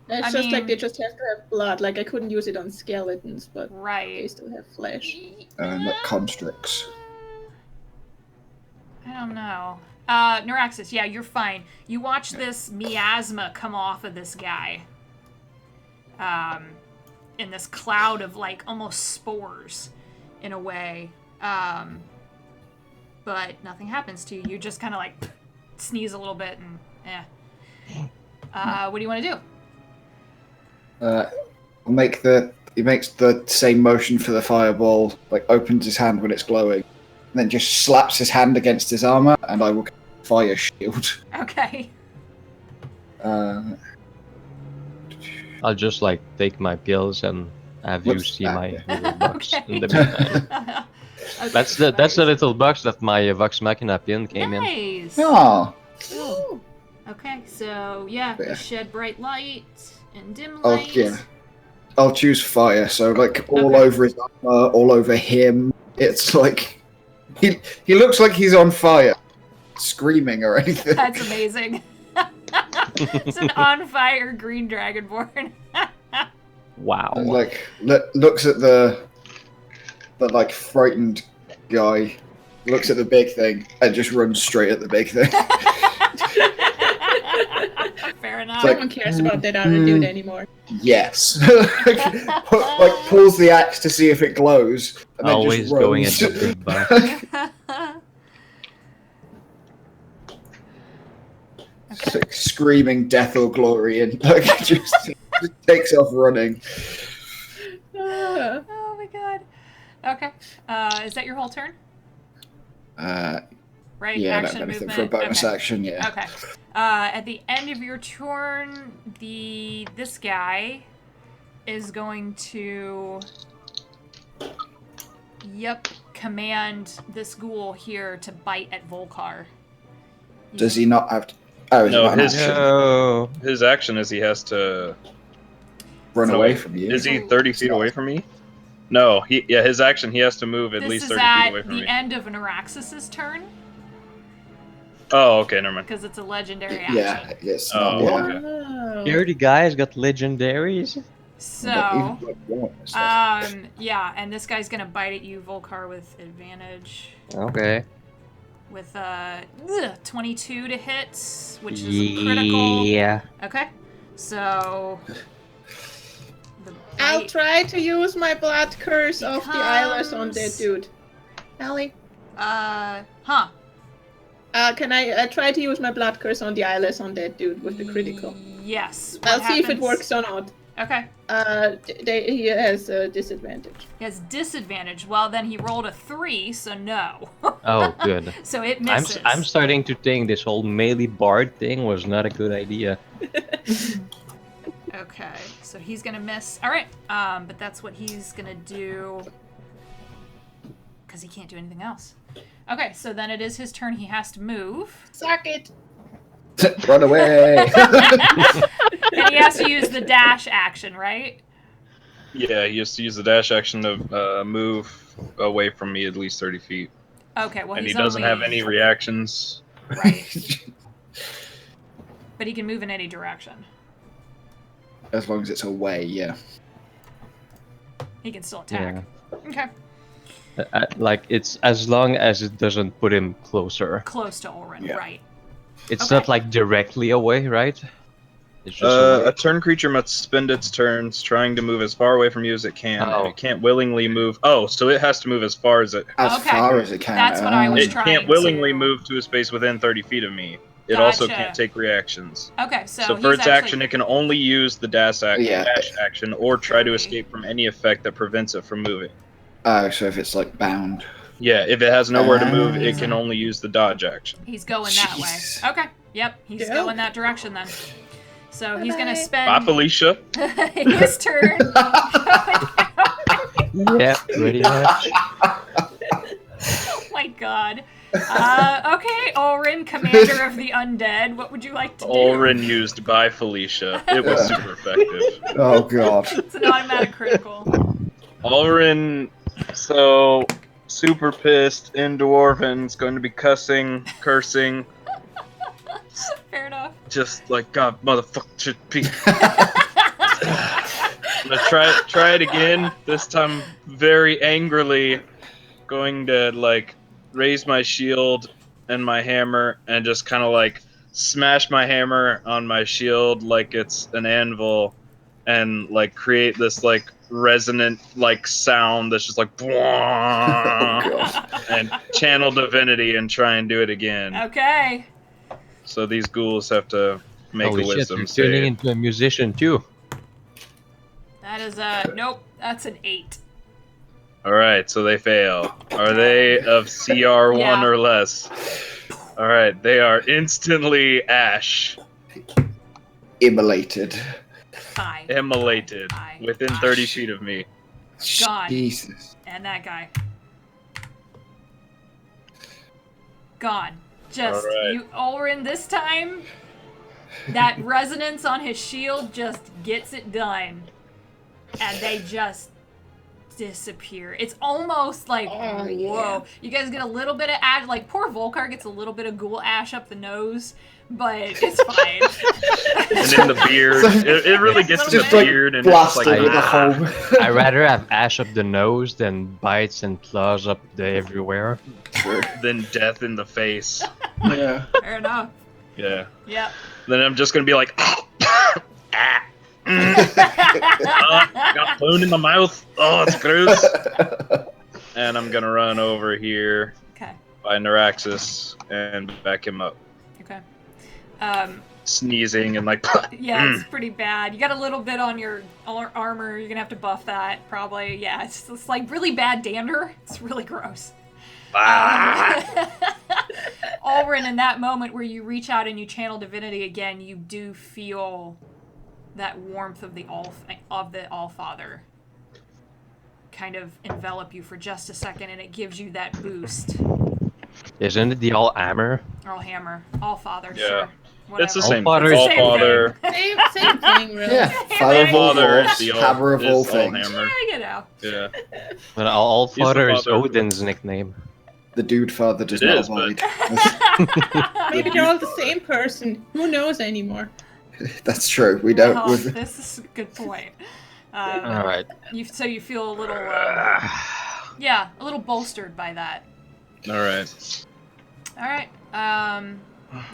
It's I just like they mean- just have to have blood. Like I couldn't use it on skeletons, but they Right. still have flesh. Like constricts. I don't know. Neuraxis, yeah, you're fine. You watch this miasma come off of this guy. In this cloud of like almost spores in a way. But nothing happens to you. You just kind of like sneeze a little bit and what do you want to do? He makes the same motion for the fireball, like opens his hand when it's glowing, and then just slaps his hand against his armor, and I will fire shield. Okay. I'll just like take my pills and have you What's see that? my little box Okay. in the meantime. Okay, That's the little box that my Vox Machina pin came in. nice. Oh, Ooh. Okay, so yeah, you Yeah. shed bright light and dim oh light. yeah. I'll choose fire. So like all Okay. over his armor, all over him. It's like he looks like he's on fire, screaming or anything. That's amazing. It's an on fire green dragonborn. Wow. And like looks at the like frightened guy, looks at the big thing, and just runs straight at the big thing. Fair enough. No one cares about that other dude anymore. Yes. Like pulls the axe to see if it glows, and then Always just runs. going at the big buck. It's like screaming death or glory, and like just takes off running. Ah. Oh my god. Okay. Is that your whole turn? Right? Yeah, I don't Action, have anything movement. for a bonus Okay. action. Yeah. Okay. At the end of your turn, this guy is going to command this ghoul here to bite at Volkar. Does he not have? Oh, No, no, his- action. No. His action is he has to. Run No, away wait. from you. Is he 30 feet away from me? No, his action, he has to move at This least is 30 feet at away from the me. end of Neuraxis' turn Oh, okay, never mind. because it's a legendary action. Yeah, it's Oh, not. Yeah. okay. Oh. Here the guy's got legendaries. So, Even, like, one and stuff. yeah, and this guy's gonna bite at you, Volkar, with advantage. Okay. With 22 to hit, which is a critical. Yeah. Okay, so the I'll bite, try to use my blood curse of the eyeless on that Becomes- dude. Allie? huh? Can I try to use my blood curse on the eyeless on that dude with the critical? Yes. I'll What see if it happens- works or not. Okay. He has a disadvantage. He has disadvantage. Well, then he rolled a 3, so no. Oh, good. So it I'm misses. I'm starting to think this whole melee bard thing was not a good idea. Okay, so he's gonna miss. All right, but that's what he's gonna do because he can't do anything else. Okay, so then it is his turn. He has to move, Suck it! Run away. and he has to use the dash action, right? Yeah, he has to use the dash action to move away from me at least 30 feet. Okay, well And he he's doesn't only, have any reactions. right, but he can move in any direction. As long as it's away, yeah. He can still attack. Okay, Like it's as long as it doesn't put him closer. close to Orin, Yeah. right? It's Okay. not like directly away, right? It's just A away. turn creature must spend its turns trying to move as far away from you as it can. Oh. And it can't willingly move. Oh, so it has to move as far as it. As Okay. far as it can. That's what I was It trying can't willingly to- move to a space within 30 feet of me. It also Gotcha. can't take reactions. Okay, so So he's for its actually, action, it can only use the dash Yeah. action or try to 30. escape from any effect that prevents it from moving. Oh, so if it's like bound. Yeah, if it has nowhere to move, it Ah. can only use the dodge action. He's going that Jesus. way. Okay, yep, he's Yeah. going that direction then. So he's gonna Bye-bye. spend Bye, Felicia. his turn. Yeah, pretty much. Oh my god. Okay, Orin, commander of the undead, what would you like to do? Olrin used by Felicia. It was super effective. Oh god. It's an automatic critical. Olrin, so super pissed in Dwarven's going to be cursing, Fair enough. just like God, motherfucker, should be. I'm gonna try it again. This time, very angrily, going to like raise my shield and my hammer and just kind of like smash my hammer on my shield like it's an anvil, and like create this like resonant like sound that's just like and channel divinity and try and do it again. Okay. So these ghouls have to make Holy a shit, wisdom you're turning save. into a musician too. That is a nope, that's an 8. All right, so they fail. Are they of CR1 Yeah. or less? All right, they are instantly ash, Immolated. Aye. immolated, Aye. within 30 feet of me. Gone. Jesus. And that guy. Gone. Just Alright. you Orin this time. That resonance on his shield just gets it done. And they just disappear. It's almost like, Oh, whoa. yeah. You guys get a little bit of ash, like poor Volkar gets a little bit of ghoul ash up the nose, but it's fine. And in the beard, it really gets in Just the like beard, and it's blasted like with a hole. I rather have ash up the nose than bites and claws up the everywhere. True. then death in the face. Yeah. Fair enough. Yeah. Yep. Then I'm just gonna be like, got bone in the mouth. Oh, it's gross. And I'm gonna run over here, Okay. by Neuraxis, and back him up, Okay. sneezing and like. Yeah, it's pretty bad. You got a little bit on your armor. You're gonna have to buff that, probably. Yeah, it's like really bad dander. It's really gross. Ulrin, in that moment where you reach out and you channel divinity again, you do feel that warmth of the All-Father kind of envelop you for just a second, and it gives you that boost. Isn't it the all hammer? All-Hammer, All-Father, Yeah. sure. Whatever. It's the same. All-Father thing. is- All-Father. Same thing, really. Yeah. Father of all Father dwarves, is the hammer of all is things. All-Hammer. Yeah, you know. Yeah. Well, All-Father is father. Odin's nickname. The dude father does It not is, but- avoid. Maybe they're all the same person. Who knows anymore? That's true. We don't. Well, we've- this is a good point. Alright. So you feel a little, yeah, a little bolstered by that. All right. All right.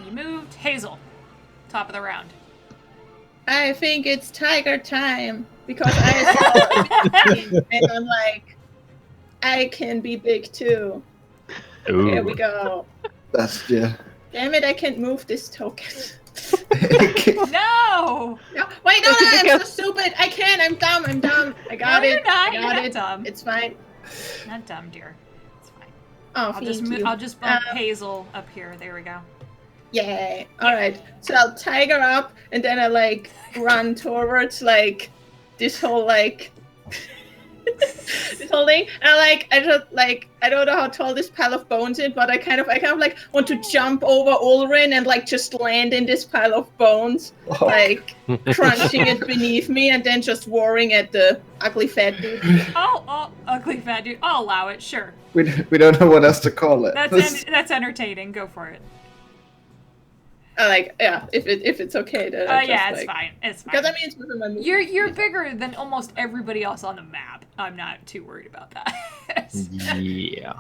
You moved. Hazel, top of the round. I think it's tiger time because I saw it and I'm like, I can be big too. Here we Ooh. go. That's yeah. Damn it! I can't move this token. No. No, wait, no, I'm so stupid. I can't. I'm dumb. I got No, it. you're not. I You're got not it. dumb. It's fine. Not dumb, dear. It's fine. Oh, I'll just bump Hazel up here. There we go. Yay. All right. So I'll tiger up, and then I like run towards like this whole like this whole thing. And I don't know how tall this pile of bones is, but I kind of like want to jump over Ulrin and like just land in this pile of bones, Oh, like crunching it beneath me, and then just roaring at the ugly fat dude. Oh, ugly fat dude. I'll allow it. Sure. we don't know what else to call it. That's entertaining. Go for it. Yeah, if it's okay to. Yeah, it's fine. It's fine. Because I mean, it's within my movement. You're bigger than almost everybody else on the map. I'm not too worried about that. Yeah.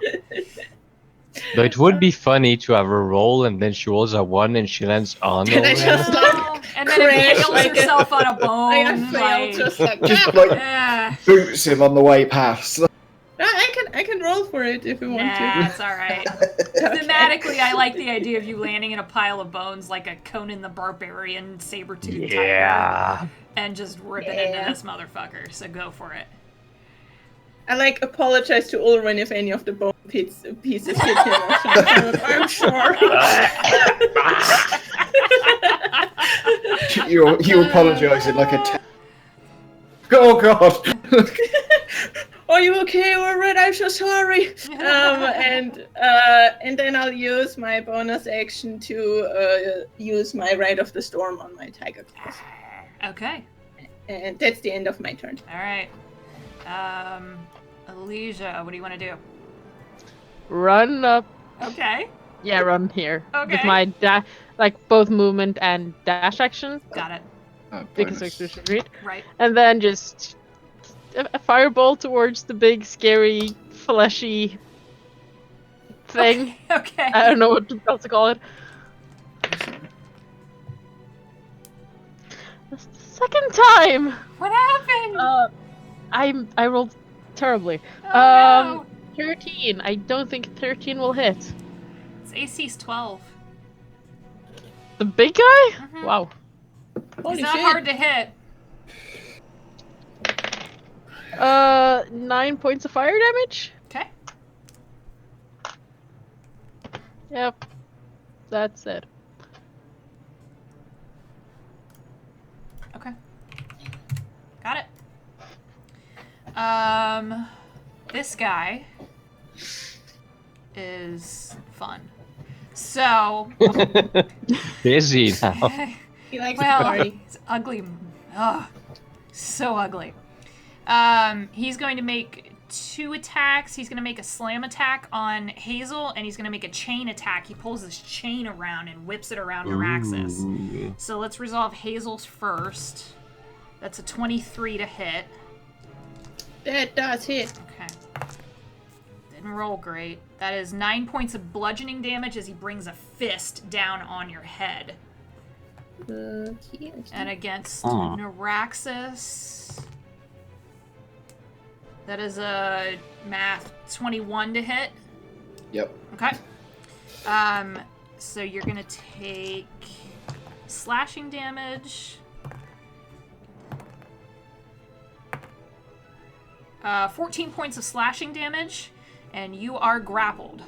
Though it would be funny to have her roll and then she rolls a 1 and she lands on And I Odin. just like and then crash impales like herself on a bone. I failed like, just like Just like yeah. boots him on the way past. I can roll for it if you want Nah, it's all right. to. Thematically, I like the idea of you landing in a pile of bones like a Conan the Barbarian saber-toothed tiger Yeah. and just ripping Yeah. into this motherfucker. So go for it. I like apologize to Ulrin if any of the bone pieces hit him or something. I'm sorry. you apologise in like a. Oh God. Are you okay, Ulrin? I'm so sorry. And then I'll use my bonus action to use my Rite of the Storm on my tiger class. Okay. And that's the end of my turn. All right. Elysia, what do you want to do? Run up. Okay. Yeah, run here. Okay. With my like both movement and dash action. Got it. Oh, Because bonus. it's great. Right. And then just a fireball towards the big, scary, fleshy thing. Okay. I don't know what else to call it. The second time! What happened? I rolled terribly. Oh, no. 13. I don't think 13 will hit. It's AC's 12. The big guy? Mhm. Wow. Holy It's not shit. hard to hit. 9 points of fire damage? Okay. Yep. That's it. Okay. Got it. This guy is fun. So, Busy now. He likes well, to party. it's ugly. Ugh, so ugly. He's going to make 2 attacks. He's going to make a slam attack on Hazel, and he's going to make a chain attack. He pulls this chain around and whips it around Naraxis. Ooh. So let's resolve Hazel's first. That's a 23 to hit. That does hit. Okay. Didn't roll great. That is 9 points of bludgeoning damage as he brings a fist down on your head. Okay. And against Huh. Naraxis, that is a math 21 to hit. Yep. Okay. So you're gonna take slashing damage. 14 points of slashing damage, and you are grappled.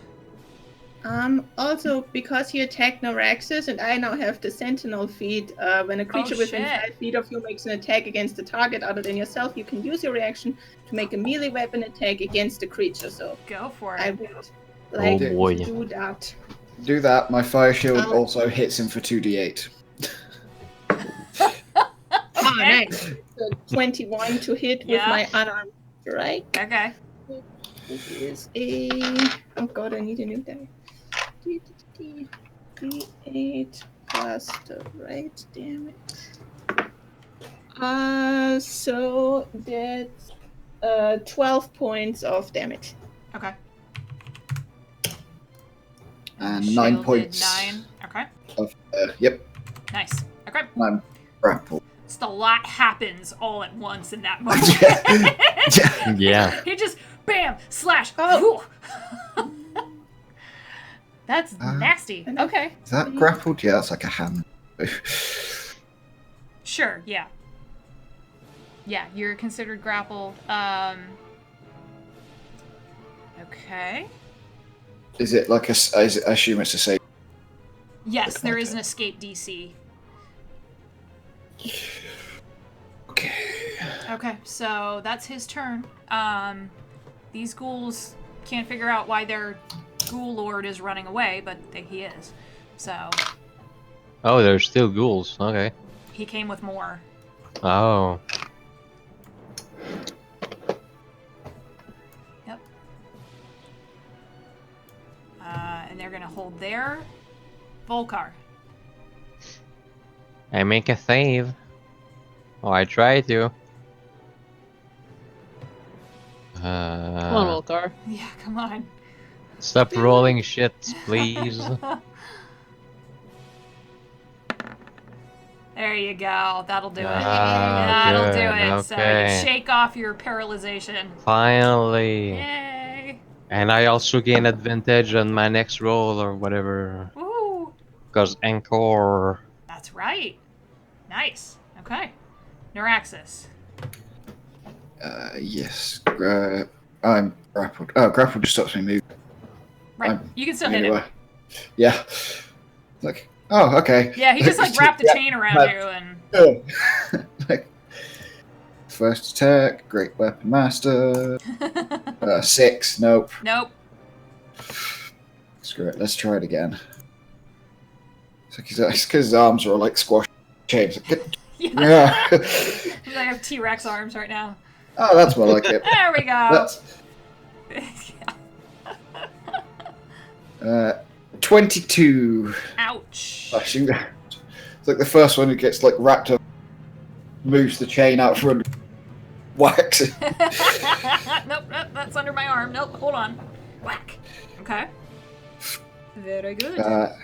Also, because he attacked Naraxis, and I now have the Sentinel feat, when a creature within shit. 5 feet of you makes an attack against a target other than yourself, you can use your reaction to make a melee weapon attack against the creature. So Go for I it. would like Oh, boy. to do that. Do that. My fire shield Oh. also hits him for 2d8. Oh, nice. So 21 to hit with Yeah. my unarmed strike. Okay. This is a... Oh god, I need a new die. D8 plus the right damage. So that's 12 points of damage. Okay. And Shield 9 did points 9. Okay. of... yep. Nice. Okay. I'm grappled. Just a lot happens all at once in that moment. Yeah. Yeah. He just bam, slash. Oh. Whew. That's nasty. Okay. Is that grappled? Yeah, that's like a hand. Sure. Yeah. Yeah, you're considered grappled. Okay. Is it like a... I assume it's a save. Yes, there is an escape DC. Okay. Okay, so that's his turn. These ghouls can't figure out why their ghoul lord is running away, but he is. So Oh, there's still ghouls. Okay. he came with more. Oh. Yep. And they're gonna hold there. Volkar. I make a save. Oh, I try to. Come on, Volkar. Yeah, come on. Stop rolling shit, please. There you go. That'll do it. Ah, That'll good, do it. So okay. you shake off your paralyzation. Finally. Yay! And I also gain advantage on my next roll or whatever. Woo! Because Encore. That's right. Nice. Okay. Naraxis. Yes. I'm grappled. Oh, grappled just stops me moving. Right. You can still hit him. Anyway. Yeah. Like, oh, okay. Yeah, he just like wrapped the chain around you and. Oh. Like, first attack, great weapon master. 6, nope. Nope. Screw it, let's try it again. It's because his arms are all like squashed chains. Yeah. Yeah. I have T-Rex arms right now. Oh, that's more like it. There we go. That's 22 Ouch. slashing damage. It's like the first one who gets like wrapped up, moves the chain out front, whacks it. Nope, that's under my arm. Nope, hold on. Whack. Okay. Very good. I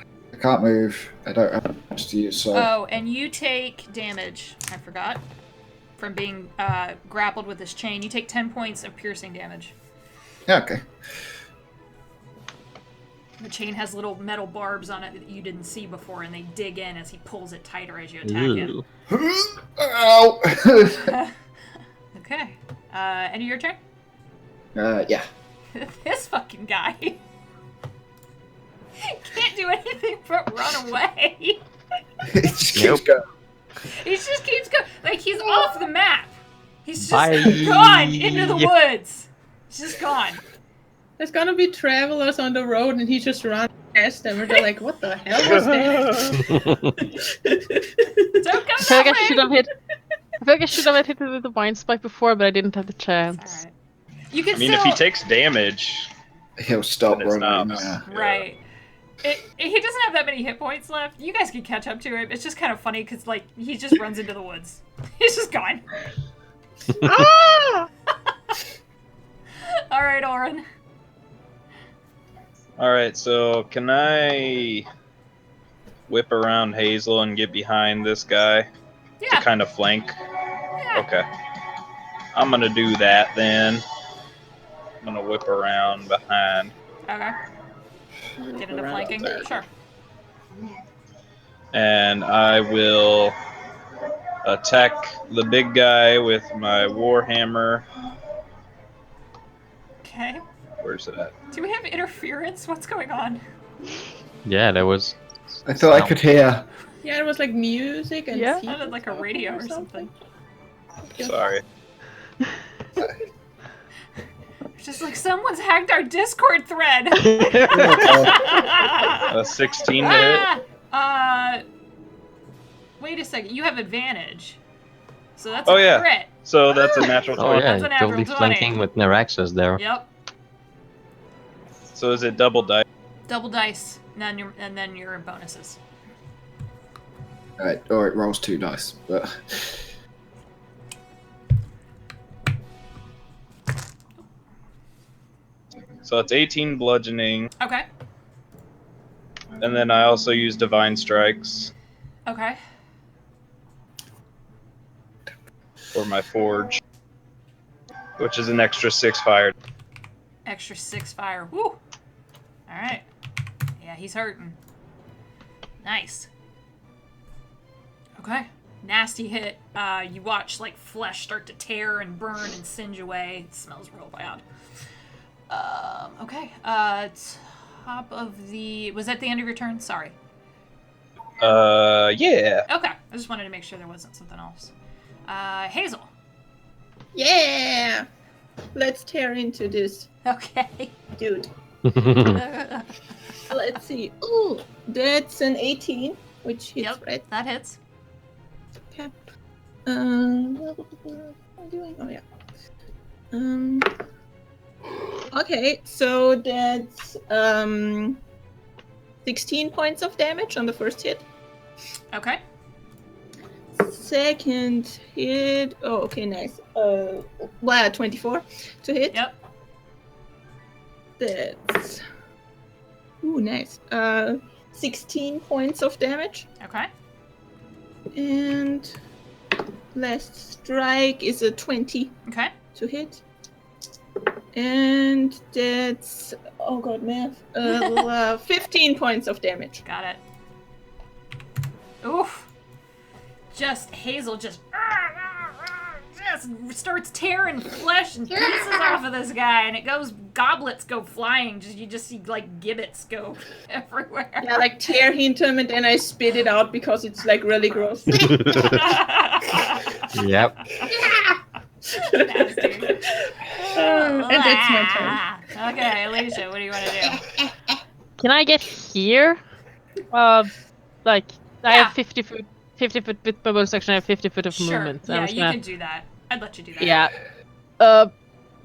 can't move. I don't have much to use, so Oh, and you take damage. I forgot. From being grappled with this chain. You take 10 points of piercing damage. yeah, okay. The chain has little metal barbs on it that you didn't see before, and they dig in as he pulls it tighter as you attack him. Ooh. Ow! Okay. And your turn? Yeah. This fucking guy can't do anything but run away. It just keeps Nope. going. He just keeps going. Like, he's off the map. He's just Bye. gone into the woods. He's just gone. There's gonna be travelers on the road and he just runs past them and they're like, what the hell was that? Don't come I feel like I that should way. have hit. I feel like I should have hit it with the wine spike before, but I didn't have the chance. Alright. You can I mean, still... if he takes damage, He'll stop Then it running. stops. Yeah. Right. He doesn't have that many hit points left. You guys can catch up to him. It's just kind of funny because, like, he just runs into the woods. He's just gone. Ah! All right, Oren. all right. So can I whip around Hazel and get behind this guy to Yeah. kind of flank? Yeah. Okay. I'm gonna do that then. I'm gonna whip around behind. Okay. Get into flanking. Sure. And I will attack the big guy with my warhammer. Okay. Where's it at? Do we have interference? What's going on? Yeah, that was. I thought I could hear. Yeah, it was like music and Yeah. feet Sounded and like a stuff radio or something. Sorry. It's just like someone's hacked our Discord thread. A 16 to hit. Wait a second. You have advantage. So that's Oh, a yeah. crit. So that's a natural Oh 20. yeah, That's a natural totally 20. flanking with Naraxus there. Yep. So is it double dice? Double dice, and then your bonuses. Alright, or it rolls 2 dice. But So it's 18 bludgeoning, Okay. and then I also use divine strikes Okay. for my forge, which is an extra 6 fire. Extra 6 fire. Woo! All right. Yeah, he's hurting. Nice. Okay. Nasty hit. You watch like flesh start to tear and burn and singe away. It smells real bad. Okay. Top of the. Was that the end of your turn? Sorry. Yeah. Okay. I just wanted to make sure there wasn't something else. Hazel. Yeah! Let's tear into this Okay. dude. Yep, Let's see. Ooh, that's an 18, which hits, right? that hits. Okay. What am I doing? Oh, yeah. Okay, so that's 16 points of damage on the first hit. Okay. Second hit. Oh, okay, nice. 24 to hit. Yep. That's. Ooh, nice. 16 points of damage. Okay. And last strike is a 20 Okay. to hit. And that's. Oh god, math. 15 points of damage. Got it. Oof. Just Hazel just starts tearing flesh and pieces off of this guy, and it goes goblets go flying. You just see like gibbets go everywhere. Yeah, like tear into him, and then I spit it out because it's like really gross. Yep. Nasty. And that's my turn. Okay, Alicia, what do you want to do? Can I get here? Like I Yeah. have 50 foot with my bonus action. I have 50 foot of Sure. movement. So I'm Yeah, just you gonna- can do that. I'd let you do that. Yeah.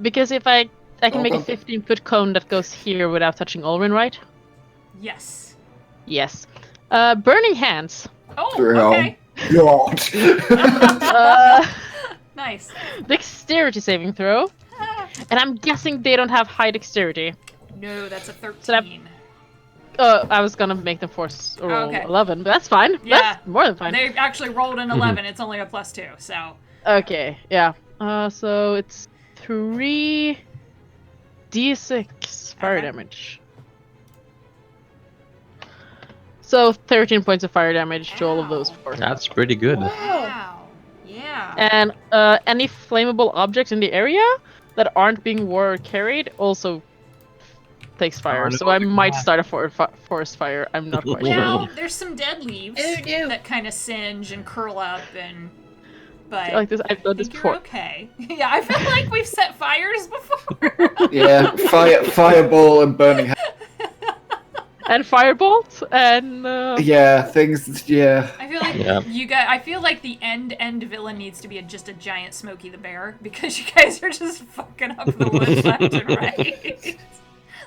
Because if I can make a 15-foot cone that goes here without touching Olrin, right? Yes. Yes. Burning hands. Oh, Real. okay. God. Nice. Dexterity saving throw. And I'm guessing they don't have high dexterity. No, that's a 13. So that- I was gonna make them force roll Okay. 11, but that's fine. Yeah. That's more than fine. They actually rolled an 11. It's only a +2, so. Okay, yeah. So it's 3d6 fire Okay. damage. So 13 points of fire damage to all of those Ow. four. That's pretty good. Wow. Yeah. And any flammable objects in the area that aren't being war carried also takes fire. no, So I you might can't. start a forest fire. I'm not quite sure. Well, there's some dead leaves Oh, no. that kind of singe and curl up, but Like this, I've I done this think you're before. okay. Yeah, I feel like we've set fires before. Yeah, fireball and burning. and firebolt and Yeah, things. Yeah. I feel like Yeah. you guys. I feel like the end villain needs to be just a giant Smokey the Bear because you guys are just fucking up the woods left and right.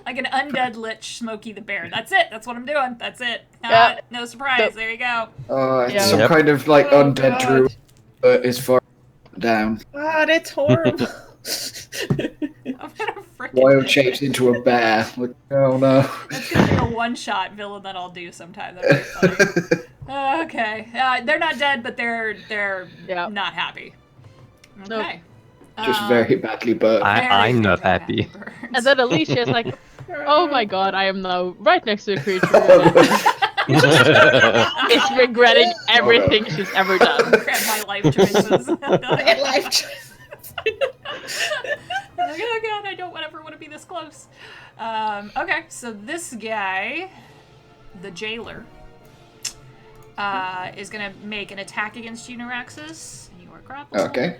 Like an undead lich Smokey the Bear. That's it. That's what I'm doing. That's it. Yeah. No surprise. There you go. It's Yeah. some Yep. kind of like Oh, undead God. druid is far down. Ah, that's horrible. I'm gonna freaking. Wild shapes into a bear. Like, oh no. That's gonna be a one-shot villain that I'll do sometime. That'd be funny. Okay. They're not dead, but they're Yeah. not happy. Nope. Okay. Just very badly burnt. I'm not happy. badly burned. and then Alicia is like, "Oh my god, I am now right next to a creature." It's regretting everything she's ever done. Regret my life choices. Bad life choice. I'm like, oh god, I don't ever want to be this close. Okay, so this guy, the jailer, is gonna make an attack against you, Neuraxis. You are grappled. Okay.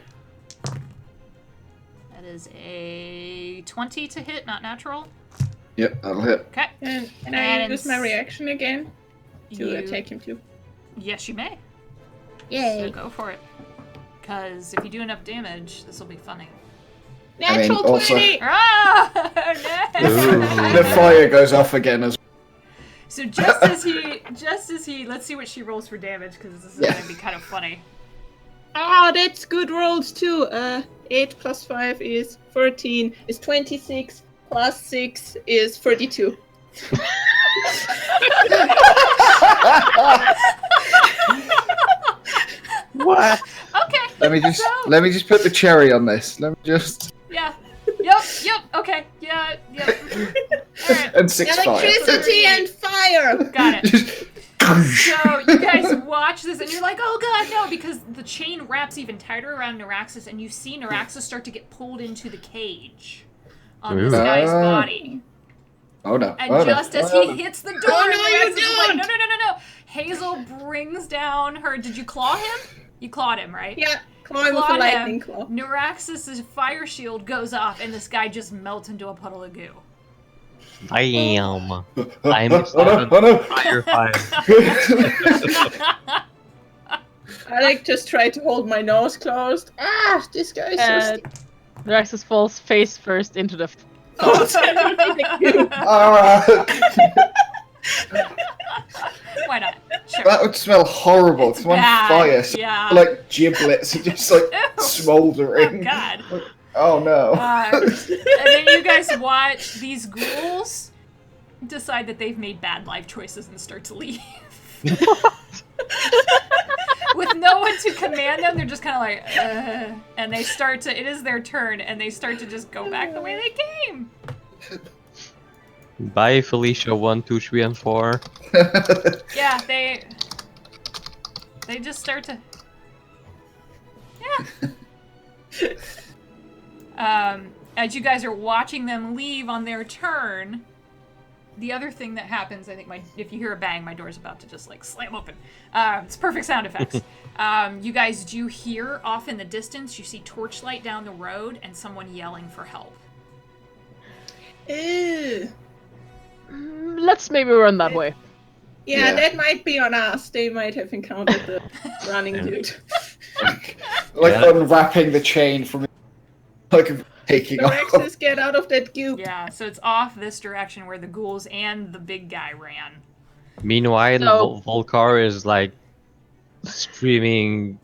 That is a 20 to hit, not natural. Yep, that'll hit. Okay. And I And use my reaction again to You- attack him too. Yes, you may. So Yay. go for it. Because if you do enough damage, this will be funny. Natural also- 20! Ah! No! Ooh. The fire goes off again as So just as he, let's see what she rolls for damage because this is Yeah. gonna be kind of funny. Ah, that's good rolls too. 8 plus 5 is 14, is 26, plus 6 is 32. What? Okay. Let me just put the cherry on this. Let me just Yeah. Yep. Okay. Yeah. Yep. All right. and 6 fire. Electricity and fire! Got it. Just- So you guys watch this and you're like, oh god, no, because the chain wraps even tighter around Neuraxis and you see Neuraxis start to get pulled into the cage on this Ooh. guy's Ah. body. Oh no! And oh, just no. as oh, he no. hits the door, Oh, no, you Neuraxis is like, don't! no. Hazel brings down her. Did you claw him? You clawed him, right? Yeah, claw him with a Clawed lightning him. claw. Neuraxis' fire shield goes off and this guy just melts into a puddle of goo. Damn. Oh, I'm oh, no! Oh no! Fire. I just try to hold my nose closed. Ah, this guy is so And Draxus falls face first into the. Oh, thank you. Why not? Sure. That would smell horrible. It's one Bad, fire, so yeah. like giblets and just like Ew. Oh smoldering. god. Oh no! And then you guys watch these ghouls decide that they've made bad life choices and start to leave. With no one to command them, they're just kind of like, and they start to, it is their turn, and they start to just go back the way they came. Bye, Felicia 1, 2, 3, and 4. Yeah, they just start to, yeah. As you guys are watching them leave on their turn, the other thing that happens, I think if you hear a bang, my door's about to just like slam open. It's perfect sound effects. You guys do hear off in the distance, you see torchlight down the road and someone yelling for help. Ew. Let's maybe run that way. Yeah, Yeah. that might be on us. They might have encountered the running dude. Like Yeah. unwrapping the chain from like taking The off. Rexes, get out of that goop. Yeah, so it's off this direction where the ghouls and the big guy ran. Meanwhile, So- Volcar is like screaming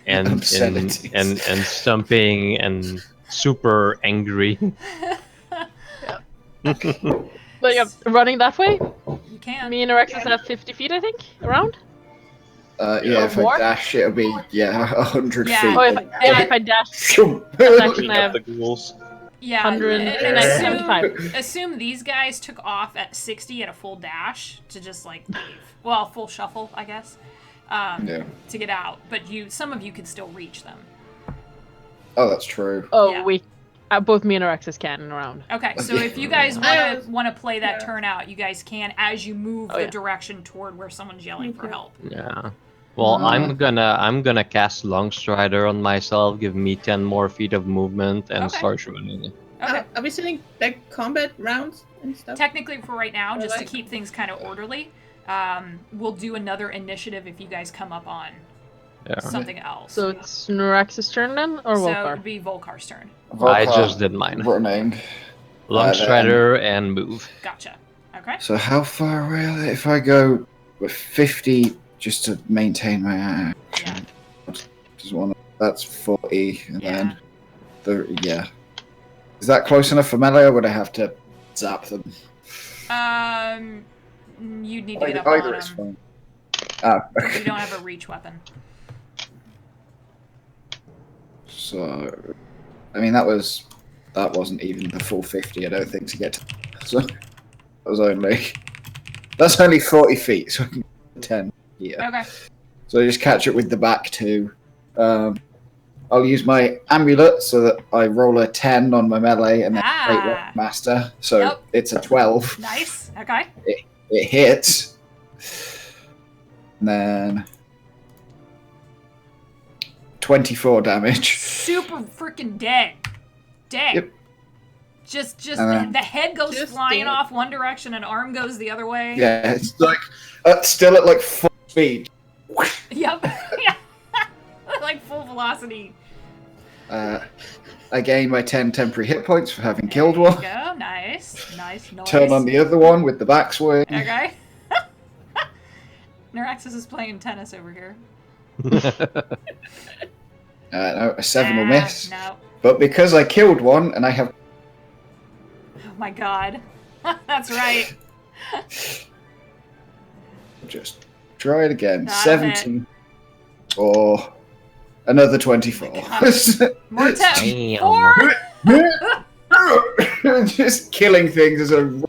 and Obscenities. and stumping and super angry. But yeah, running that way. You can. Me and Alexis have 50 feet, I think, around. Yeah, if More? I dash, it'll be 100 Yeah. feet. Oh, if I dash, Shoo. actually- Clean up the ghouls. Yeah, 175. assume these guys took off at 60 at a full dash to just like leave. Well, full shuffle, I guess, Yeah. to get out. But some of you could still reach them. Oh, that's true. Oh, Yeah. we both me and Alexis can around. Okay, so if you guys I want to play that yeah. turn out, you guys can as you move Oh, the yeah. direction toward where someone's yelling for Okay. help. Yeah. Well, I'm gonna cast Longstrider on myself, give me 10 more feet of movement, and Okay. start running. Okay. Are we selling like combat rounds and stuff? Technically, for right now, just to Alright. keep things kind of orderly, we'll do another initiative if you guys come up on Yeah. something else. So it's Norax's turn then, or So Volkar? it'd be Volkar's turn. I Volkar just did mine. running. Long then- strider and move. Gotcha. Okay. So how far away are they? If I go with 50 just to maintain my action, just one. That's 40, and Yeah. then Is that close enough for melee, or would I have to zap them? You'd need to get up on Either is them. fine. You don't have a reach weapon. So, I mean, that wasn't even the full 50. I don't think to get to. So that's only 40 feet. So I can get 10 here. Okay. So I just catch it with the back two. I'll use my amulet so that I roll a 10 on my melee and then Great Weapon Master. So Yep. it's a 12. Nice. Okay. It hits. And then 24 damage. Super freaking dead. Dead. Yep. Just And then- the head goes Just flying dead. off one direction and arm goes the other way. Yeah, it's like still at like full speed. Yep. Yeah. Like full velocity. I gain my 10 temporary hit points for having killed There you one. go. Nice. Nice. Turn on the other one with the backswing. Okay. Neuraxis is playing tennis over here. No, a 7 will miss. No. But because I killed one and I have Oh my god. That's right. just try it again. Got 17 or another 24. More Damn. 4 Just killing things as a run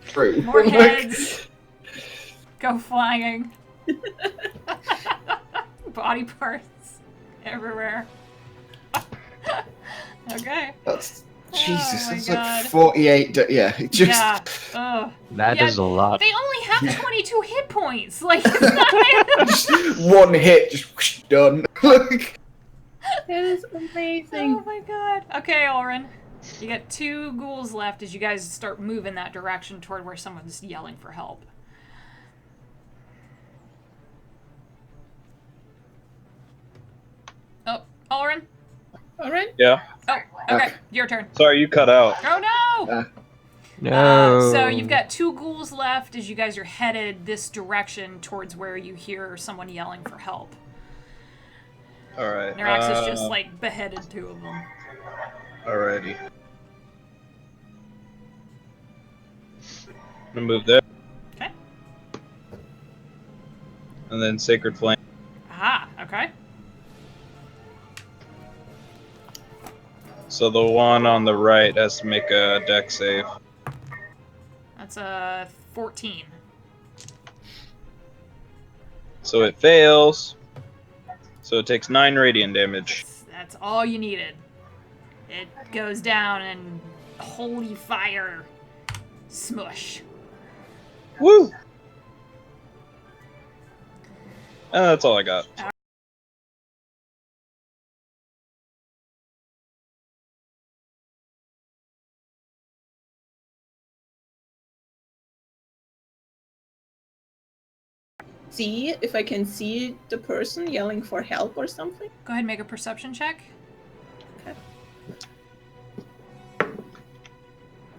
through. more Like, heads go flying. Body parts everywhere. Okay. That's Oh Jesus. my That's God. like 48. Yeah, it just Yeah. Ugh. That is Yeah, a lot. They only have 22 hit points. Like, it's not just one hit, just whoosh, done. Like, That is amazing. Oh my god. Okay, Ulrin. You got 2 ghouls left as you guys start moving that direction toward where someone's yelling for help. Oh, Ulrin? All right. Yeah. Oh, okay. Your turn. Sorry, you cut out. Oh no! No. So you've got 2 ghouls left as you guys are headed this direction towards where you hear someone yelling for help. All right. Neuraxis just like beheaded 2 of them. Alrighty. I'm gonna move there. Okay. And then Sacred Flame. Aha, okay. So the one on the right has to make a deck save. That's a 14. So it fails. So it takes 9 radiant damage. That's all you needed. It goes down and holy fire. Smush. Woo! That's all I got. See if I can see the person yelling for help or something. Go ahead and make a perception check.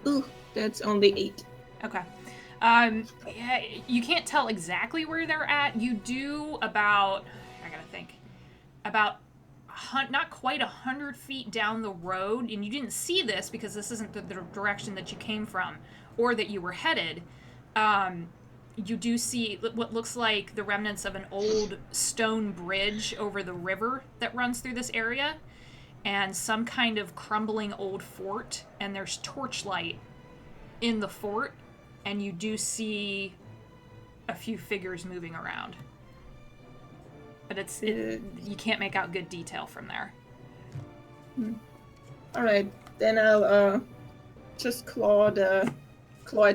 Ooh, that's only 8. Okay. Yeah, you can't tell exactly where they're at. You do about, I gotta think, about not quite 100 feet down the road, and you didn't see this because this isn't the direction that you came from or that you were headed. You do see what looks like the remnants of an old stone bridge over the river that runs through this area, and some kind of crumbling old fort, and there's torchlight in the fort, and you do see a few figures moving around. But you can't make out good detail from there. All right, then I'll just claw at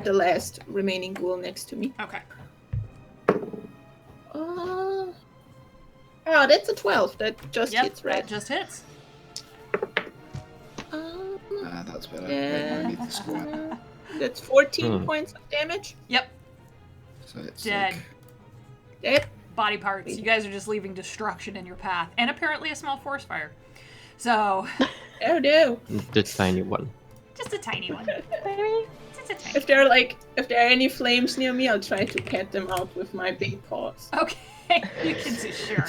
the last remaining ghoul next to me. Okay. Oh, that's a 12. That just Yep, hits, right? that just hits. that's better. No need the squat. That's 14 points of damage. Yep. So it's Dead. like, Dead. Body parts. You guys are just leaving destruction in your path, and apparently a small forest fire. So, Oh no. The tiny one. just a tiny one. Just a tiny. If there are any flames near me, I'll try to pat them out with my big paws. Okay, you can do sure.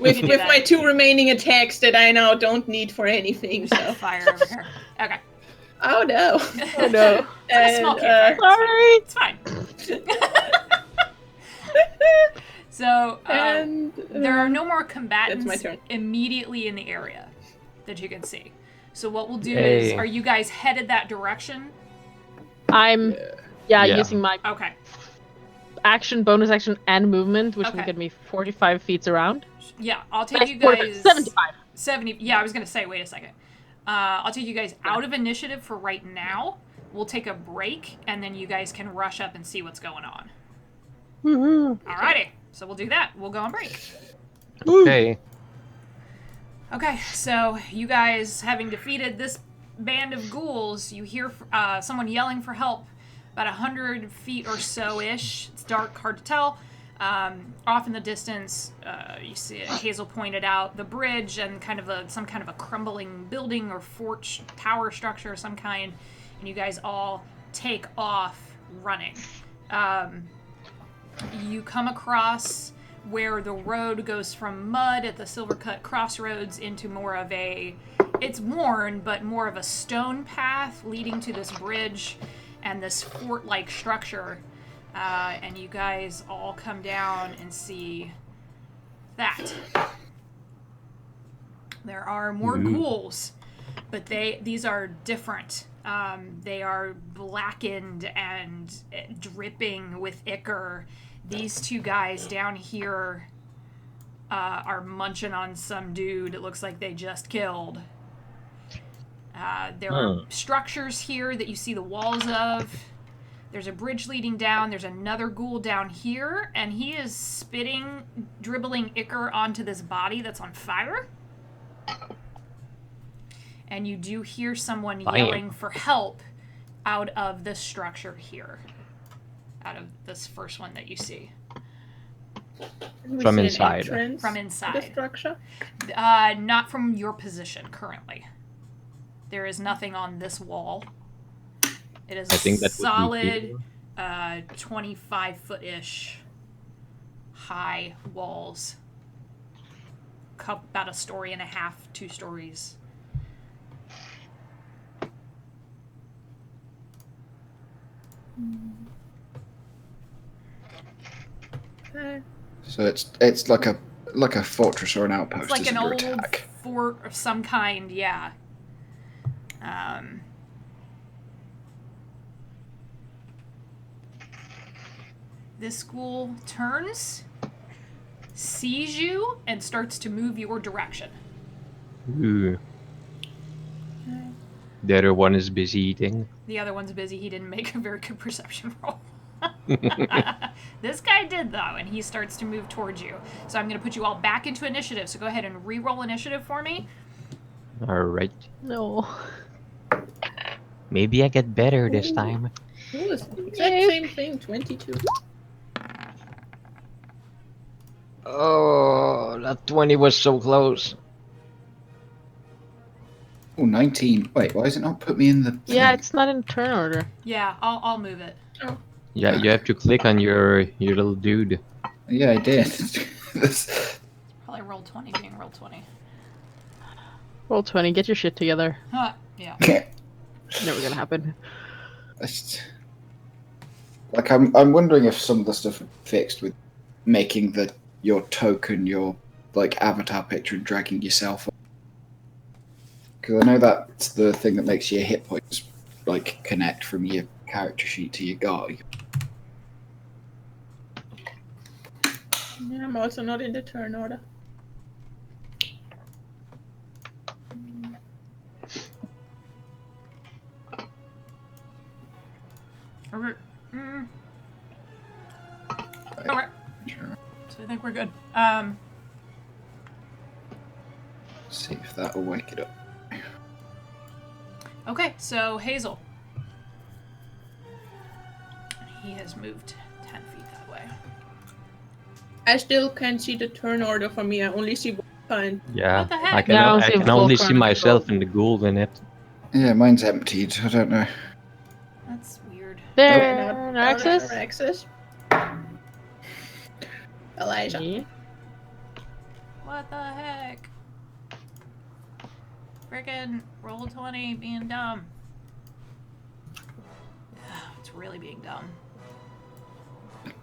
With do with that. my 2 remaining attacks that I now don't need for anything. So. Fire over here. Okay. Oh no. Oh no. It's a small campfire. Sorry. It's fine. So, And there are no more that's my combatants turn. immediately in the area that you can see. So what we'll do Hey. is, are you guys headed that direction? I'm Yeah. using my Okay. action, bonus action, and movement, which will Okay. get me 45 feet around. Yeah, I'll take Like, you 45, guys... 75. 70. Yeah, I was going to say, wait a second. I'll take you guys out of initiative for right now. We'll take a break, and then you guys can rush up and see what's going on. Alrighty. So we'll do that. We'll go on break. Okay. Okay, so you guys, having defeated this band of ghouls, you hear someone yelling for help about 100 feet or so-ish. It's dark, hard to tell. Off in the distance, you see, Hazel pointed out, the bridge and kind of some kind of a crumbling building or fort tower structure of some kind, and you guys all take off running. You come across where the road goes from mud at the Silvercut Crossroads into more of it's worn, but more of a stone path leading to this bridge and this fort-like structure. And you guys all come down and see that. There are more ghouls, but these are different. They are blackened and dripping with ichor. These 2 guys down here are munching on some dude it looks like they just killed. There are structures here that you see the walls of. There's a bridge leading down. There's another ghoul down here, and he is dribbling ichor onto this body that's on fire. And you do hear someone yelling for help out of this structure here. Out of this first one that you see. We From see an inside. entrance From to inside. the structure. Not from your position currently. There is nothing on this wall. It is I think that would be solid 25-foot-ish high walls. About a story and a half, 2 stories. so it's like a fortress or an outpost. It's like is an under old attack. fort of some kind, yeah. This ghoul turns, sees you, and starts to move your direction. Ooh. The other one is busy eating. The other one's busy. He didn't make a very good perception roll. This guy did, though, and he starts to move towards you. So I'm going to put you all back into initiative. So go ahead and re-roll initiative for me. Alright. No. Maybe I get better this time. Ooh, it's the exact same thing, 22. Oh, that 20 was so close. Oh, 19. Wait, why has it not put me in the Yeah, thing? it's not in turn order. Yeah, I'll move it. Yeah, you have to click on your little dude. Yeah, I did. This- Probably roll 20 being roll 20. Roll 20, get your shit together. Huh, yeah. Never gonna happen. Like, I'm wondering if some of the stuff fixed with making your token your like avatar picture and dragging yourself up. Because I know that's the thing that makes your hit points like connect from your character sheet to your guy. Yeah, I'm also not in the turn order. Okay. Right. Okay. Sure. So I think we're good. See if that'll wake it up. Okay, so Hazel. He has moved 10 feet that way. I still can't see the turn order for me. I only see one kind. Yeah, What the heck? I can, Yeah, I don't I see can only Volcron see in myself control. and the ghoul in it. Yeah, mine's emptied. I don't know. That's weird. There, Not access. access. Elijah. Yeah. What the heck? Frickin' roll 20 being dumb. It's really being dumb. Okay,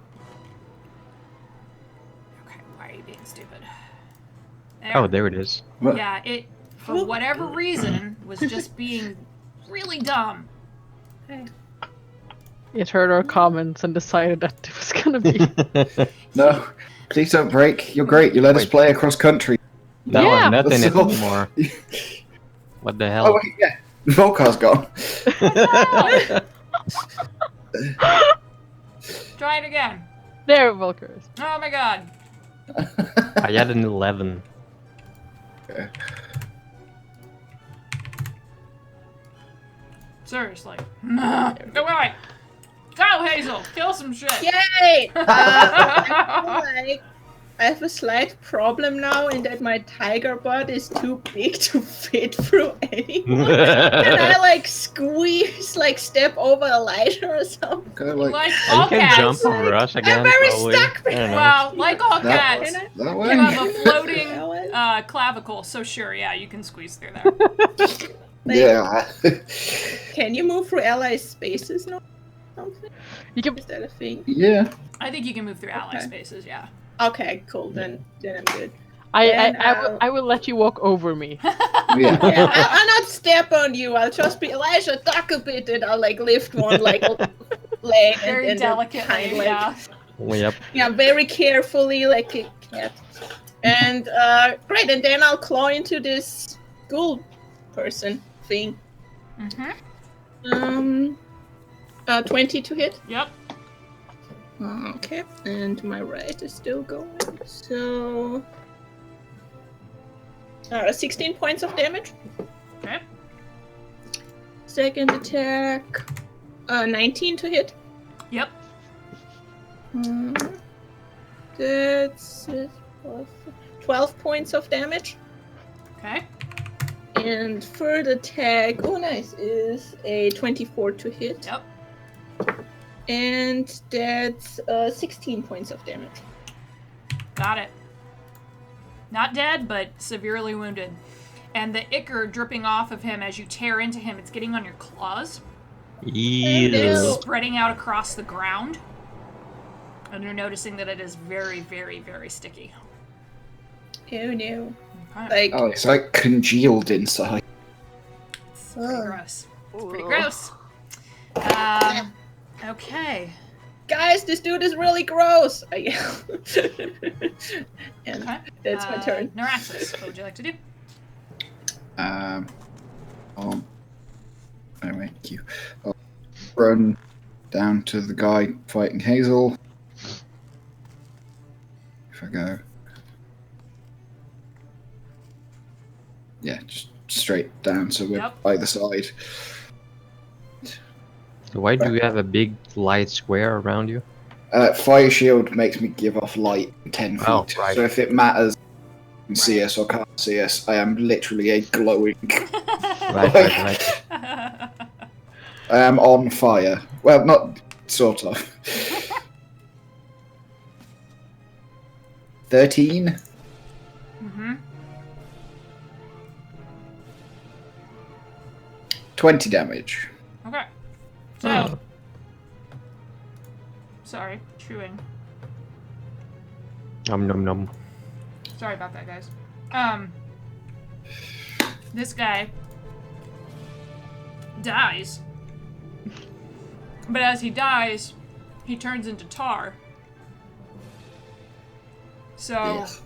why are you being stupid? There. Oh, there it is. What? Yeah, it, for whatever reason, was just being really dumb. It heard our comments and decided that it was gonna be. No, please don't break. You're great. You let us Wait. play across country. Now Yeah. I'm not in it So- anymore. What the Oh hell? wait, yeah. Volkar's gone. Try it again. There, Volkers. Oh my god. I had an 11. Seriously. Alright. Go, Hazel. Kill some shit. Yay! I feel like I have a slight problem now in that my tiger butt is too big to fit through anyone. Can I like squeeze, like step over Elijah or something? Go like Like You all can cats. jump over us again. very probably. stuck. I don't know. Well, like all that, cats, Can that you way. have a floating That way? clavicle, so sure, yeah, you can squeeze through there. Like, Yeah. Can you move through allies spaces now? Something? You can. Is that a thing? Yeah. I think you can move through ally Okay. spaces, yeah. Okay, cool. Then I'm good. I Then, I will let you walk over me. Yeah. Yeah, I'll not step on you. I'll just be Elijah, duck a bit, and I'll like lift one like leg Very and delicately, kind like yeah. Yep. yeah, very carefully like a cat. And great, and then I'll claw into this ghoul person thing. Mm-hmm. 20 to hit. Yep. Okay, and my right is still going. So 16 points of damage. Okay. Second attack, 19 to hit. Yep. That's 12 points of damage. Okay. And third attack, oh nice, is a 24 to hit. Yep. And that's 16 points of damage. Got it. Not dead, but severely wounded. And the ichor dripping off of him as you tear into him, it's getting on your claws, Ew. spreading out across the ground. And you're noticing that it is very, very, very sticky. Oh no. Okay. Like, Oh, it's like congealed inside. It's pretty ugh. gross. It's pretty gross. Okay. Guys, this dude is really gross! I yell. And Okay. that's my turn. Neuraxis, what would you like to do? Anyway, you. I'll run down to the guy fighting Hazel. If I go. Yeah, just straight down, so we're Yep. either side. Why do you have a big light square around you? Fire shield makes me give off light 10 feet. Oh, right. So if it matters, you can see us or can't see us, I am literally a glowing. Right. I am on fire. Well, not sort of. 13. Mm-hmm. 20 damage. Okay. So, Oh. sorry, chewing. Nom nom nom. Sorry about that, guys. This guy dies. But as he dies, he turns into tar. So, Yes.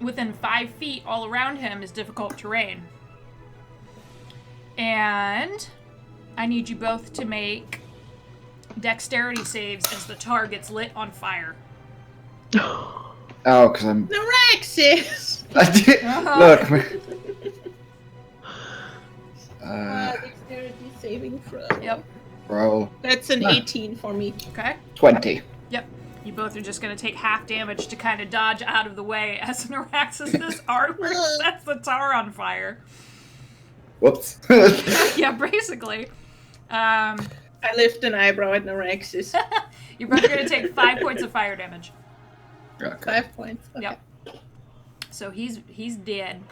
within 5 feet all around him is difficult terrain. And I need you both to make dexterity saves as the tar gets lit on fire. Oh, because I'm. Neuraxis! I did. Look. saving throw. Yep. Roll That's an Ah. 18 for me. Okay. 20. You both are just going to take half damage to kind of dodge out of the way as Noraxis this artwork sets the tar on fire. Whoops. Yeah, basically. I lift an eyebrow at Noraxis. You're both going to take 5 points of fire damage. Okay. 5 points. Okay. Yep. So he's dead.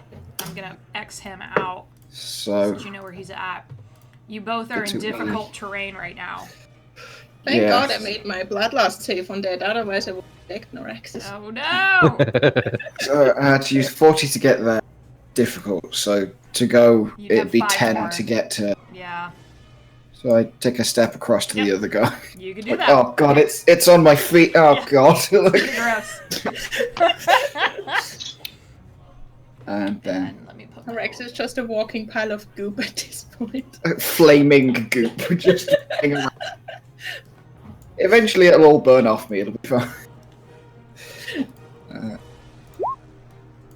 I'm going to X him out so So, that you know where he's at. You both are Good in to know. difficult terrain right now. Thank Yeah. God I made my bloodlust save on that, otherwise I would have Noraxis. Oh no! so I had to use 40 to get there. Difficult. So to go, You'd it'd have be 5 10 more. to get to. Yeah, So I take a step across to the Yep. other guy. you can do Like, that. oh god, it's on my feet. Oh Yeah. god. Pretty gross. And then And let me put my Noraxis is just a walking pile of goop at this point. flaming goop just hanging around. Eventually it'll all burn off me, it'll be fine.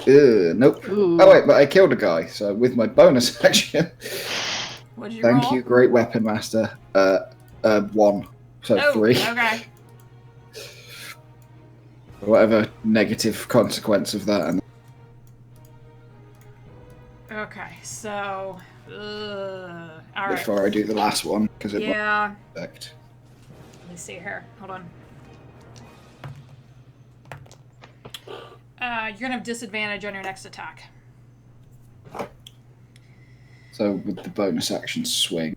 Nope. Ooh. Oh wait, but I killed a guy, so with my bonus action. What'd you Thank roll? you, great weapon master. 1. So Oh, 3. okay. Whatever negative consequence of that. And Okay, so... Alright. before I do the last one, because it Yeah. won't affect. Let me see here. Hold on. You're gonna have disadvantage on your next attack. So with the bonus action swing.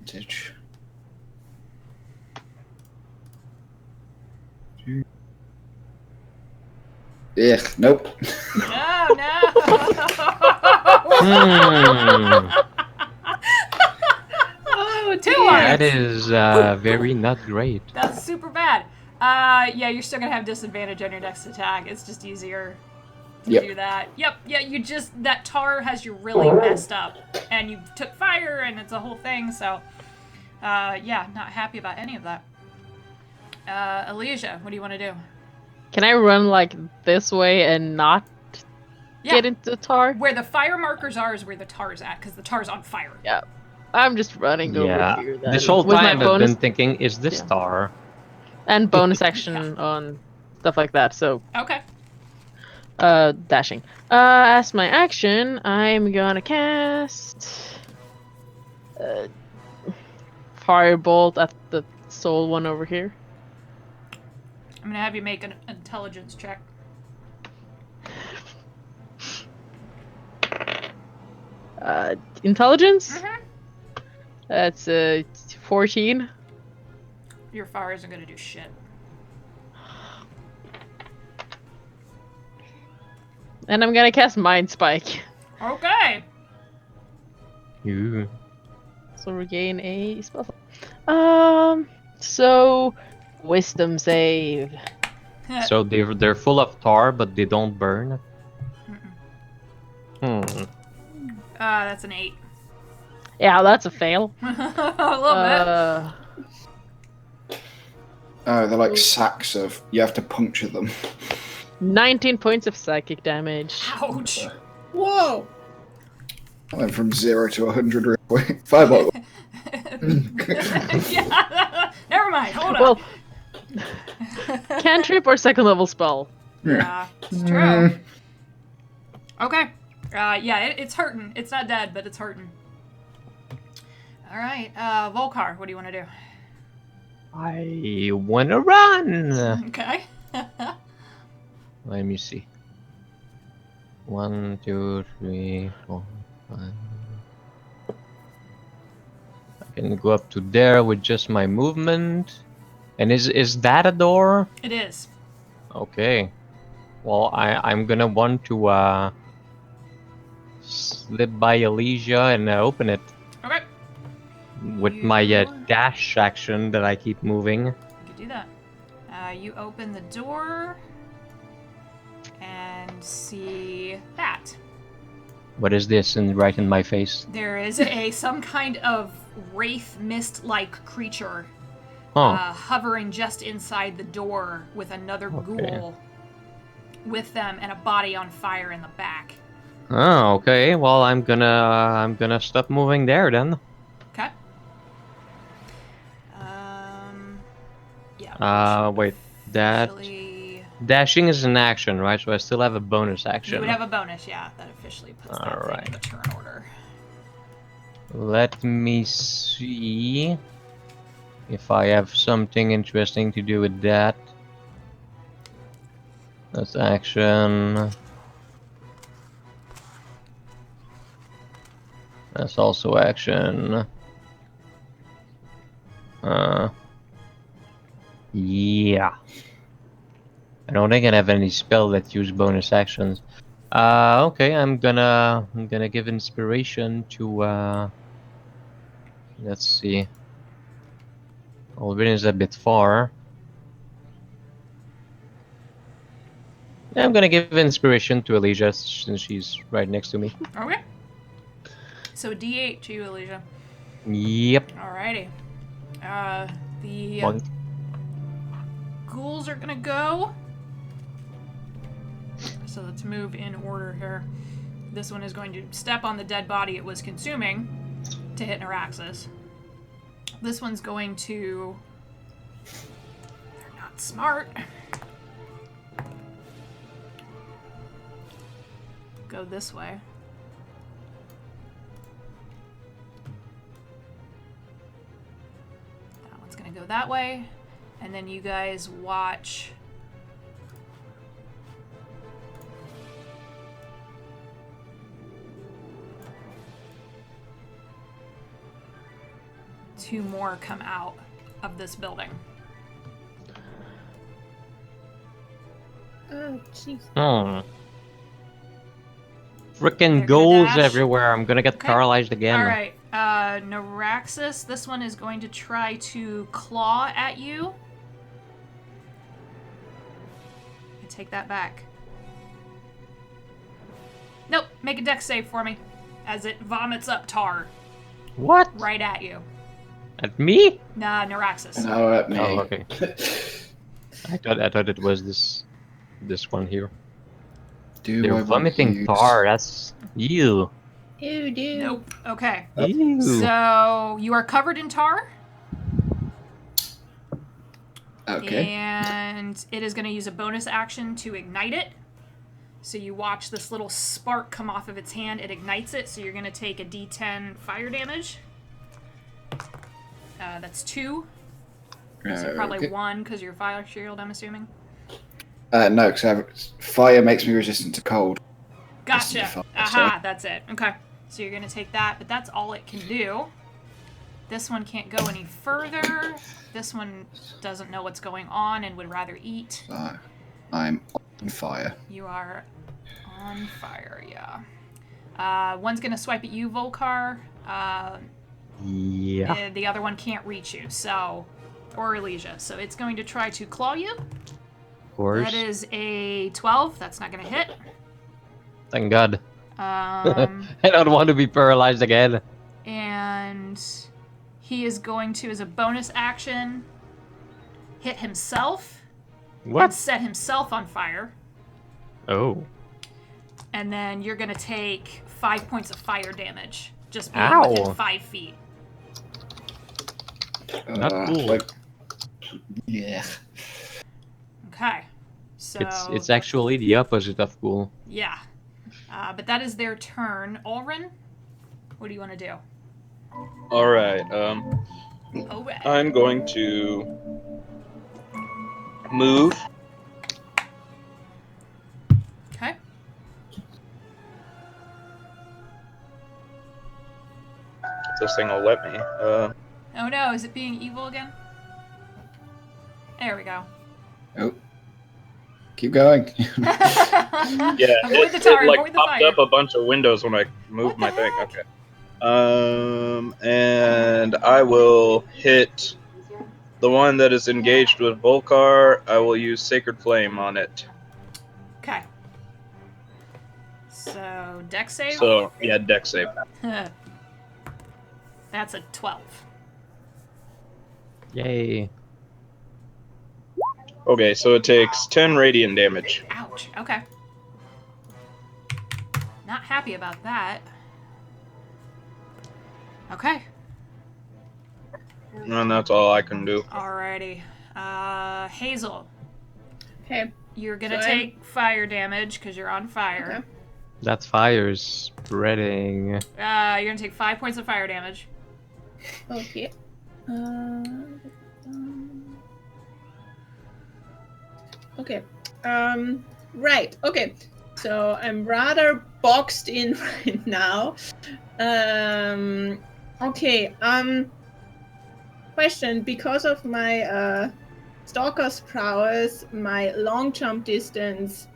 Advantage. Ugh, nope. No, no! Hmm. Oh, Two dear. ones. That is very not great. That's super bad. Yeah, you're still gonna have disadvantage on your next attack. It's just easier to Yep. do that. Yep, yeah, you just, that tar has you really messed up. And you took fire, and it's a whole thing, so, yeah, not happy about any of that. Elysia, what do you want to do? Can I run like this way and not Yeah, get into the tar? where the fire markers are is where the tar's at, because the tar's on fire. Yeah. I'm just running Yeah. over here then. This whole With my time I've bonus been thinking, is this Yeah. star? and bonus action on stuff like that, so Okay. dashing. As my action, I'm gonna cast Firebolt at the soul one over here. I'm gonna have you make an intelligence check. Intelligence? Mhm. That's 14. Your fire isn't gonna do shit. And I'm gonna cast Mind Spike. Okay. You. So regain a spell. So Wisdom save. So they're full of tar, but they don't burn. Mm-mm. Hmm. That's an 8. Yeah, that's a fail. A little bit. Oh, they're like sacks of. You have to puncture them. 19 points of psychic damage. Ouch. Whoa! I went from 0 to 100 real quick. Fireball. Yeah. Never mind. Hold on. Well, cantrip or second level spell? Yeah, it's true. Okay. Yeah, it's hurting. It's not dead, but it's hurting. All right. Volkar, what do you want to do? I wanna run. Okay. Let me see. 1, 2, 3, 4, 5. I can go up to there with just my movement. And is that a door? It is. Okay. Well, I'm gonna want to slip by Elysia and open it Okay. with my You- dash action that I keep moving. You can do that. You open the door and see that. What is this right in my face? There is some kind of wraith mist-like creature Huh. hovering just inside the door with another Okay. ghoul with them and a body on fire in the back. Oh, okay. Well, I'm gonna stop moving there then. Okay. Yeah. Wait. That Officially, dashing is an action, right? So I still have a bonus action. you would have a bonus, yeah. That officially puts that thing in Alright. the turn order. Let me see if I have something interesting to do with that. That's action. That's also action. Yeah. I don't think I have any spell that use bonus actions. Okay, I'm gonna give inspiration to let's see. Alvin is a bit far. Yeah, I'm gonna give inspiration to Elijah since she's right next to me. Okay. So D8 to you, Elijah. Yep. Alrighty. The Bonk. ghouls are gonna go. So let's move in order here. This one is going to step on the dead body it was consuming to hit Neuraxis. This one's going to... They're not smart. Go this way. That one's gonna go that way. And then you guys watch... two more come out of this building. Oh, jeez. Frickin' They're gonna ghouls dash. everywhere. I'm gonna get Okay. paralyzed again. Alright, Neuraxis, this one is going to try to claw at you. I take that back. Nope, make a dex save for me. As it vomits up tar What? right at you. At me? Nah, Neuraxis. No, at me. Oh, okay. I thought it was this one here. Do They're I want vomiting use- tar. That's you. Ew, dude. Nope. Okay. Ew. So you are covered in tar, Okay. and it is going to use a bonus action to ignite it. So you watch this little spark come off of its hand. It ignites it, so you're going to take a D10 fire damage. That's 2. So probably Okay. 1 because you're fire shield, I'm assuming. No, because fire makes me resistant to cold. Gotcha. Resistant to fire, Aha, that's it. Okay. So you're going to take that, but that's all it can do. This one can't go any further. This one doesn't know what's going on and would rather eat. So I'm on fire. You are on fire, yeah. One's going to swipe at you, Volkar. Yeah. The other one can't reach you, so... Or Elysia. So it's going to try to claw you. Of course. That is a 12. That's not going to hit. Thank God. Um, I don't want to be paralyzed again. and he is going to, as a bonus action, hit himself and What? set himself on fire. Oh. And then you're going to take 5 points of fire damage. Just being Ow. within 5 feet. Not cool. Like, yeah. Okay. So It's actually the opposite of cool. yeah. But that is their turn. Ulrin, what do you want to do? All right. Oh, I'm going to move. okay. This thing will let me. Oh no, is it being evil again? There we go. Oh. Keep going. Yeah, Avoid the tar, it like avoid the popped fire. up a bunch of windows when I moved my What the thing. heck? Okay. And I will hit the one that is engaged with Volkar. I will use Sacred Flame on it. Okay. So, dex save? So yeah, dex save. That's a 12. Yay. Okay, so it takes 10 radiant damage. Ouch. Okay. Not happy about that. Okay. And that's all I can do. Alrighty. Hazel, Okay. you're gonna So take fire damage because you're on fire. Okay. That fire's spreading. You're gonna take 5 points of fire damage. Okay. Okay. Right. Okay. So I'm rather boxed in right now. Okay. Question: because of my stalker's prowess, my long jump distance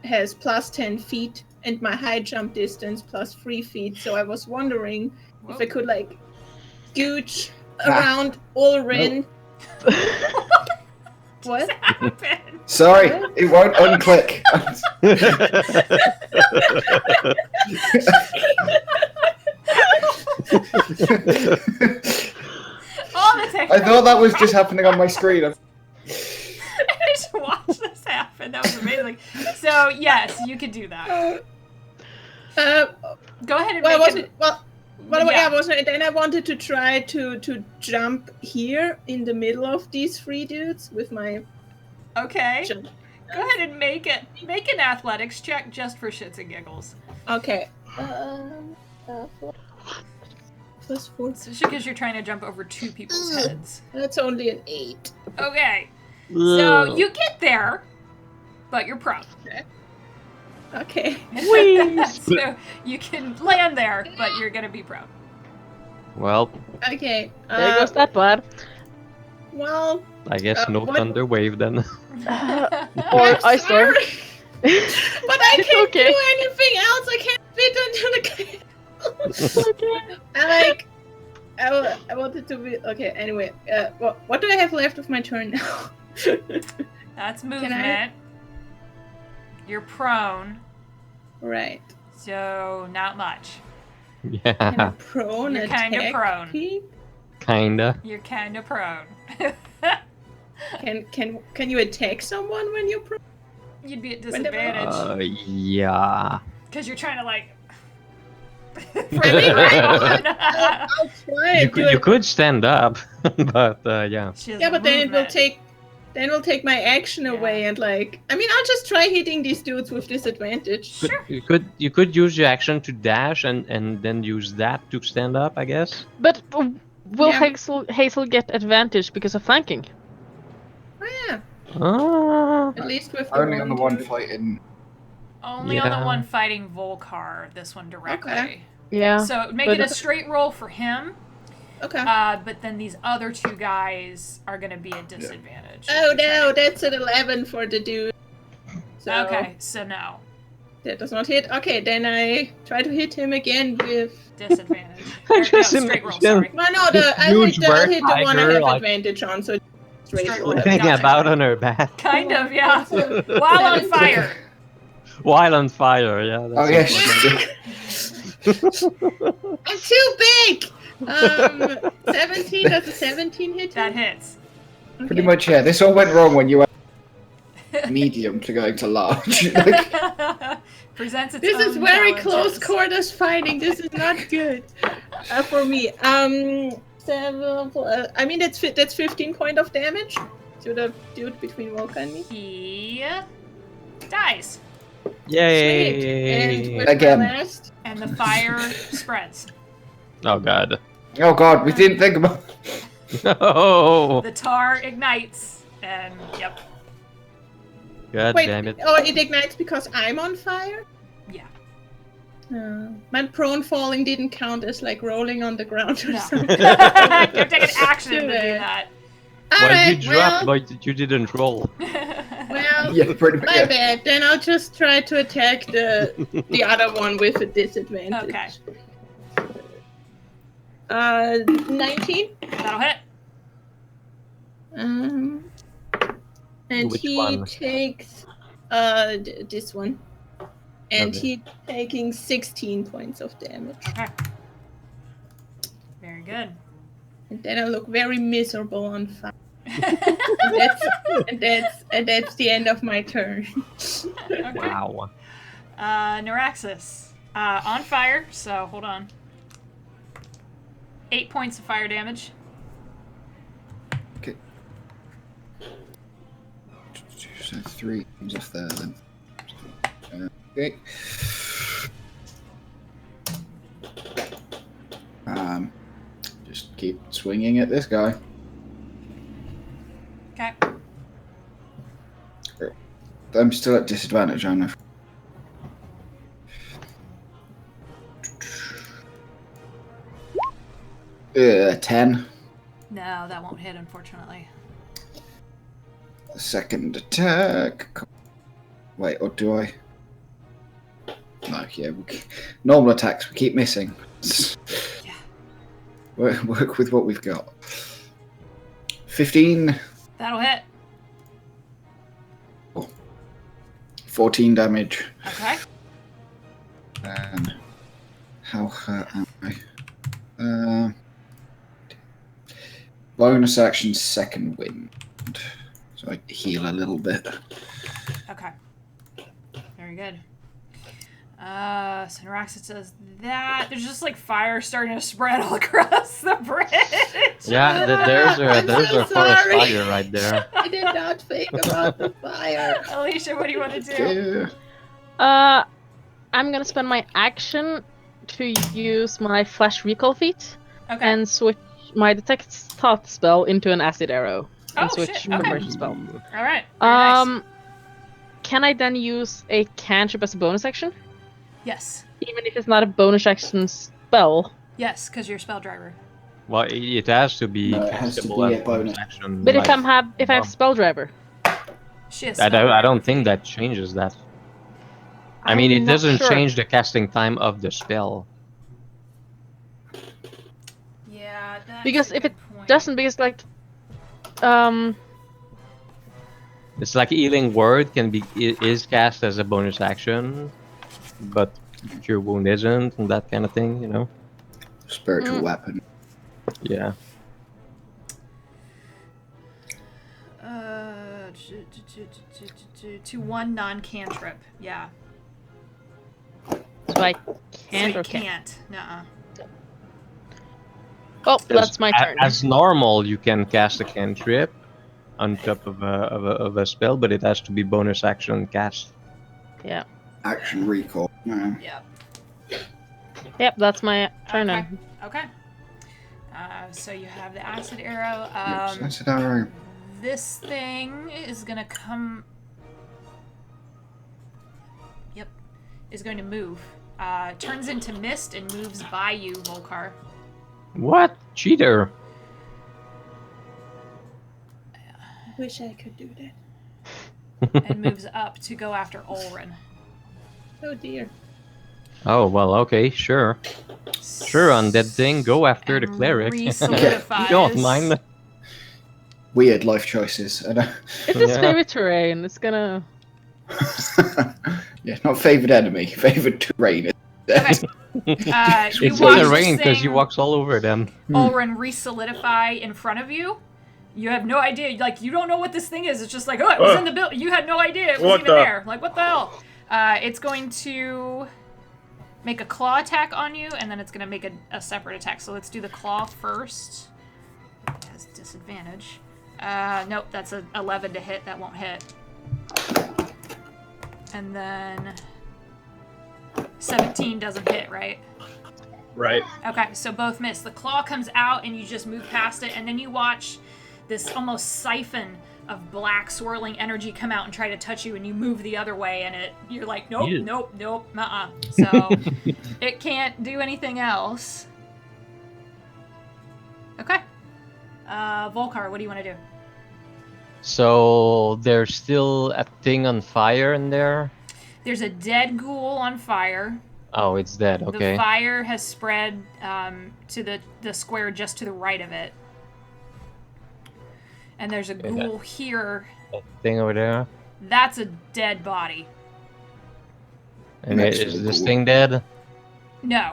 has plus 10 feet, and my high jump distance plus 3 feet. So I was wondering if I could like scooch around Ulrin. What? Happened. Sorry, it won't unclick. All the time. I thought that was just happening on my screen. I just watched this happen. That was amazing. So yes, you could do that. Go ahead and Well, make wasn't it. well. Yeah. I wasn't. Then I wanted to try to jump here in the middle of these three dudes with my Okay. jump. Go ahead and make it. Make an athletics check just for shits and giggles. Okay. Plus 4. Especially because you're trying to jump over two people's heads. That's only an 8. Okay. So you get there, but you're prone. Okay. So you can land there, but you're gonna be prone. Well, Okay. There goes that lad. Well. I guess no what- thunder wave then. Or I'm ice storm. sorry, but I It's can't okay. do anything else. I can't fit under the. I wanted to be okay. Anyway, what do I have left of my turn now? That's Can I- movement. You're prone, Right. so not much. Can I Yeah, prone You're attack kinda prone. people? kinda. You're kind of prone. Can you attack someone when you're prone? You'd be at Whenever- disadvantage Yeah. because you're trying to like. I'll try it. You could stand up, but yeah. She has Yeah, but then it will movement. take. Then we'll take my action away and like. I mean, I'll just try hitting these dudes with disadvantage. Sure. You could use your action to dash and then use that to stand up, I guess. But will Yeah. Hazel get advantage because of flanking? Oh yeah, Ah. at least with the Only on the one dude. fighting. Only on the Yeah. one fighting Volcar, this one directly. Okay. Yeah. So make but- it a straight roll for him, Okay. but then these other two guys are going to be at disadvantage. Oh no, that's an 11 for the dude. So Okay, so no. that does not hit. Okay, then I try to hit him again with. Disadvantage. I Or, no, just straight roll, imagine- sorry. Well, no, This I'll huge hit the one I tiger, have like- advantage on. So straight Straight roll. roll. Hanging Gotcha. about on her back Kind of, yeah. While on fire. while on fire. Yeah. Oh That's yes. I'm too big. 17. Does a 17 hit? That him? hits. Pretty Okay. much, yeah. This all went wrong when you went medium to going to large. Like, Presents its This is own very challenges. close quarters fighting. This is not good for me. I mean that's 15 point of damage to the dude between Volca and me. He dies, Sweet. And Yay! with Again. my last, and the fire spreads. Oh god. oh god, we didn't think about. No. The tar ignites, and yep, God wait, damn it. oh, it ignites because I'm on fire. yeah. My prone falling didn't count as like rolling on the ground or No. something. You're taking action to do that. All Well, right, you dropped, but you didn't roll. well, Yeah, pretty much. my Yeah. bad. Then I'll just try to attack the other one with a disadvantage. Okay. 19. That'll hit. And Which he one? takes this one. And Okay. he taking 16 points of damage. Okay. Very good. And then I look very miserable on fire. and that's the end of my turn. Okay. Wow. Neuraxis. On fire, so hold on. 8 points of fire damage. Okay. So 3 comes off there then. Okay. Just keep swinging at this guy. Okay. I'm still at disadvantage, aren't I? 10. No, that won't hit, unfortunately. The second attack. Wait, or do I? No, yeah. Normal attacks, we keep missing. Yeah. Work with what we've got. 15. That'll hit. 14 damage. Okay. And how hurt am I? Bonus action, second wind. So I heal a little bit. Okay. Very good. So Naraxis does that. There's just like fire starting to spread all across the bridge. Yeah, there's I'm a so forest sorry. fire right there. I did not think about the fire. Alicia, what do you want to do? Yeah. I'm gonna spend my action to use my flash recall feat Okay. and switch my detect thought spell into an acid arrow and Oh, switch shit, okay. preparation spell. All right. Very nice. Can I then use a cantrip as a bonus action, Yes. even if it's not a bonus action spell? Yes, because you're a spell driver. Well, it has to be No, it has to castable be as a bonus. action. But like- if I have spell driver, She has I spell driver. don't think that changes that. I mean, I'm it not doesn't sure. change the casting time of the spell. Yeah, that's Because a if good it point. doesn't, because like, It's like healing word is cast as a bonus action, but cure wound isn't, and that kind of thing, you know. Spiritual weapon. Yeah. To one non-cantrip. Yeah. so I So can't you or can't. can't. Nuh-uh. Oh, that's my turn. As normal, you can cast a cantrip on top of a spell, but it has to be bonus action cast. Yeah. Action recall. No. Yep. Yep, that's my turn. Okay. Then. Okay. So you have the acid arrow. Oops, that's an arrow. This thing is gonna come. Yep. Is going to move. Turns into mist and moves by you, Volkar. What? Cheater! Wish I could do that. And moves up to go after Olrin. Oh dear. Oh, well, okay, sure. Sure, on that thing, go after the And cleric. re-solidifies. You don't mind. Weird life choices. I don't... It's his Yeah. favorite terrain. It's gonna. Yeah, not favoured enemy, favoured terrain. Okay. You It's watch in the this rain because thing, you walks all over them. Olrin re-solidify in front of you. You have no idea. Like, you don't know what this thing is. It's just like, oh, it was in the building. You had no idea it was What even the- there. Like, what the hell? It's going to make a claw attack on you, and then it's going to make a separate attack. So let's do the claw first. It has disadvantage. Nope, that's an 11 to hit. That won't hit. And then 17 doesn't hit, right? Right. Okay, so both miss. The claw comes out and you just move past it, and then you watch this almost siphon of black swirling energy come out and try to touch you, and you move the other way, and you're like, nope, Yeah. nope, nope, So it can't do anything else. Okay. Volkar, what do you want to do? So there's still a thing on fire in there. There's a dead ghoul on fire. Oh, it's dead. Okay. The fire has spread to the square just to the right of it. And there's a Okay, ghoul here. That thing over there. That's a dead body. And Next to is the this ghoul. thing dead? No.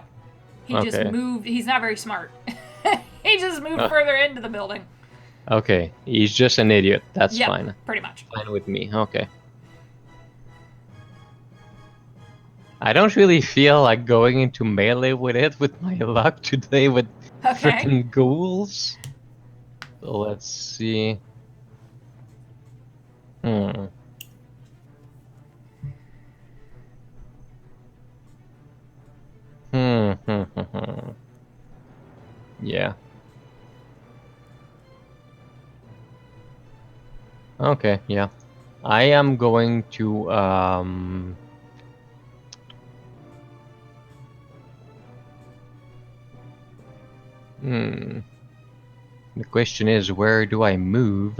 He just Okay. moved. He's not very smart. He just moved Oh. further into the building. Okay, he's just an idiot. That's Yep, fine. pretty much. Fine with me. Okay. I don't really feel like going into melee with it with my luck today with Okay. freaking ghouls. So let's see. Yeah. Okay, yeah. I am going to The question is, where do I move?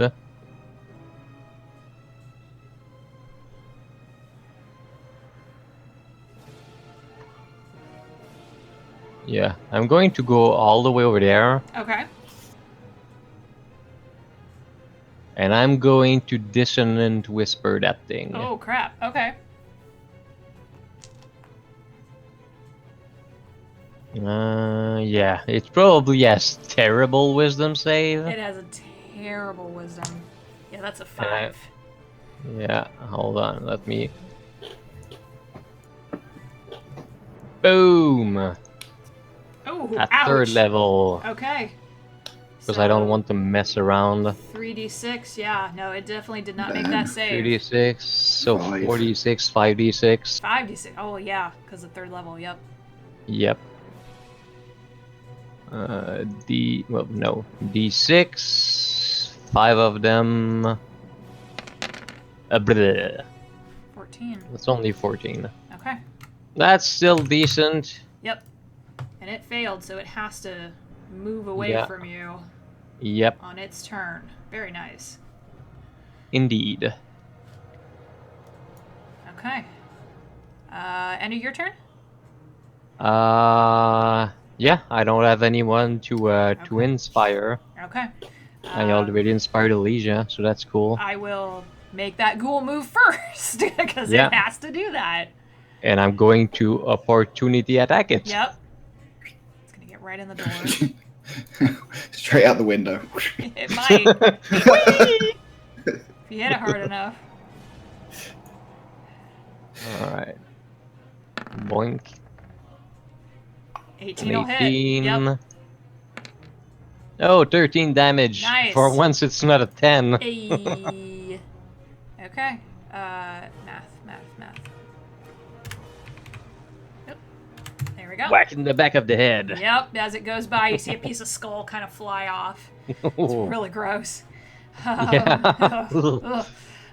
Yeah, I'm going to go all the way over there, Okay. and I'm going to dissonant whisper that thing. Oh crap. Okay. Yeah, it's probably has terrible wisdom save. It has a terrible wisdom. Yeah, that's a And I- 5. Yeah, hold on, let me. Boom! Oh, At ouch. 3rd level, Okay. because I don't want to mess around. 3d6. Yeah, no, it definitely did not make that save. 3d6, so Five. 4d6, 5d6. 5d6. Oh yeah, because of 3rd level. Yep. Yep. D6, 5 of them. Bleh. 14. That's only 14. Okay. That's still decent. Yep. And it failed, so it has to move away Yeah. from you Yep, on its turn. Very nice. indeed. Okay. End of your turn? Yeah, I don't have anyone to Okay. inspire. Okay. I already inspired Elysia, so that's cool. I will make that ghoul move first, because Yeah. it has to do that. And I'm going to opportunity attack it. Yep. It's going to get right in the door. Straight out the window. It might. Whee! If you hit it hard enough. Alright. Boink. 18 will hit. 18. Yep. Oh, 13 damage. Nice. For once, it's not a 10. Ayy. Okay. Math. Yep. There we go. Whack in the back of the head. Yep. As it goes by, you see a piece of skull kind of fly off. It's really gross. Yeah. Ugh.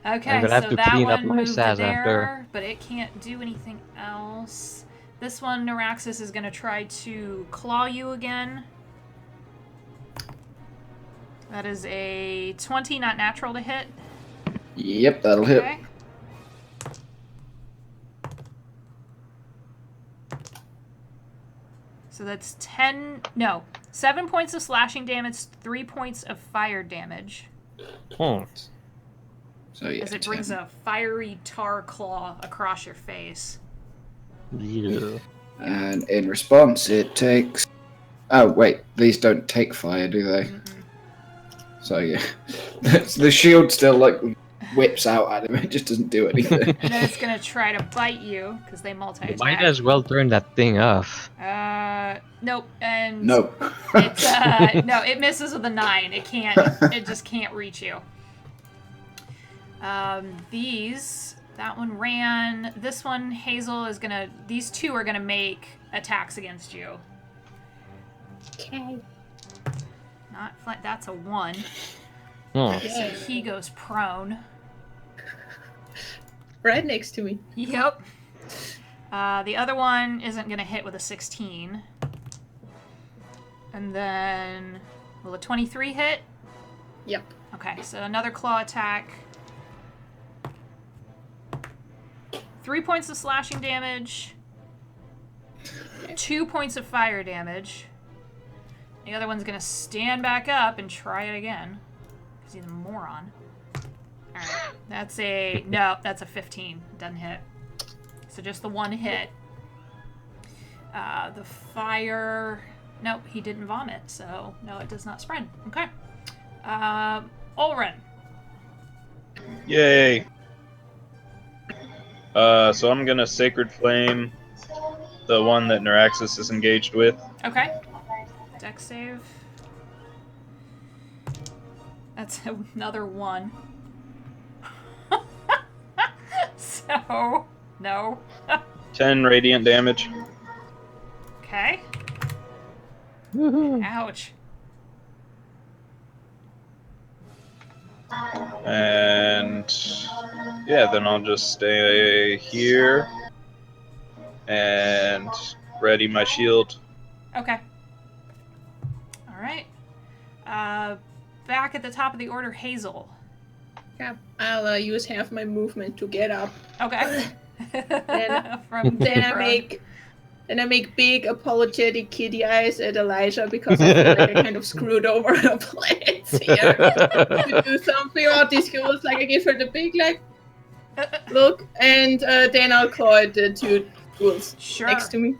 Okay, I'm gonna have so to that clean up one my moved to sass there, after. but it can't do anything else. This one, Neuraxis is going to try to claw you again. That is a 20, not natural to hit. Yep, that'll hit. Okay. So that's 7 points of slashing damage, 3 points of fire damage. Hmm. So yeah, As it brings 10. a fiery tar claw across your face. Yeah. And in response, it takes. Oh wait, these don't take fire, do they? Mm-mm. So yeah, the shield still like whips out at him. It just doesn't do anything. And then it's gonna try to bite you because they You multi-attack. might as well turn that thing off. Nope. And No. it's no, it misses with a 9. It can't. It just can't reach you. That one ran. This one, Hazel is gonna. These two are gonna make attacks against you. Okay. Not flat. That's a 1. Hmm. So he goes prone. Right next to me. Yep. The other one isn't going to hit with a 16. And then, will a 23 hit? Yep. Okay, so another claw attack. 3 points of slashing damage. 2 points of fire damage. The other one's going to stand back up and try it again. Because he's a moron. Alright, that's a 15. It doesn't hit. So just the one hit. The fire... Nope, he didn't vomit, so no, it does not spread. Okay. Ulrin. Yay. So I'm gonna Sacred Flame the one that Neuraxis is engaged with. Okay. Dex save. That's another 1. So, no. 10 radiant damage. Okay. Ouch. And yeah, then I'll just stay here and ready my shield. Okay. All right. Back at the top of the order, Hazel. Yeah, I'll use half my movement to get up. Okay. Then- From Then I make big apologetic kitty eyes at Elijah because I feel like I kind of screwed over her plans here to do something about these ghouls. Like I give her the big like look, and then I'll claw at the two ghouls Sure. next to me.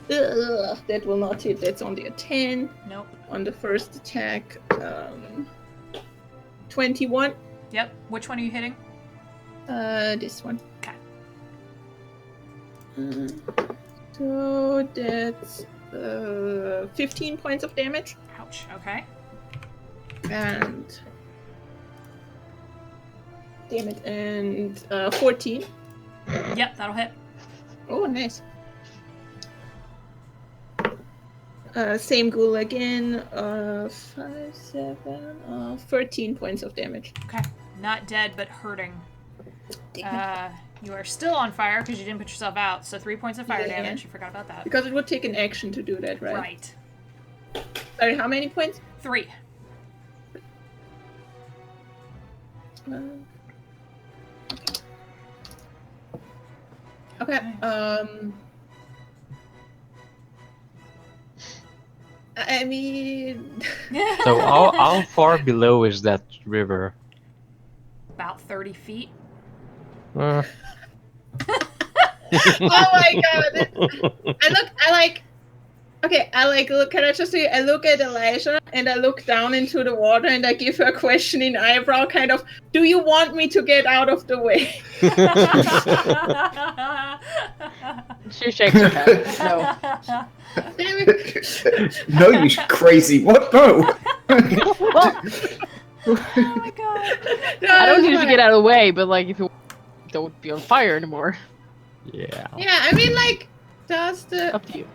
That will not hit. That's only a 10 Nope. on the first attack. 21. Yep. Which one are you hitting? This one. Okay. So that's 15 points of damage. Ouch. Okay. And damn it, and 14. Yep, that'll hit. Oh, nice. Same ghoul again. 5, 7, 13 points of damage. Okay. Not dead, but hurting. Damn it. You are still on fire because you didn't put yourself out, so 3 points of fire Yeah. damage. You forgot about that. Because it would take an action to do that, right? Right. Sorry, how many points? 3. Okay. I mean, So how far below is that river? About 30 feet. Uh, oh my god! Look, can I just say, I look at Elijah and I look down into the water and I give her a questioning eyebrow, kind of, do you want me to get out of the way? She shakes her head. No. Damn it. No, you crazy. What? No. Well, Oh my god. No, I don't it's need to fine. get out of the way, but like if you don't be on fire anymore, yeah. Yeah, I mean, like, does up to you.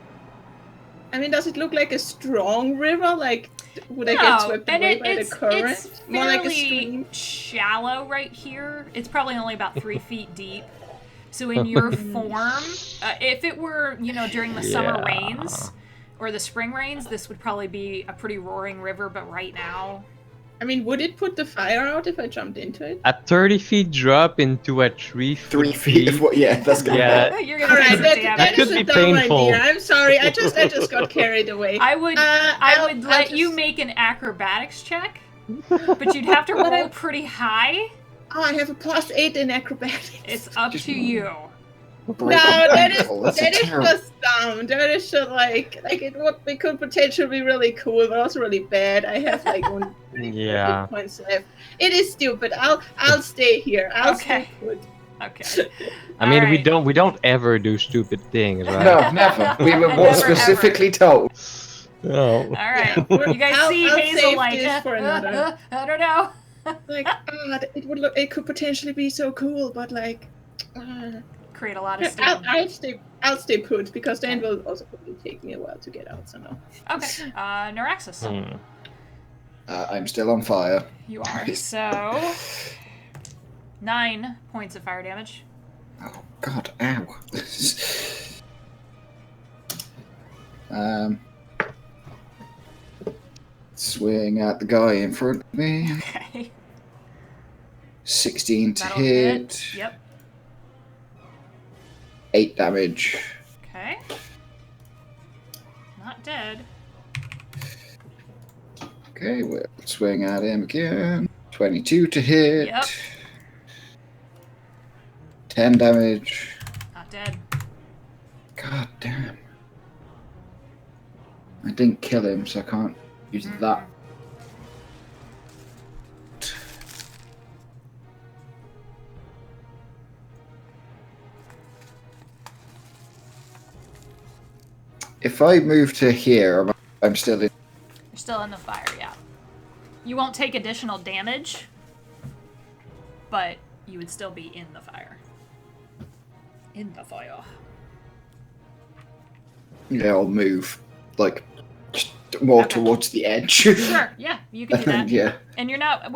it look like a strong river? Like, would I No, get swept and away by the it's current? More like a fairly stream? shallow right here. It's probably only about 3 feet deep. So in your form, if it were, during the summer Yeah. rains or the spring rains, this would probably be a pretty roaring river. But right now, I mean, would it put the fire out if I jumped into it? A 30 feet drop into a 3 foot 3 feet of what? Yeah, that's gonna Yeah. you're gonna Alright, take some that damage. is could a be dumb painful. idea. I'm sorry. I just got carried away. I would I'll let you just- make an acrobatics check, but you'd have to roll pretty high. Oh, I have a +8 in acrobatics. It's up Just- to you. No, that is That's terrible. just dumb. That is just it could potentially be really cool, but also really bad. I have like one Yeah. points left. It is stupid. I'll stay here. I'll Okay. stay put. Okay. I mean, Alright. we don't ever do stupid things, right? No, never. We were Never, what ever. specifically told. No. All right. Yeah, You guys I'll see Hazel save like, this for another. I don't know. Like, it could potentially be so cool, but like, Create a lot of steam. I'll stay put because then it will also probably take me a while to get out. So no. Okay. Neuraxis. Hmm. I'm still on fire. You are. So 9 points of fire damage. Oh God! Ow. Swing at the guy in front of me. Okay. 16 to That'll hit. Yep. 8 damage. Okay. Not dead. Okay, we'll swing at him again. 22 to hit. Yep. 10 damage. Not dead. God damn. I didn't kill him, so I can't use that. If I move to here, I'm still in. You're still in the fire, yeah. You won't take additional damage, but you would still be in the fire. In the fire. Yeah, I'll move like just more Okay. towards the edge. Sure, yeah, you can do that. Yeah, And you're not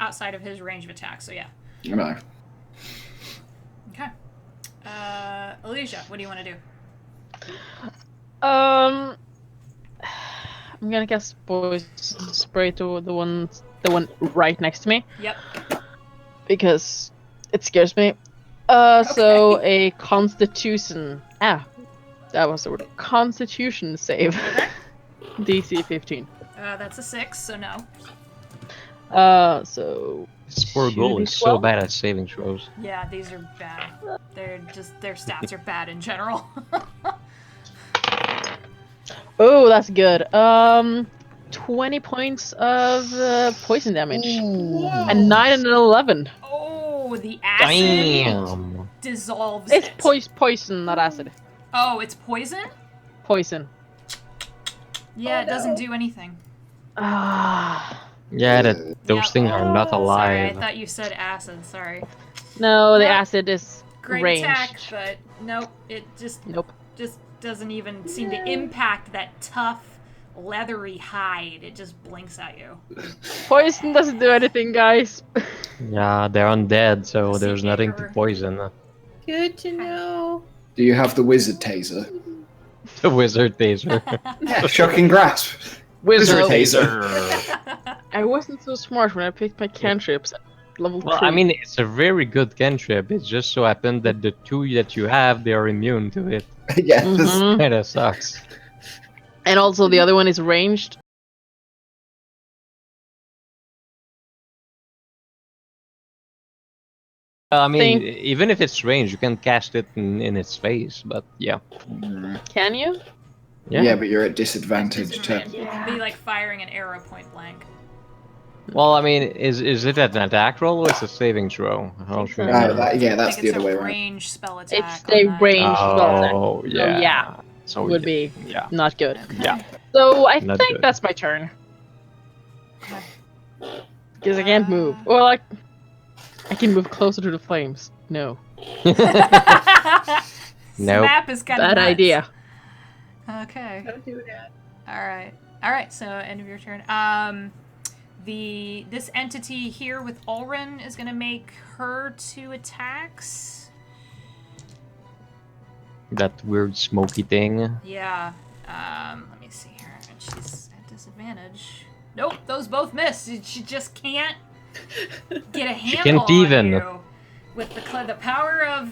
outside of his range of attack, so yeah. no. Okay. Alicia, what do you want to do? I'm gonna cast poison spray to the one right next to me Yep. because it scares me. So a Constitution. That was the word. Constitution save. Okay. DC 15. That's a 6, so no. So This poor ghoul is 2d12? so bad at saving throws. Yeah, these are bad. Their stats are bad in general. Oh, that's good. 20 points of poison damage. A 9 and an 11. Oh, the acid Damn. dissolves It's it. poison, not acid. Oh, it's poison? Poison. Yeah, it doesn't do anything. Ah. Yeah, those Yep. things are not Sorry, I alive. thought you said acid. Sorry. No, the Not acid is Great ranged. attack, but nope. It just doesn't even seem to impact that tough, leathery hide. It just blinks at you. Poison doesn't do anything, guys. Yeah, they're undead, so See, there's nothing to Igor. poison. Good to know. Do you have the wizard taser? The wizard taser. Yeah, shocking grasp. Wizard taser. I wasn't so smart when I picked my cantrips at level 3. Well, I mean, it's a very good cantrip. It just so happened that the two that you have, they are immune to it. Yeah. Mhm. Kinda sucks. And also the other one is ranged. I mean, Think- even if it's ranged, you can cast it in its face, but yeah. Can you? Yeah, but you're at disadvantage to. It'd be like firing an arrow point blank. Well, I mean, is it an attack roll or it's a saving throw? How should we so. know? That's I the think other way it's a around. range spell attack. It's a on that. ranged spell attack. Oh, yeah. yeah. So Would be Yeah. not good. Okay. Yeah. So I Not think good. that's my turn. Okay. Because I can't move. Well, I can move closer to the flames. No. Nope. Snap is kind of Bad idea. Okay. Don't do that. All right. So end of your turn. This entity here with Ulrin is gonna make her 2 attacks. That weird smoky thing. Yeah. Let me see here. She's at disadvantage. Nope, those both miss. She just can't get a handle can't on even. you. With the power of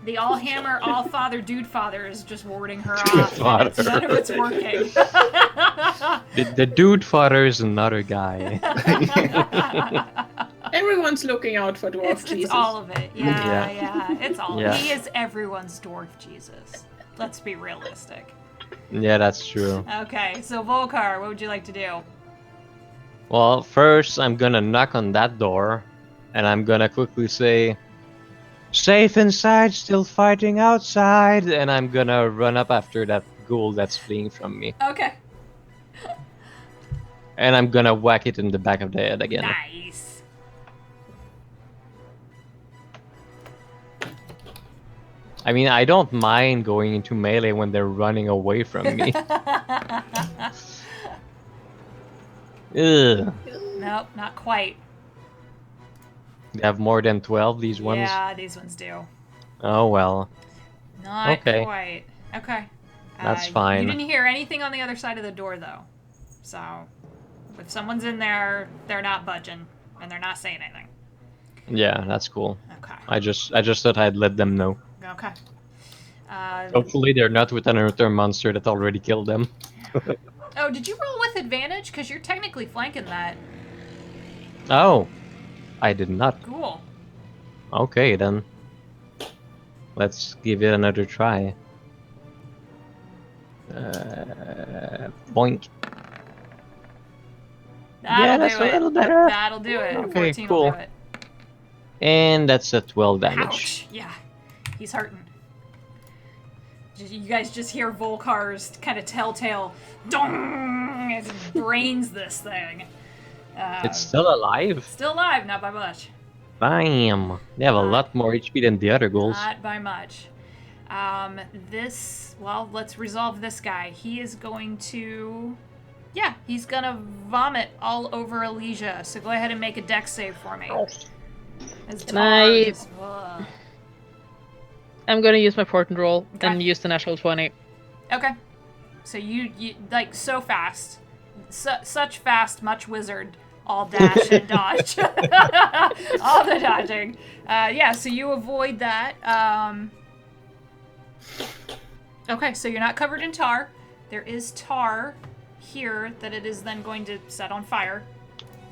the All Hammer, All Father, Dude Father is just warding her off. And none of it's working. The dude father is another guy. Everyone's looking out for Dwarf It's Jesus. all of it. Yeah. Yeah. It's all. Yeah. He is everyone's dwarf Jesus. Let's be realistic. Yeah, that's true. Okay, so Volkar, what would you like to do? Well, first I'm gonna knock on that door, and I'm gonna quickly say, "Safe inside, still fighting outside," and I'm gonna run up after that ghoul that's fleeing from me, Okay. and I'm gonna whack it in the back of the head again. Nice. I mean, I don't mind going into melee when they're running away from me. Ugh. Nope, not quite. They have more than 12, these ones? Yeah, these ones do. Oh well. Not Okay. quite. Okay. That's fine. You didn't hear anything on the other side of the door, though. So, if someone's in there, they're not budging, and they're not saying anything. Yeah, that's cool. Okay. I just thought I'd let them know. Okay. Hopefully they're not with another monster that already killed them. Oh, did you roll with advantage? Because you're technically flanking that. Oh, I did not. Cool. Okay then. Let's give it another try. Boink. That'll that's do a it. little better. That'll do it. Okay, 14 cool. will do it. And that's a 12 damage. Ouch. Yeah, he's hurting. You guys just hear Volkar's kind of telltale dong as he brains this thing. It's still alive? Still alive, not by much. Bam! They have a lot more HP than the other ghouls. Not by much. Well, let's resolve this guy. He is going to... Yeah, he's gonna vomit all over Elysia. So go ahead and make a dex save for me. As Can I- just, ugh. I'm gonna use my fortune roll Okay. and use the natural 20. Okay. So you like so fast. Such fast, much wizard. All dash and dodge. All the dodging. Yeah, so you avoid that. Okay, so you're not covered in tar. There is tar here that it is then going to set on fire.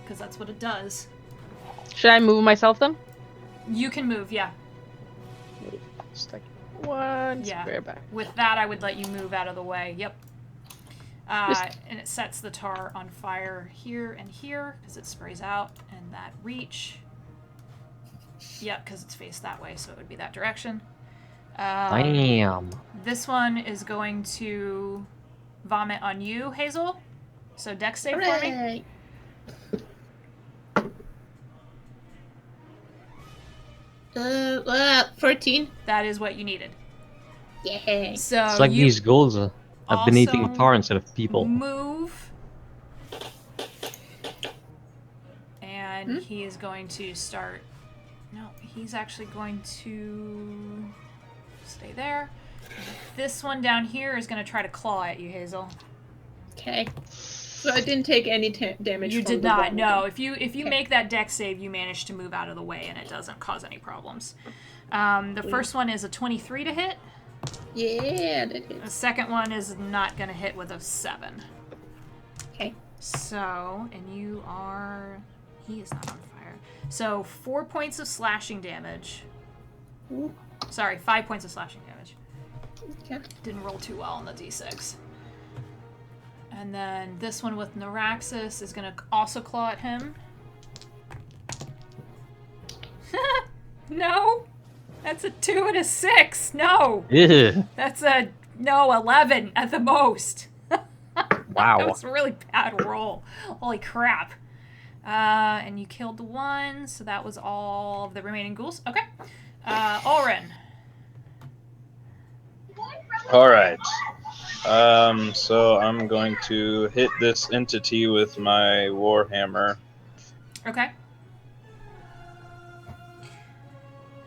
Because that's what it does. Should I move myself then? You can move, yeah. Just like one Yeah. square back. With that, I would let you move out of the way. Yep. Just- And it sets the tar on fire here and here because it sprays out, and that reach. Yep, because it's faced that way, so it would be that direction. Damn. This one is going to vomit on you, Hazel. So dex save for me. Hooray! 14. That is what you needed. Yeah. So It's like you these ghouls have been eating also tar instead of people. move. And he is going to start... No, he's actually going to stay there. This one down here is going to try to claw at you, Hazel. Okay. So I didn't take any damage. You from did the not. vomiting. No, if you Okay. make that dex save, you manage to move out of the way, and it doesn't cause any problems. The first one is a 23 to hit. Yeah, that The hits. second one is not going to hit with a 7. Okay. So, and you are... He is not on fire. So, 4 points of slashing damage. Ooh. Sorry, 5 points of slashing damage. Okay. Didn't roll too well on the d6. And then this one with Neuraxis is going to also claw at him. No! That's a 2 and a 6! No! Ugh. That's a... No, 11 at the most. That Wow. was a really bad roll. Holy crap. And you killed the one, so that was all of the remaining ghouls. Okay. Ulrin. All right. So I'm going to hit this entity with my warhammer. Okay.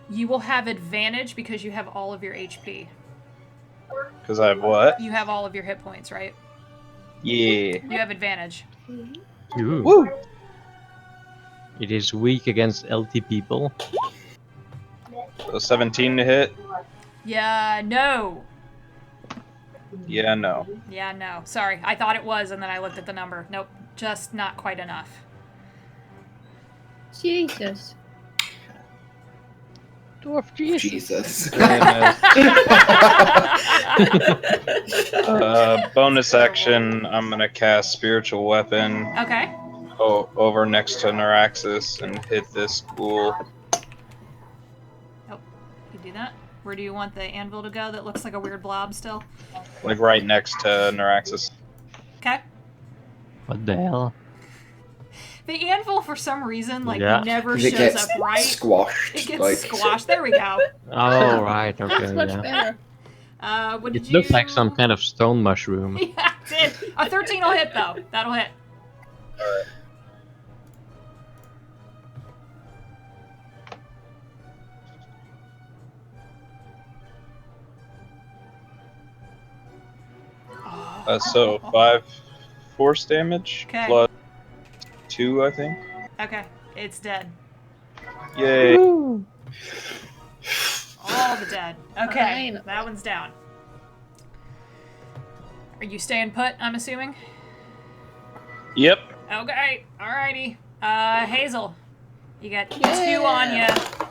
You will have advantage because you have all of your HP. Because I have what? You have all of your hit points, right? Yeah. You have advantage. Ooh. Woo! It is weak against LT people. So 17 to hit. Yeah, no. Yeah, no. Yeah, no. Sorry, I thought it was, and then I looked at the number. Nope, just not quite enough. Jesus. Dwarf Jesus. Jesus. Bonus action. I'm gonna cast spiritual weapon Okay. over next to Neuraxis and hit this ghoul. Oh, you do that. Where do you want the anvil to go that looks like a weird blob still? Like right next to Neuraxis. Okay. What the hell? The anvil, for some reason, like, Yeah. never It shows gets up right. squashed. It gets like, squashed. There we go. Oh, right, That's okay, much yeah. better. What did It you... looked like some kind of stone mushroom. Yeah, it did. A 13 will hit, though. That'll hit. Alright. So 5 force damage Okay. plus 2, I think. Okay, it's dead. Yay! Woo. All the dead. Okay, Fine. that one's down. Are you staying put, I'm assuming? Yep. Okay, alrighty. Hazel, you got 2 Yeah. on you,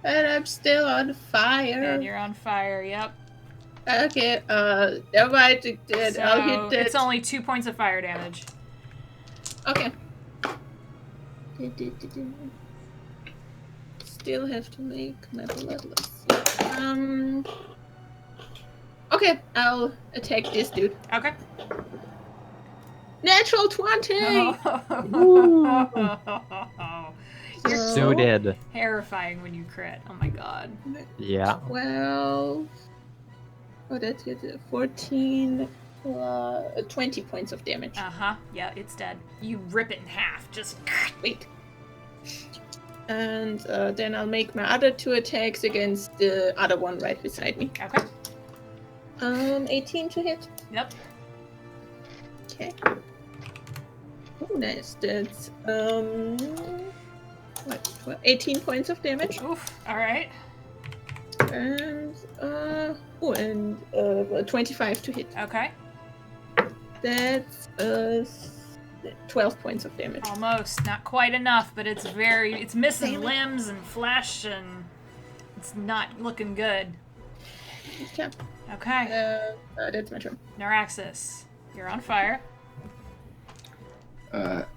And I'm still on fire. and you're on fire, yep. Okay, never mind. I'll hit that. It's only 2 points of fire damage. Okay. Still have to make my bloodless. Okay, I'll attack this dude. Okay. Natural 20! You're So dead. Terrifying when you crit. Oh my god. Yeah. 12. Oh, that's it. 14. 20 points of damage. Uh-huh. Yeah, it's dead. You rip it in half. Just... Wait. And then I'll make my other 2 attacks against the other one right beside me. Okay. 18 to hit. Yep. Okay. Oh, nice. That's 18 points of damage. Oof. Alright. And 25 to hit. Okay. That's 12 points of damage. Almost. Not quite enough, but it's missing Damn it. limbs and flesh, and it's not looking good. Okay. Okay. That's my turn. Neuraxis, you're on fire.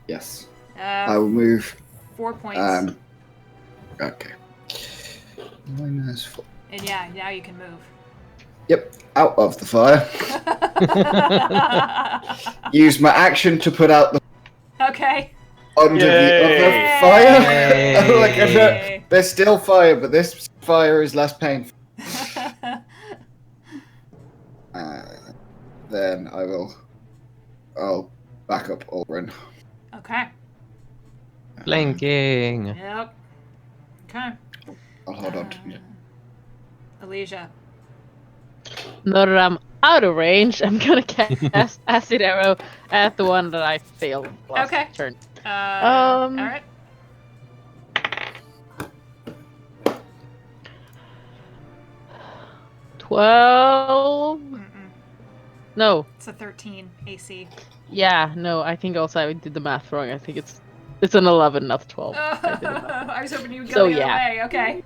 Yes. I will move. 4 points. Okay. -4. And yeah, now you can move. Yep. Out of the fire. Use my action to put out the Okay. under the other Yay! fire. Like, Yay! there's still fire, but this fire is less painful. Then I'll back up Ulrin. Okay. Flanking. Yep. Okay. I'll hold on to you. Elysia. Now that I'm out of range, I'm gonna cast Acid Arrow at the one that I failed last Okay. turn. All right. Twelve. No. It's a 13 AC. Yeah. No. I think also I did the math wrong. I think it's an 11, not 12. I was hoping you would go So, the other yeah. way. Okay.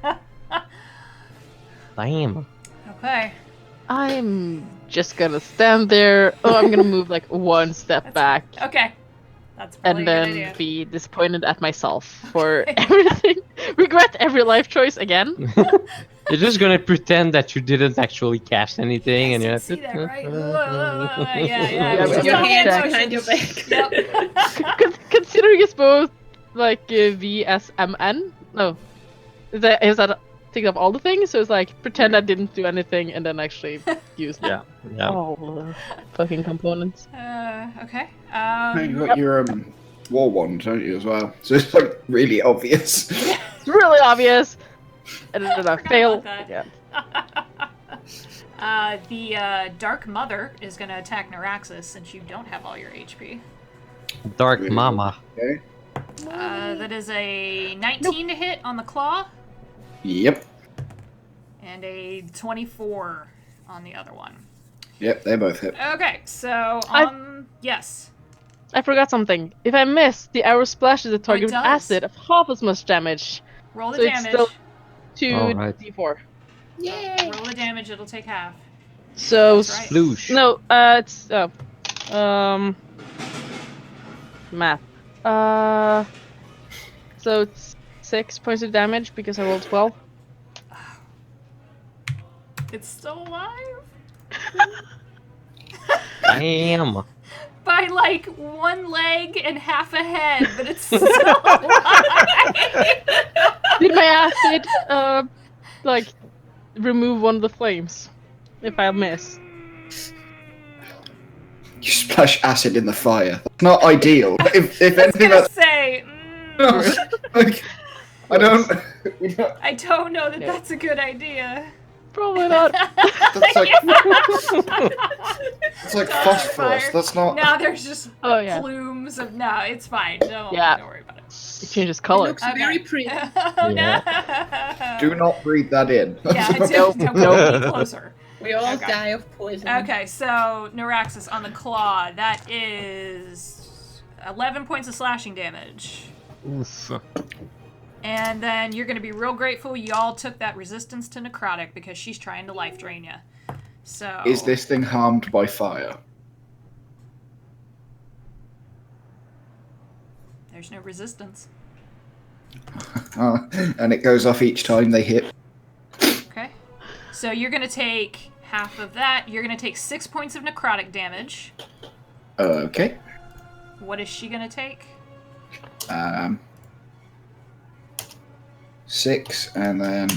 Damn. Okay. I'm just gonna stand there. Oh, I'm gonna move like one step back. Okay. That's probably And a good then idea. be disappointed at myself for everything. Regret every life choice again. You're just gonna pretend that you didn't actually cast anything, and you're See that, right? Yeah, Yeah, with but Your Yeah, hands yeah. behind your back. Yep. Considering it's both like VSMN. No, is that think of all the things? So it's like pretend I didn't do anything and then actually use Yeah. Yeah. all the fucking components. Okay. You got your war wand, don't you, as well? So it's like really obvious. It's really obvious. And then I fail. about that. Yeah. The Dark Mother is going to attack Neuraxis since you don't have all your HP. Dark Really? Mama. Okay. That is a 19 to hit on the claw Yep. and a 24 on the other one. Yep, they both hit. Okay, so yes. I forgot something. If I miss, the arrow splashes the target with does. acid of half as much damage. Roll the So it's damage. still 2 Alright. d4. Yay! Roll the damage. It'll take half. So That's right. Sploosh. no, it's math. So it's 6 points of damage because I rolled 12. It's still alive Damn. by like one leg and half a head, but it's still alive. Did my acid like remove one of the flames if I miss? You splash acid in the fire. That's not ideal. If I was anything, gonna that's say. like, I don't. We don't. I don't know that Yeah. that's a good idea. Probably not. That's like it's like phosphorus. Fire. That's not. Now there's just Oh yeah, plumes of. No, it's fine. Don't worry about it. it changes It color. looks Okay. very pretty. Oh no! Do not breathe that in. Yeah, don't Nope. go any closer. We all Okay. die of poison. Okay, so Neuraxis on the claw. That is 11 points of slashing damage. Oof. And then you're going to be real grateful y'all took that resistance to necrotic because she's trying to life drain you. So Is this thing harmed by fire? there's no resistance. And it goes off each time they hit. Okay. So you're going to take half of that. You're going to take 6 points of necrotic damage. Okay. What is she going to take? 6, and then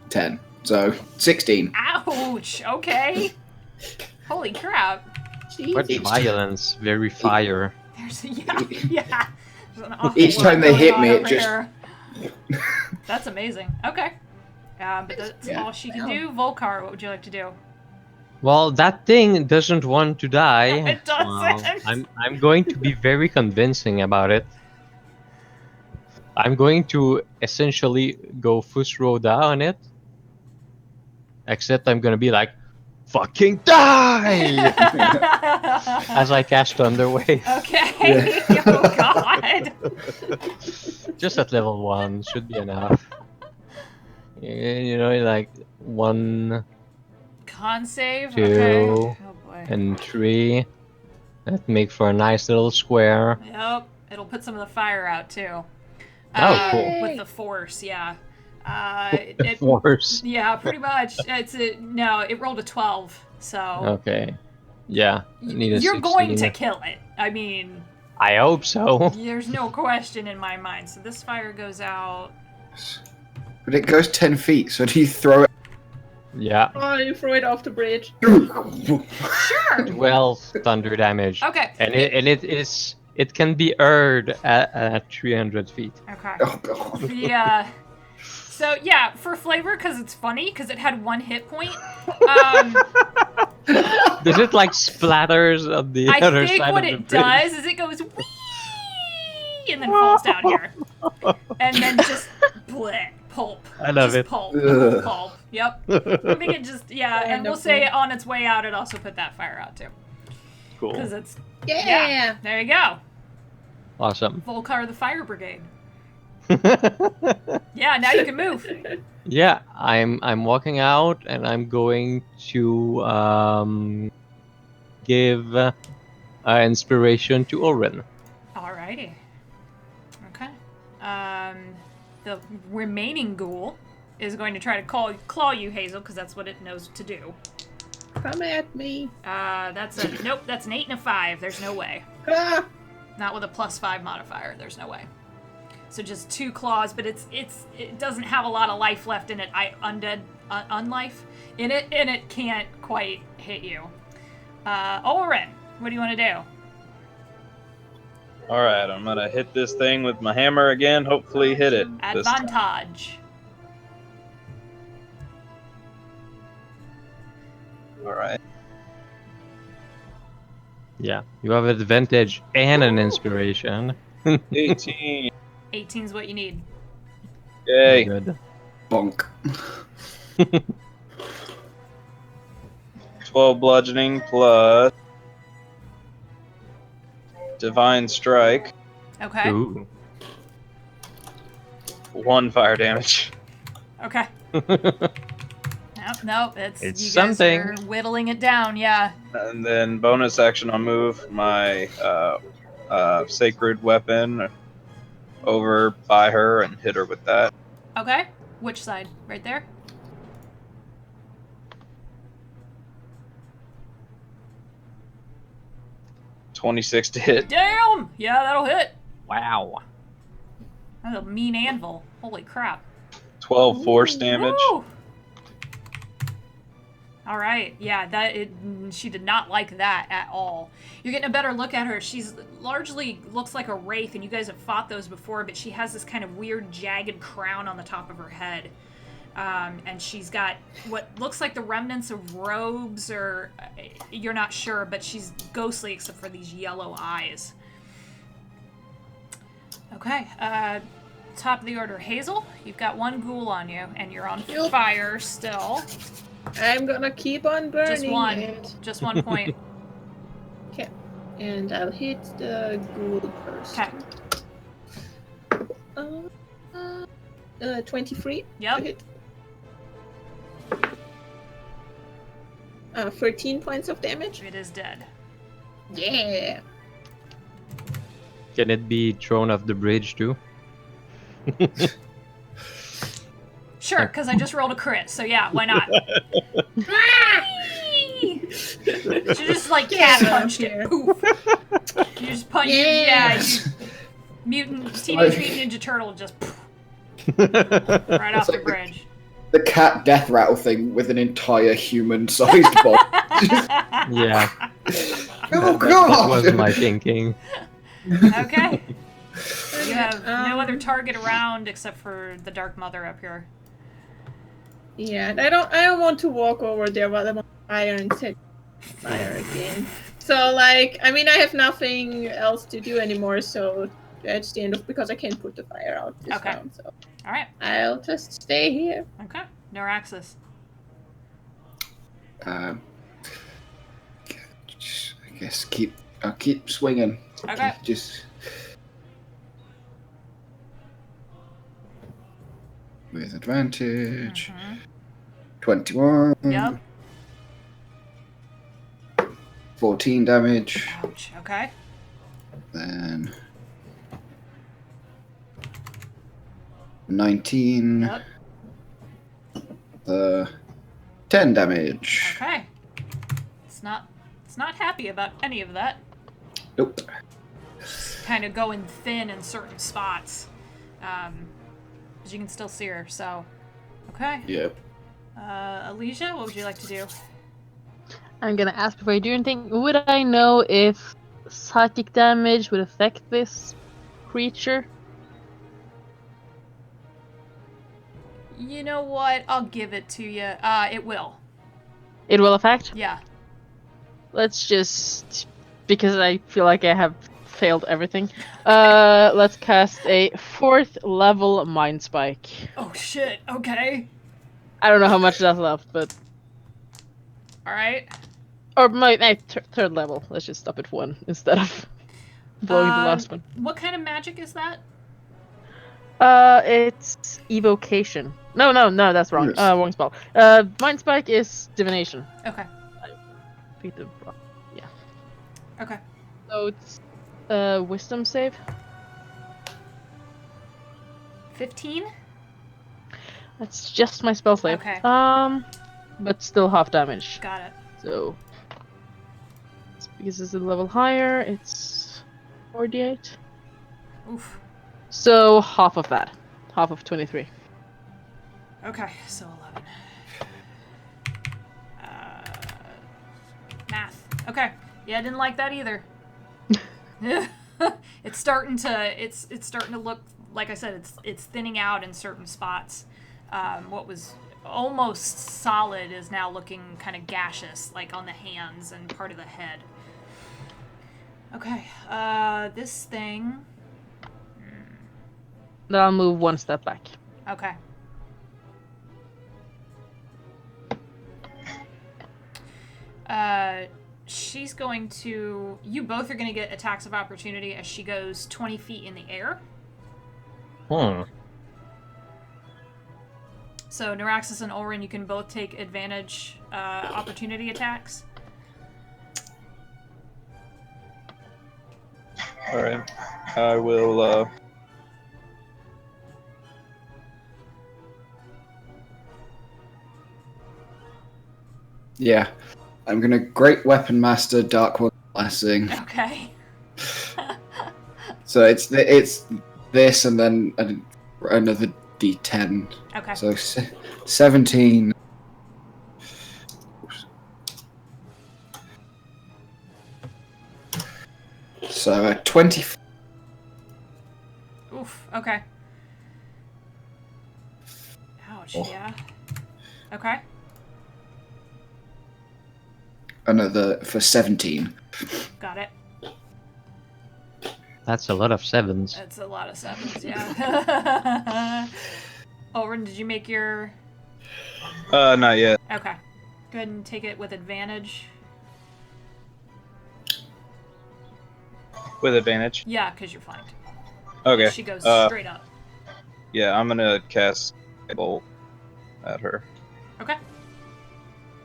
10. So 16. Ouch. Okay. Holy crap. What Jesus. violence, very fire. There's yeah. There's an awful Each lot time they going hit on me, it over just- here. That's amazing. Okay. But that's Yeah. all she can do. Volkar, what would you like to do? Well, that thing doesn't want to die. It doesn't. I'm going to be very convincing about it. I'm going to essentially go Fusroda on it. Except I'm gonna be like, fucking die! As I cast Thunder Wave. Okay. Oh god. Just at level 1 should be enough. You know, like 1 Con save. 2 Okay. Oh boy. and 3. That make for a nice little square. Yep. It'll put some of the fire out too. Oh, cool. With the force, yeah. The force. Yeah, pretty much. It rolled a 12, so Okay. Yeah. I need a you're 16. going to kill it. I mean, I hope so. there's no question in my mind. So this fire goes out. But it goes 10 feet, so do you throw it? Yeah. Oh, you throw it off the bridge. Sure. 12 thunder damage. Okay. And it can be heard at 300 feet. Okay. Oh, God. So yeah, for flavor, because it's funny, because it had 1 hit point. Does it like splatters on the I other think side what of the it bridge? does is it goes wee and then falls down here, and then just bleh, pulp. I love Just it. Pulp. Ugh. Pulp. Yep. I think it just and we'll say on its way out, it also put that fire out too, Cool. because it's Yeah. there you go. Awesome. Volkar the Fire Brigade. Yeah, now you can move. Yeah, I'm walking out and I'm going to give inspiration to Oren. Alrighty. Okay. The remaining ghoul is going to try to claw you, Hazel, because that's what it knows to do. Come at me. That's an 8 and a 5. There's no way. Ah! Not with a +5 modifier. There's no way. So just 2 claws, but it doesn't have a lot of life left in it. Unlife in it, and it can't quite hit you. Oren, what do you want to do? All right, I'm gonna hit this thing with my hammer again. Hopefully, hit it. this time. Advantage. All right. Yeah, you have advantage and an inspiration. 18. 18's what you need. Yay. Good. Bonk. 12 bludgeoning plus divine strike. Okay. Ooh. 1 fire damage. Okay. Nope. It's you guys something. are whittling it down. Yeah. And then bonus action, I'll move my sacred weapon over by her and hit her with that. Okay. Which side? Right there. 26 to hit. Damn. Yeah, that'll hit. Wow. That's a mean anvil. Holy crap. 12 force damage. Woo! All right. Yeah, she did not like that at all. You're getting a better look at her. She's largely looks like a wraith, and you guys have fought those before, but she has this kind of weird jagged crown on the top of her head. And she's got what looks like the remnants of robes, or you're not sure, but she's ghostly except for these yellow eyes. Okay, top of the order, Hazel. You've got 1 ghoul on you, and you're on Yep. fire still. I'm gonna keep on burning. Just 1. And, Just 1 point. and I'll hit the ghoul first. Okay. 23. Yep. To hit. 13 points of damage. It is dead. Yeah. Can it be thrown off the bridge too? Sure, because I just rolled a crit, so yeah, why not? She just like cat punched it. Poof. You just punch. Yeah. Teenage Mutant Ninja Turtle just. Poof. Right off It's the like bridge. the cat death rattle thing with an entire human-sized bomb. Yeah, Oh that was god! my thinking. Okay. You have no other Um, target around except for the Dark Mother up here. Yeah, and I don't want to walk over there while I'm on fire and set fire again. So like, I mean, I have nothing else to do anymore, so that's the end of because I can't put the fire out this Okay. round. So All right. I'll just stay here. Okay. Neuraxis. I guess I'll keep swinging. Okay. Just with advantage. Mhm. 21. Yep. 14 damage. Ouch. Okay. Then 19. Yep. 10 damage. Okay. It's not happy about any of that. Nope. Just kind of going thin in certain spots. But you can still see her, so okay. Yep. Alicia, what would you like to do? I'm gonna ask before you do anything. Would I know if psychic damage would affect this creature? You know what? I'll give it to you. It will. It will affect? Yeah. Let's just, because I feel like I have failed everything. Let's cast a 4th level Mind Spike. Oh shit. Okay. I don't know how much that's left, but All right. or my 3rd level. Let's just stop at 1 instead of blowing the last one. What kind of magic is that? It's evocation. No, that's wrong. Yes. Wrong spell. Mind Spike is divination. Okay. Picked the wrong- Okay. So it's wisdom save. 15? That's just my spell save. Okay. But still half damage. Got it. So because it's a level higher, it's 48. Oof. So half of that. Half of 23. Okay, so 11. Math. Okay. Yeah, I didn't like that either. It's starting to look, like I said, it's thinning out in certain spots. What was almost solid is now looking kind of gaseous, like on the hands and part of the head. Okay, this thing. Then I'll move 1 step back. Okay. She's going to. You both are going to get attacks of opportunity as she goes 20 feet in the air. So Neuraxis and Ulrin, you can both take advantage opportunity attacks. All right. I will. Yeah. I'm gonna Great Weapon Master Dark One Blessing. Okay. So it's this and then another D10. Okay. So 17. So 20. Oof. Okay. Ouch. Oh. Yeah. Okay. Another for 17. Got it. That's a lot of 7s. That's a lot of 7s. Yeah. Ulrin, did you make your? Not yet. Okay. Go ahead and take it with advantage. With advantage. Yeah, because you're flanked. Okay. She goes straight up. Yeah, I'm gonna cast a bolt at her. Okay.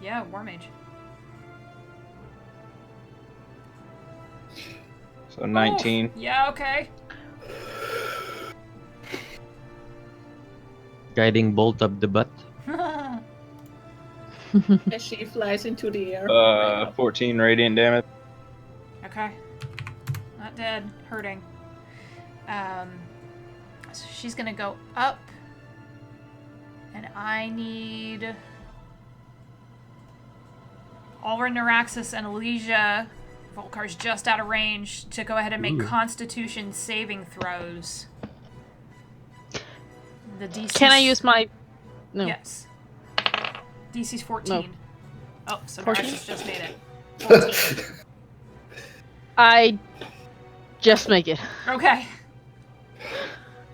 Yeah, War Mage. So 19. Oof. Yeah, okay. Guiding bolt up the butt. As she flies into the air. 14 radiant damage. Okay. Not dead. Hurting. So she's gonna go up I need Ulrun, Neuraxis, and Elysia. Volkar's just out of range to go ahead and make Constitution saving throws. The DC. Can I use my? No. Yes. DC's 14. No. Oh, so 14? Neuraxis just made it. 14. I just make it. Okay.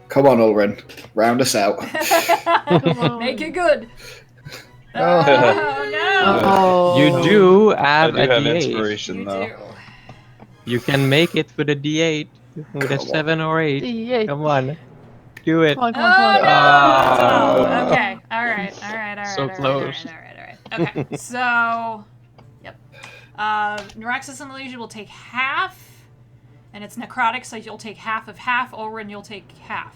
Come on, Ulrun. Round us out. Make it good. Oh. Oh, no. Oh. You do I have do a have D8. inspiration You though. do. You can make it with a D8. With a Come on. 7 or 8. D8. Come on. Do it. Come on, come Oh, on, come on. no. Oh. Okay. All right. So close. All right. Okay. So, yep. Neuraxis and Elysia will take half, and it's necrotic, so you'll take half of half. Ulrun, you'll take half.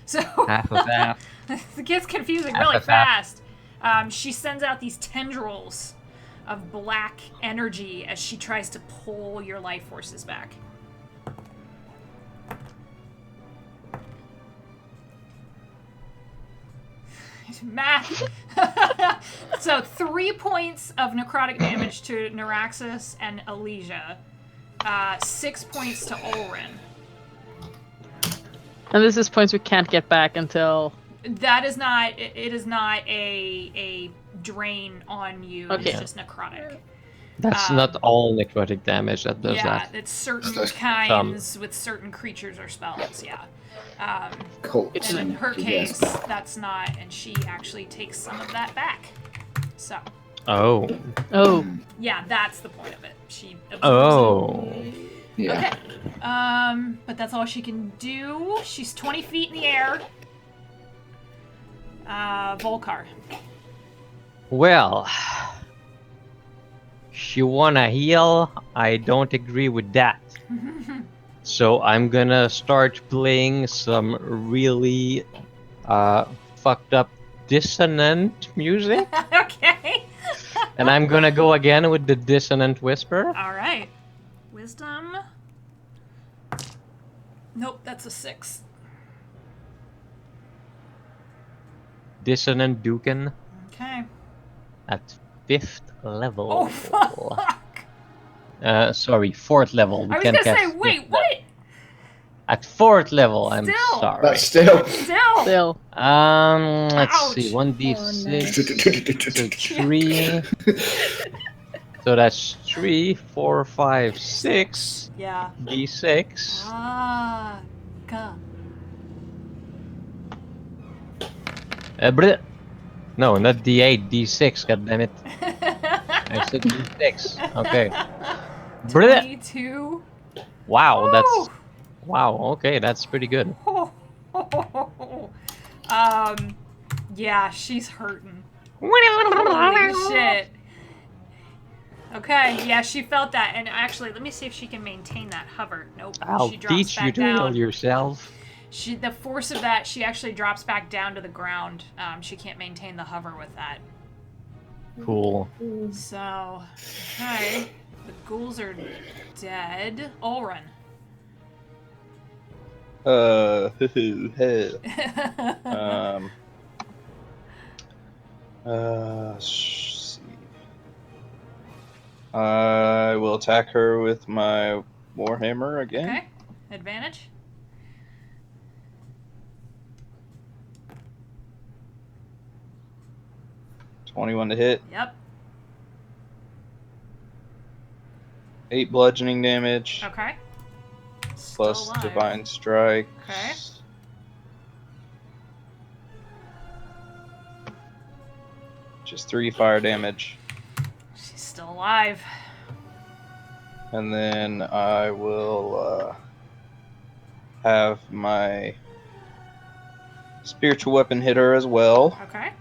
So Half of that. it gets confusing Half really of half. fast. She sends out these tendrils of black energy as she tries to pull your life forces back. Math. So 3 points of necrotic damage to Neuraxis and Elysia. 6 points to Ulrun. And this is points we can't get back until. That is not. It is not a drain on you. Okay. It's just necrotic. That's not all necrotic damage that does Yeah, that. it's certain That's kinds with certain creatures or spells. Yeah. Cool. And in her case, Yes. that's not, and she actually takes some of that back. So, Oh. Oh. yeah, that's the point of it. She absorbs Oh. Yeah. Okay. But that's all she can do. She's 20 feet in the air. Volkar. Well. You wanna heal? I don't agree with that. So I'm gonna start playing some really fucked up dissonant music. Okay. And I'm gonna go again with the dissonant whisper. All right. Wisdom. Nope, that's a 6. Dissonant Duken Okay. at 5th level. Oh, fuck. Sorry, 4th level. We I was can't gonna say, cast wait, fifth what? level. At 4th level, I'm Still. sorry. But still. Still. Still. Let's Ouch. see, 1d6, so 3. So that's 3, 4, 5, 6. Yeah. D6. Ah. No, not D8, D6, goddammit. I said D6. Okay. 22. Wow, that's... Woo! Wow, okay, that's pretty good. Yeah, she's hurting. Holy shit. Okay, yeah, she felt that. And actually, let me see if she can maintain that hover. Nope, I'll she drops teach back you to down. heal yourself. The force of that, she actually drops back down to the ground. She can't maintain the hover with that. Cool. So, okay, the ghouls are dead. Ulrun. Let's see. I will attack her with my warhammer again. Okay, advantage. '21 to hit. Yep. 8 bludgeoning damage. Okay. Plus Still alive. divine strike. Okay. Just 3 fire damage. She's still alive. And then I will have my spiritual weapon hit her as well. Okay.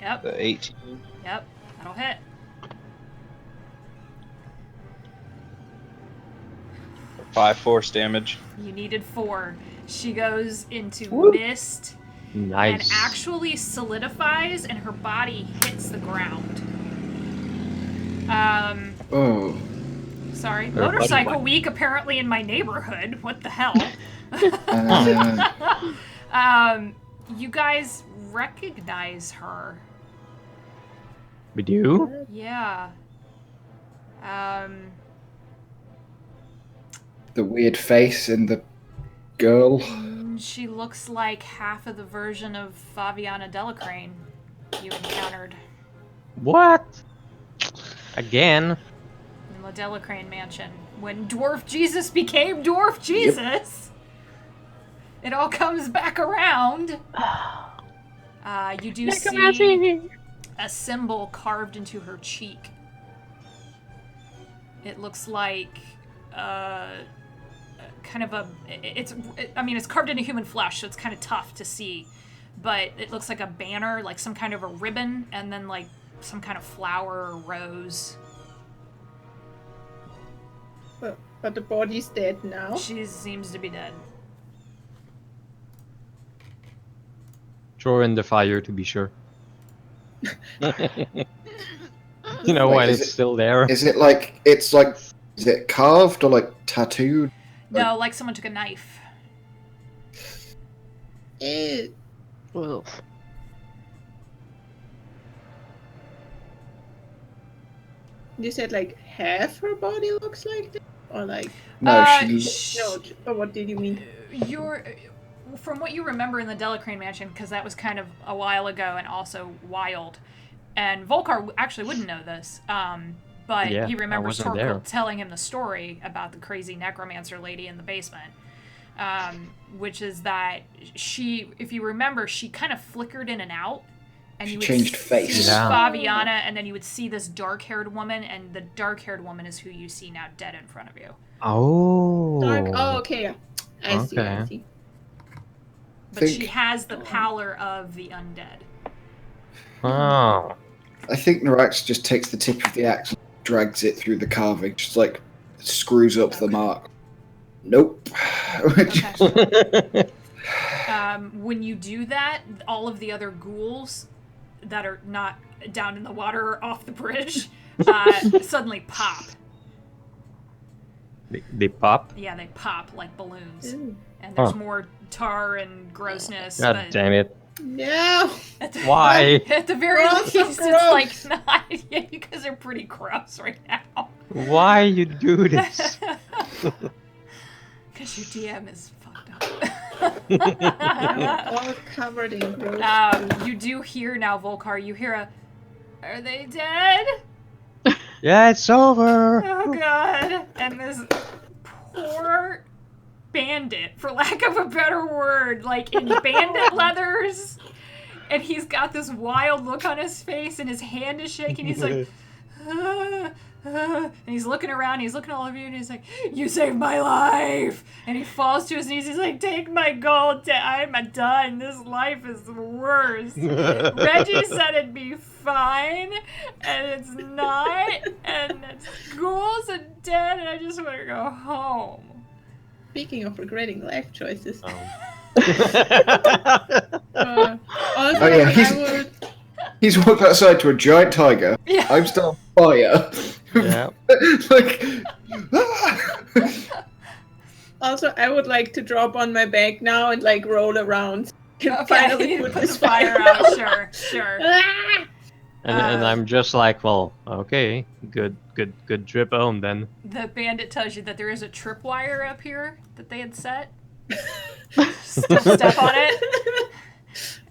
Yep. The 18. Yep. That'll hit. For 5 force damage. You needed 4. She goes into Woo. mist and Nice. actually solidifies, and her body hits the ground. Oh. Sorry. Her body Motorcycle what? week apparently in my neighborhood. What the hell? Uh, You guys recognize her. We do? Yeah. The weird face and the girl. She looks like half of the version of Fabiana Delacrane you encountered What? Again? in the Delacrane mansion. When Dwarf Jesus became Dwarf Jesus, it all comes back around. You do see a symbol carved into her cheek. It looks like kind of a it's carved into human flesh, so it's kind of tough to see, but it looks like a banner, like some kind of a ribbon, and then like some kind of flower or rose. But the body's dead now. She seems to be dead. Throw in the fire to be sure. You know Wait, when is it's it- still there. Is it like is it carved or like tattooed? No, like someone took a knife. Eh, Well, You said like half her body looks like that? Or like, No, no, or what did you mean? From what you remember in the Delacrane mansion, because that was kind of a while ago and also wild, and Volkar actually wouldn't know this, but Yeah, he I remembers wasn't there. Torquil telling him the story about the crazy necromancer lady in the basement, which is that she, if you remember, she kind of flickered in and out, and She you would changed face. see Yeah. Fabiana, and then you would see this dark-haired woman, and the dark-haired woman is who you see now dead in front of you. Oh. Dark. Oh, okay. I see. I Okay. see. But Think- she has the pallor of the undead. Oh. I think Narax just takes the tip of the axe and drags it through the carving, just like screws up the mark. Nope. Okay. When you do that, all of the other ghouls that are not down in the water or off the bridge suddenly pop. They pop? Yeah, they pop like balloons. Ooh. And there's Huh. more tar and grossness. God but damn it. No. At the, Why? At the very Gross, least, so it's like gross. not. Yeah, you guys are pretty gross right now. Why you do this? Because your DM is fucked up. All covered in gross. You do hear now, Volkar. You hear "Are they dead? Yeah, it's over. Oh god!" And this poor bandit, for lack of a better word, like in bandit leathers, and he's got this wild look on his face, and his hand is shaking. He's like, and he's looking around, he's looking at all of you, and he's like, "You saved my life!" And he falls to his knees, he's like, "Take my gold, I'm done, this life is the worst. Reggie said it'd be fine, and it's not, and it's ghouls and dead, and I just want to go home." Speaking of regretting life choices. Oh. Also, Oh, yeah, I would. He's walked outside to a giant tiger. Yeah. I'm still on fire. Yeah. Like, Also, I would like to drop on my back now and like roll around. Okay, Finally put put the this fire fire out, sure. Ah! And I'm just like, well, okay, good trip home then. The bandit tells you that there is a tripwire up here that they had set. Step on it.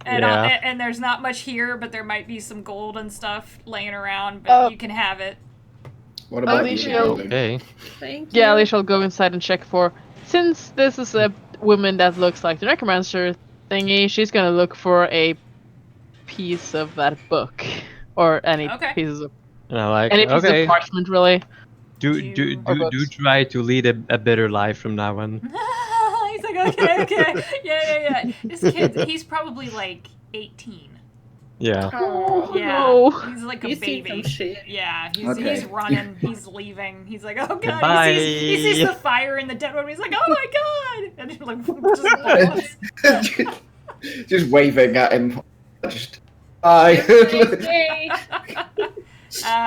And, Yeah. and there's not much here, but there might be some gold and stuff laying around, but you can have it. what about Alicia. you? Okay. Thank you. yeah, Alicia will go inside and check for. Since this is a woman that looks like the necromancer thingy, she's gonna look for a piece of that book or any Okay. pieces of And I'm like, any piece okay, of parchment, really. do Or do books. try to lead a better life from now on. He's like, okay. Yeah. This kid, he's probably like 18. Yeah. Oh, Yeah. no. He's like a You see baby. some shit. Yeah, he's Okay. running, he's leaving. He's like, oh god, Goodbye. he sees the fire in the dead one. He's like, oh my god, and he's like, just balls. Just waving at him. Just bye. Hey,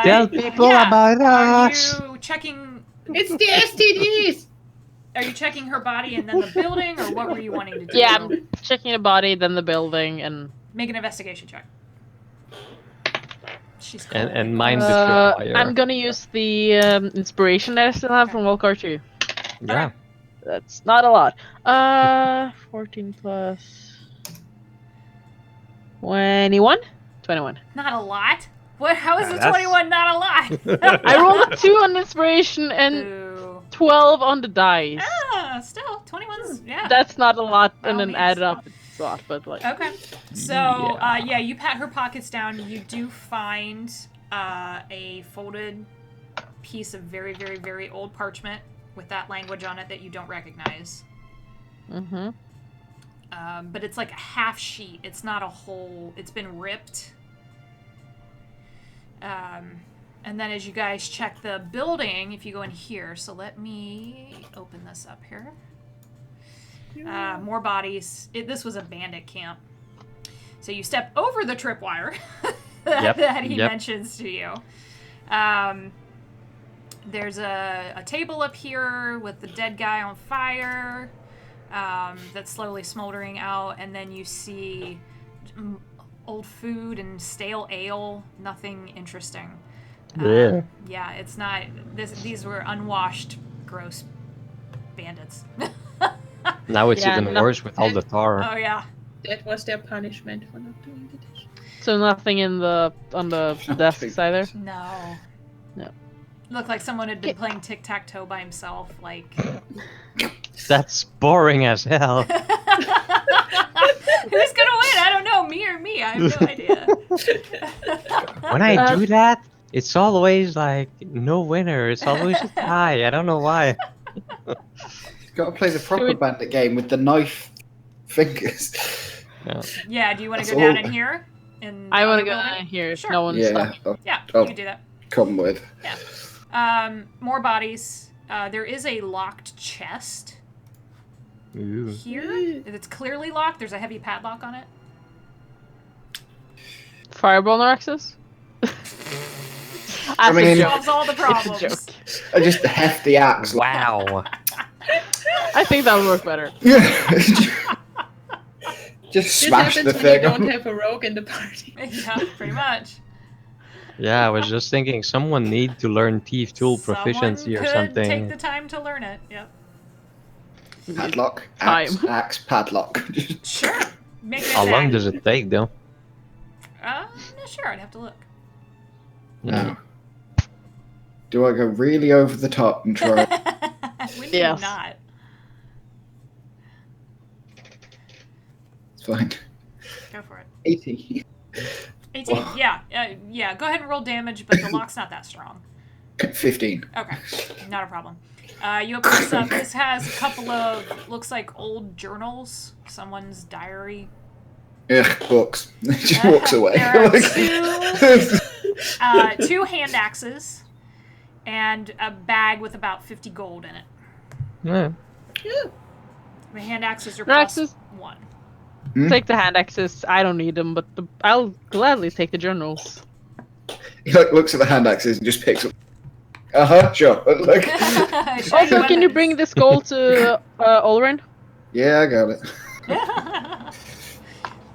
Tell people about Are us. you checking? it's the STDs. Are you checking her body and then the building, or what were you wanting to do? Yeah, I'm checking the body, then the building, and Make an investigation check. She's cold. And mind the tripwire. I'm gonna use the inspiration that I still have from Wildcard 2. Yeah. Okay. That's not a lot. 14 plus 21? 21. Not a lot. What? How is the That's- 21 not a lot? I rolled a 2 on inspiration and Ooh. 12 on the dice. Ah, still 21's yeah. That's not a lot, By and all then means. added up it's a lot, but like. Okay. So, yeah, you pat her pockets down. You do find a folded piece of very, very, very old parchment with that language on it that you don't recognize. Mm-hmm. But it's like a half sheet. It's not a whole. It's been ripped. And then as you guys check the building, if you go in here, so let me open this up here. More bodies. This was a bandit camp. So you step over the tripwire that he mentions to you. There's a table up here with the dead guy on fire that's slowly smoldering out, and then you see old food and stale ale. Nothing interesting. Yeah. Yeah, it's not. These were unwashed, gross bandits. Now it's Yeah, even no- worse with all the tar. Oh yeah. That was their punishment for not doing the dishes. So nothing on the desks either? No. No. Looked like someone had been playing tic-tac-toe by himself, like. That's boring as hell. Who's gonna win? I don't know, me or me. I have no idea. When I do that, it's always like no winner. It's always a tie. I don't know why. Got to play the proper bandit game with the knife fingers. Yeah, do you want to That's go down all. in here? I want to go down here if Sure. no one's Yeah, stuck. Yeah, Oh. you can do that. come with. More bodies. There is a locked chest Ooh. here. It's clearly locked. There's a heavy padlock on it. Fireball Noraxis? I mean- Solves all the It's a problems. joke. I just heft the axe. Wow. I think that would work better. Just This smash happens the when you thing. don't have a rogue in the party. Yeah, pretty much. Yeah, I was just thinking someone need to learn thief tool proficiency Someone or could take something. the time to learn it. Yep. Padlock, Time. axe, padlock. Sure. Make it How long exact. does it take though? I'm not sure. I'd have to look. No. Do I go really over the top and try? We do Yes. not. It's fine. Go for it. 80. 18. Yeah. Yeah. Go ahead and roll damage, but the lock's not that strong. 15. Okay. Not a problem. You open this up. This has a couple of, looks like old journals. Someone's diary. Ugh, books. Just walks away. There are Like- two hand axes and a bag with about 50 gold in it. Yeah. The hand axes are plus Noraxis, 1. take the hand axes. I don't need them, but I'll gladly take the journals. He like looks at the hand axes and just picks up. Sure. Like, Shiny Also, can you weapons. bring this gold to Olren? yeah, I got it.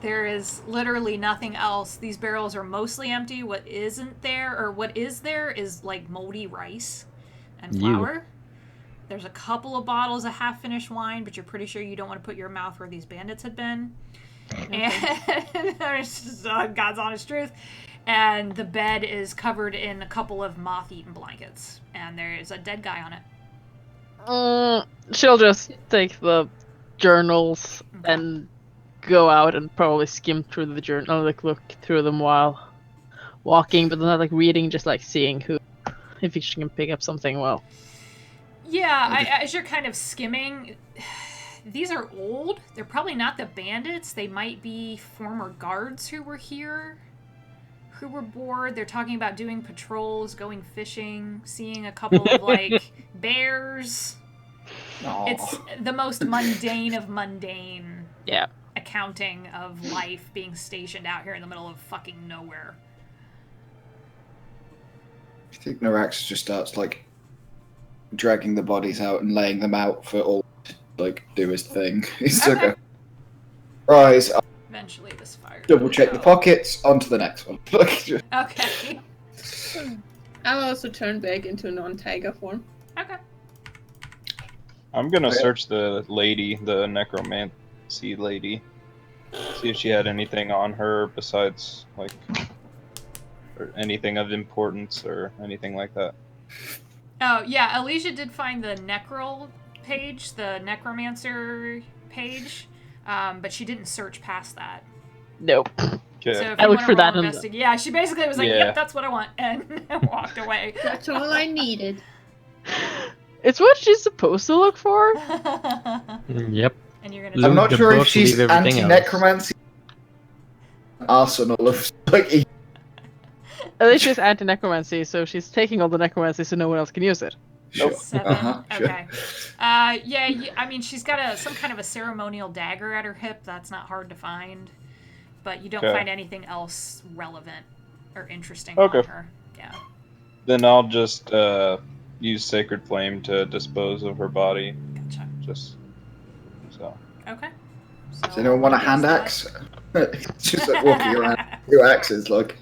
There is literally nothing else. These barrels are mostly empty. What isn't there, or what is there, is like moldy rice and flour. There's a couple of bottles of half-finished wine, but you're pretty sure you don't want to put your mouth where these bandits had been. And there's just God's honest truth. And the bed is covered in a couple of moth-eaten blankets, and there is a dead guy on it. She'll just take the journals and go out and probably skim through the journal, like look through them while walking, but not like reading, just like seeing who, if she can pick up something. Well, Yeah, as you're kind of skimming, these are old. They're probably not the bandits. They might be former guards who were here, who were bored. They're talking about doing patrols, going fishing, seeing a couple of, like, bears. Aw. It's the most mundane of mundane yeah. accounting of life being stationed out here in the middle of fucking nowhere. I think Norax just starts like dragging the bodies out and laying them out for all to like do his thing. He's like, Okay. rise, Eventually, this fire. Double check the pockets. On to the next one. Okay. I'll also turn back into non-tiger form. Okay. I'm gonna Okay. search the lady, the necromancy lady. See if she had anything on her besides, like, or anything of importance or anything like that. Oh, yeah, Alicia did find the necral page, the necromancer page, but she didn't search past that. Nope. Okay. So if I you looked want for to that in the- investigate, yeah, she basically was like, Yeah. "Yep, that's what I want," and walked away. That's all I needed. It's what she's supposed to look for. Yep. And you're gonna. Loot I'm not the sure if book, she's leave everything else. anti-necromancy. Arsenal of like. At least she's anti-necromancy, so she's taking all the necromancy so no one else can use it. Sure. 7. Sure. Okay. Yeah. I mean, she's got some kind of a ceremonial dagger at her hip. That's not hard to find, but you don't Okay. find anything else relevant or interesting Okay. on her. Yeah. Then I'll just use Sacred Flame to dispose of her body. Gotcha. Just so. Okay. Does anyone want a hand axe? Just like walking around. Two axes, like.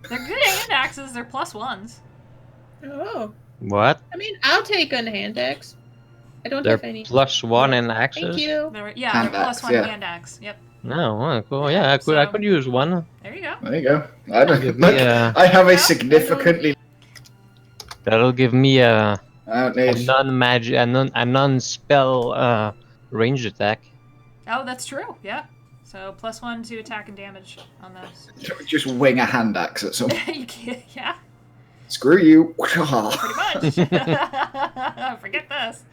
They're good hand axes. They're +1s. Oh. What? I mean, I'll take a hand axe. I don't They're have any. +1 in Thank axes? you. They're Hand they're axe, +1 yeah. hand axe. Yep. No, well, cool. Yeah, I So- could use one. There you go. There you go. I don't. Give me, I have a significantly. That'll give me a I don't a need. non-magic, a non-spell range attack. Oh, that's true. Yeah. So +1 to attack and damage on those. Just wing a hand axe at someone. You can't. Yeah. Screw you. Pretty much. Forget this.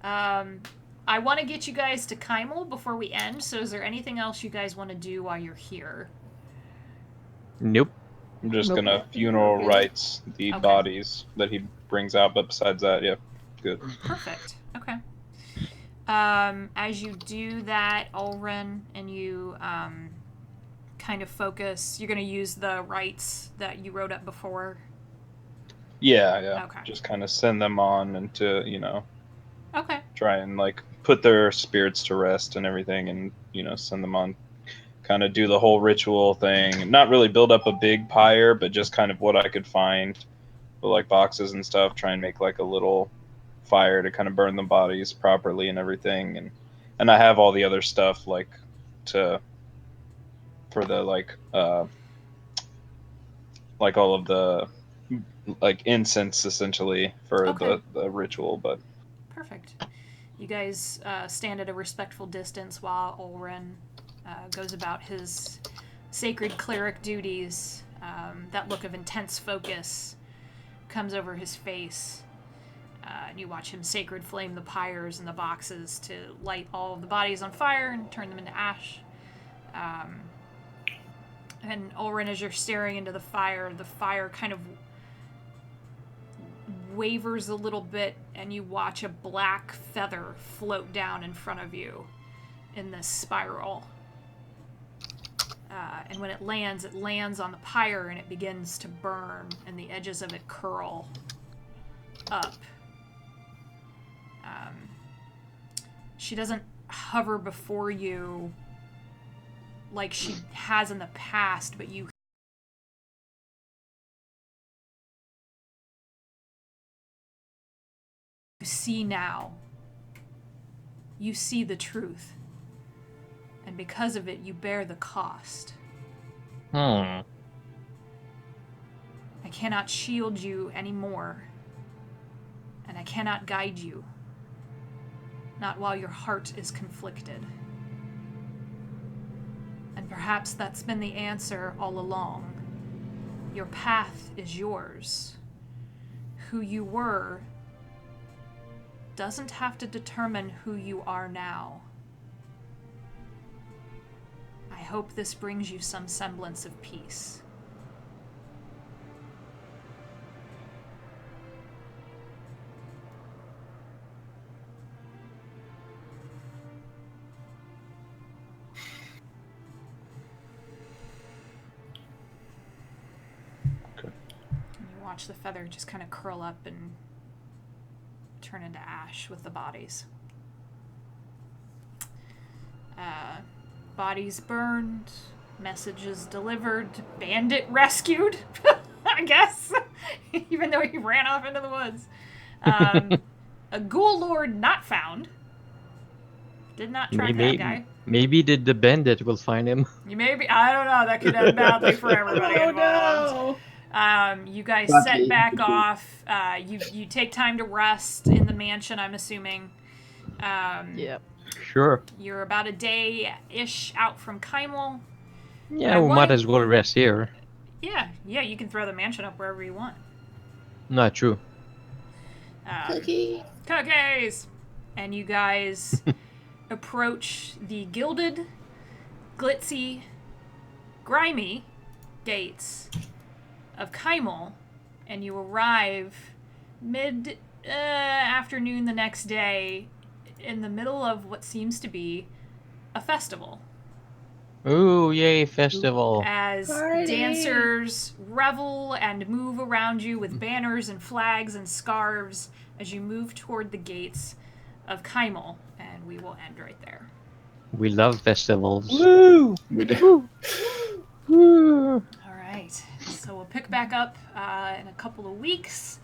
I want to get you guys to Kymal before we end. So, is there anything else you guys want to do while you're here? Nope. I'm just Nope. gonna funeral rites the Okay. bodies that he brings out, but besides that, yeah, good. Perfect. Okay. As you do that, Ulrin, and you kind of focus, you're going to use the rites that you wrote up before. Yeah. Okay. Just kind of send them on and to, Okay. try and like put their spirits to rest and everything, and send them on. Kind of do the whole ritual thing. Not really build up a big pyre, but just kind of what I could find, with like boxes and stuff. Try and make like a little fire to kind of burn the bodies properly and everything. And I have all the other stuff like for the like all of the like incense essentially for Okay. the ritual. But Perfect. You guys stand at a respectful distance while Ulrin goes about his sacred cleric duties. That look of intense focus comes over his face. And you watch him sacred flame the pyres and the boxes to light all of the bodies on fire and turn them into ash. And Ulrin, as you're staring into the fire kind of wavers a little bit, and you watch a black feather float down in front of you in this spiral. And when it lands on the pyre and it begins to burn, and the edges of it curl up. She doesn't hover before you like she has in the past, but you see now. You see the truth. And because of it, you bear the cost. Hmm. I cannot shield you anymore. And I cannot guide you. Not while your heart is conflicted. And perhaps that's been the answer all along. Your path is yours. Who you were doesn't have to determine who you are now. I hope this brings you some semblance of peace. Okay. And you watch the feather just kind of curl up and turn into ash with the bodies. Bodies burned, messages delivered, bandit rescued, I guess, even though he ran off into the woods. A ghoul lord not found. Did not track that guy. Maybe the bandit will find him. You maybe, I don't know, that could end badly for everybody Oh involved. no! You guys Badly. set back off. You take time to rest in the mansion, I'm assuming. Yep. Sure. You're about a day-ish out from Kymal. Yeah, we might as well rest here. Yeah, you can throw the mansion up wherever you want. Not true. Cookie. Cookies! And you guys approach the gilded, glitzy, grimy gates of Kymal, and you arrive mid-afternoon the next day in the middle of what seems to be a festival. Ooh, yay, festival. As Party. dancers revel and move around you with banners and flags and scarves as you move toward the gates of Kymal, and we will end right there. We love festivals. Woo! We do. Woo! All right, so we'll pick back up in a couple of weeks.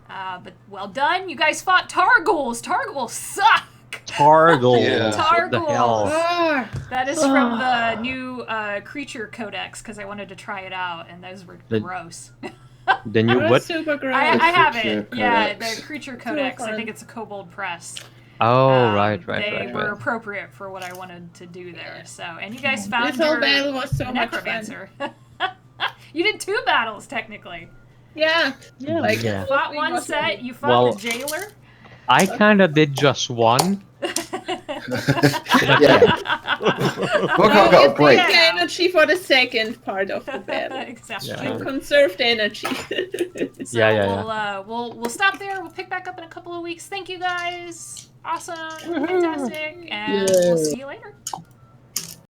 But well done, you guys fought Targhols. Targhols suck. Targhols. Yeah. What the hell? Ah, That is from the new creature codex because I wanted to try it out, and those were The- gross. The new that's what? super gross. I have Creature it. Yeah, Codex. the creature codex. I fun. think it's a kobold press. Oh, right. They were right. appropriate for what I wanted to do there. So, and you guys found This whole your battle was so much fun. necromancer. You did 2 battles technically. Yeah. Yeah. Like, Yeah. You fought we one must- set. You fought Well- the jailer. I kind of did just one. Yeah. Look, I've got a break. Take the energy for the second part of the battle. Exactly. Yeah. And conserve the energy. So Yeah. we'll stop there. We'll pick back up in a couple of weeks. Thank you guys. Awesome. Fantastic. And we'll see you later.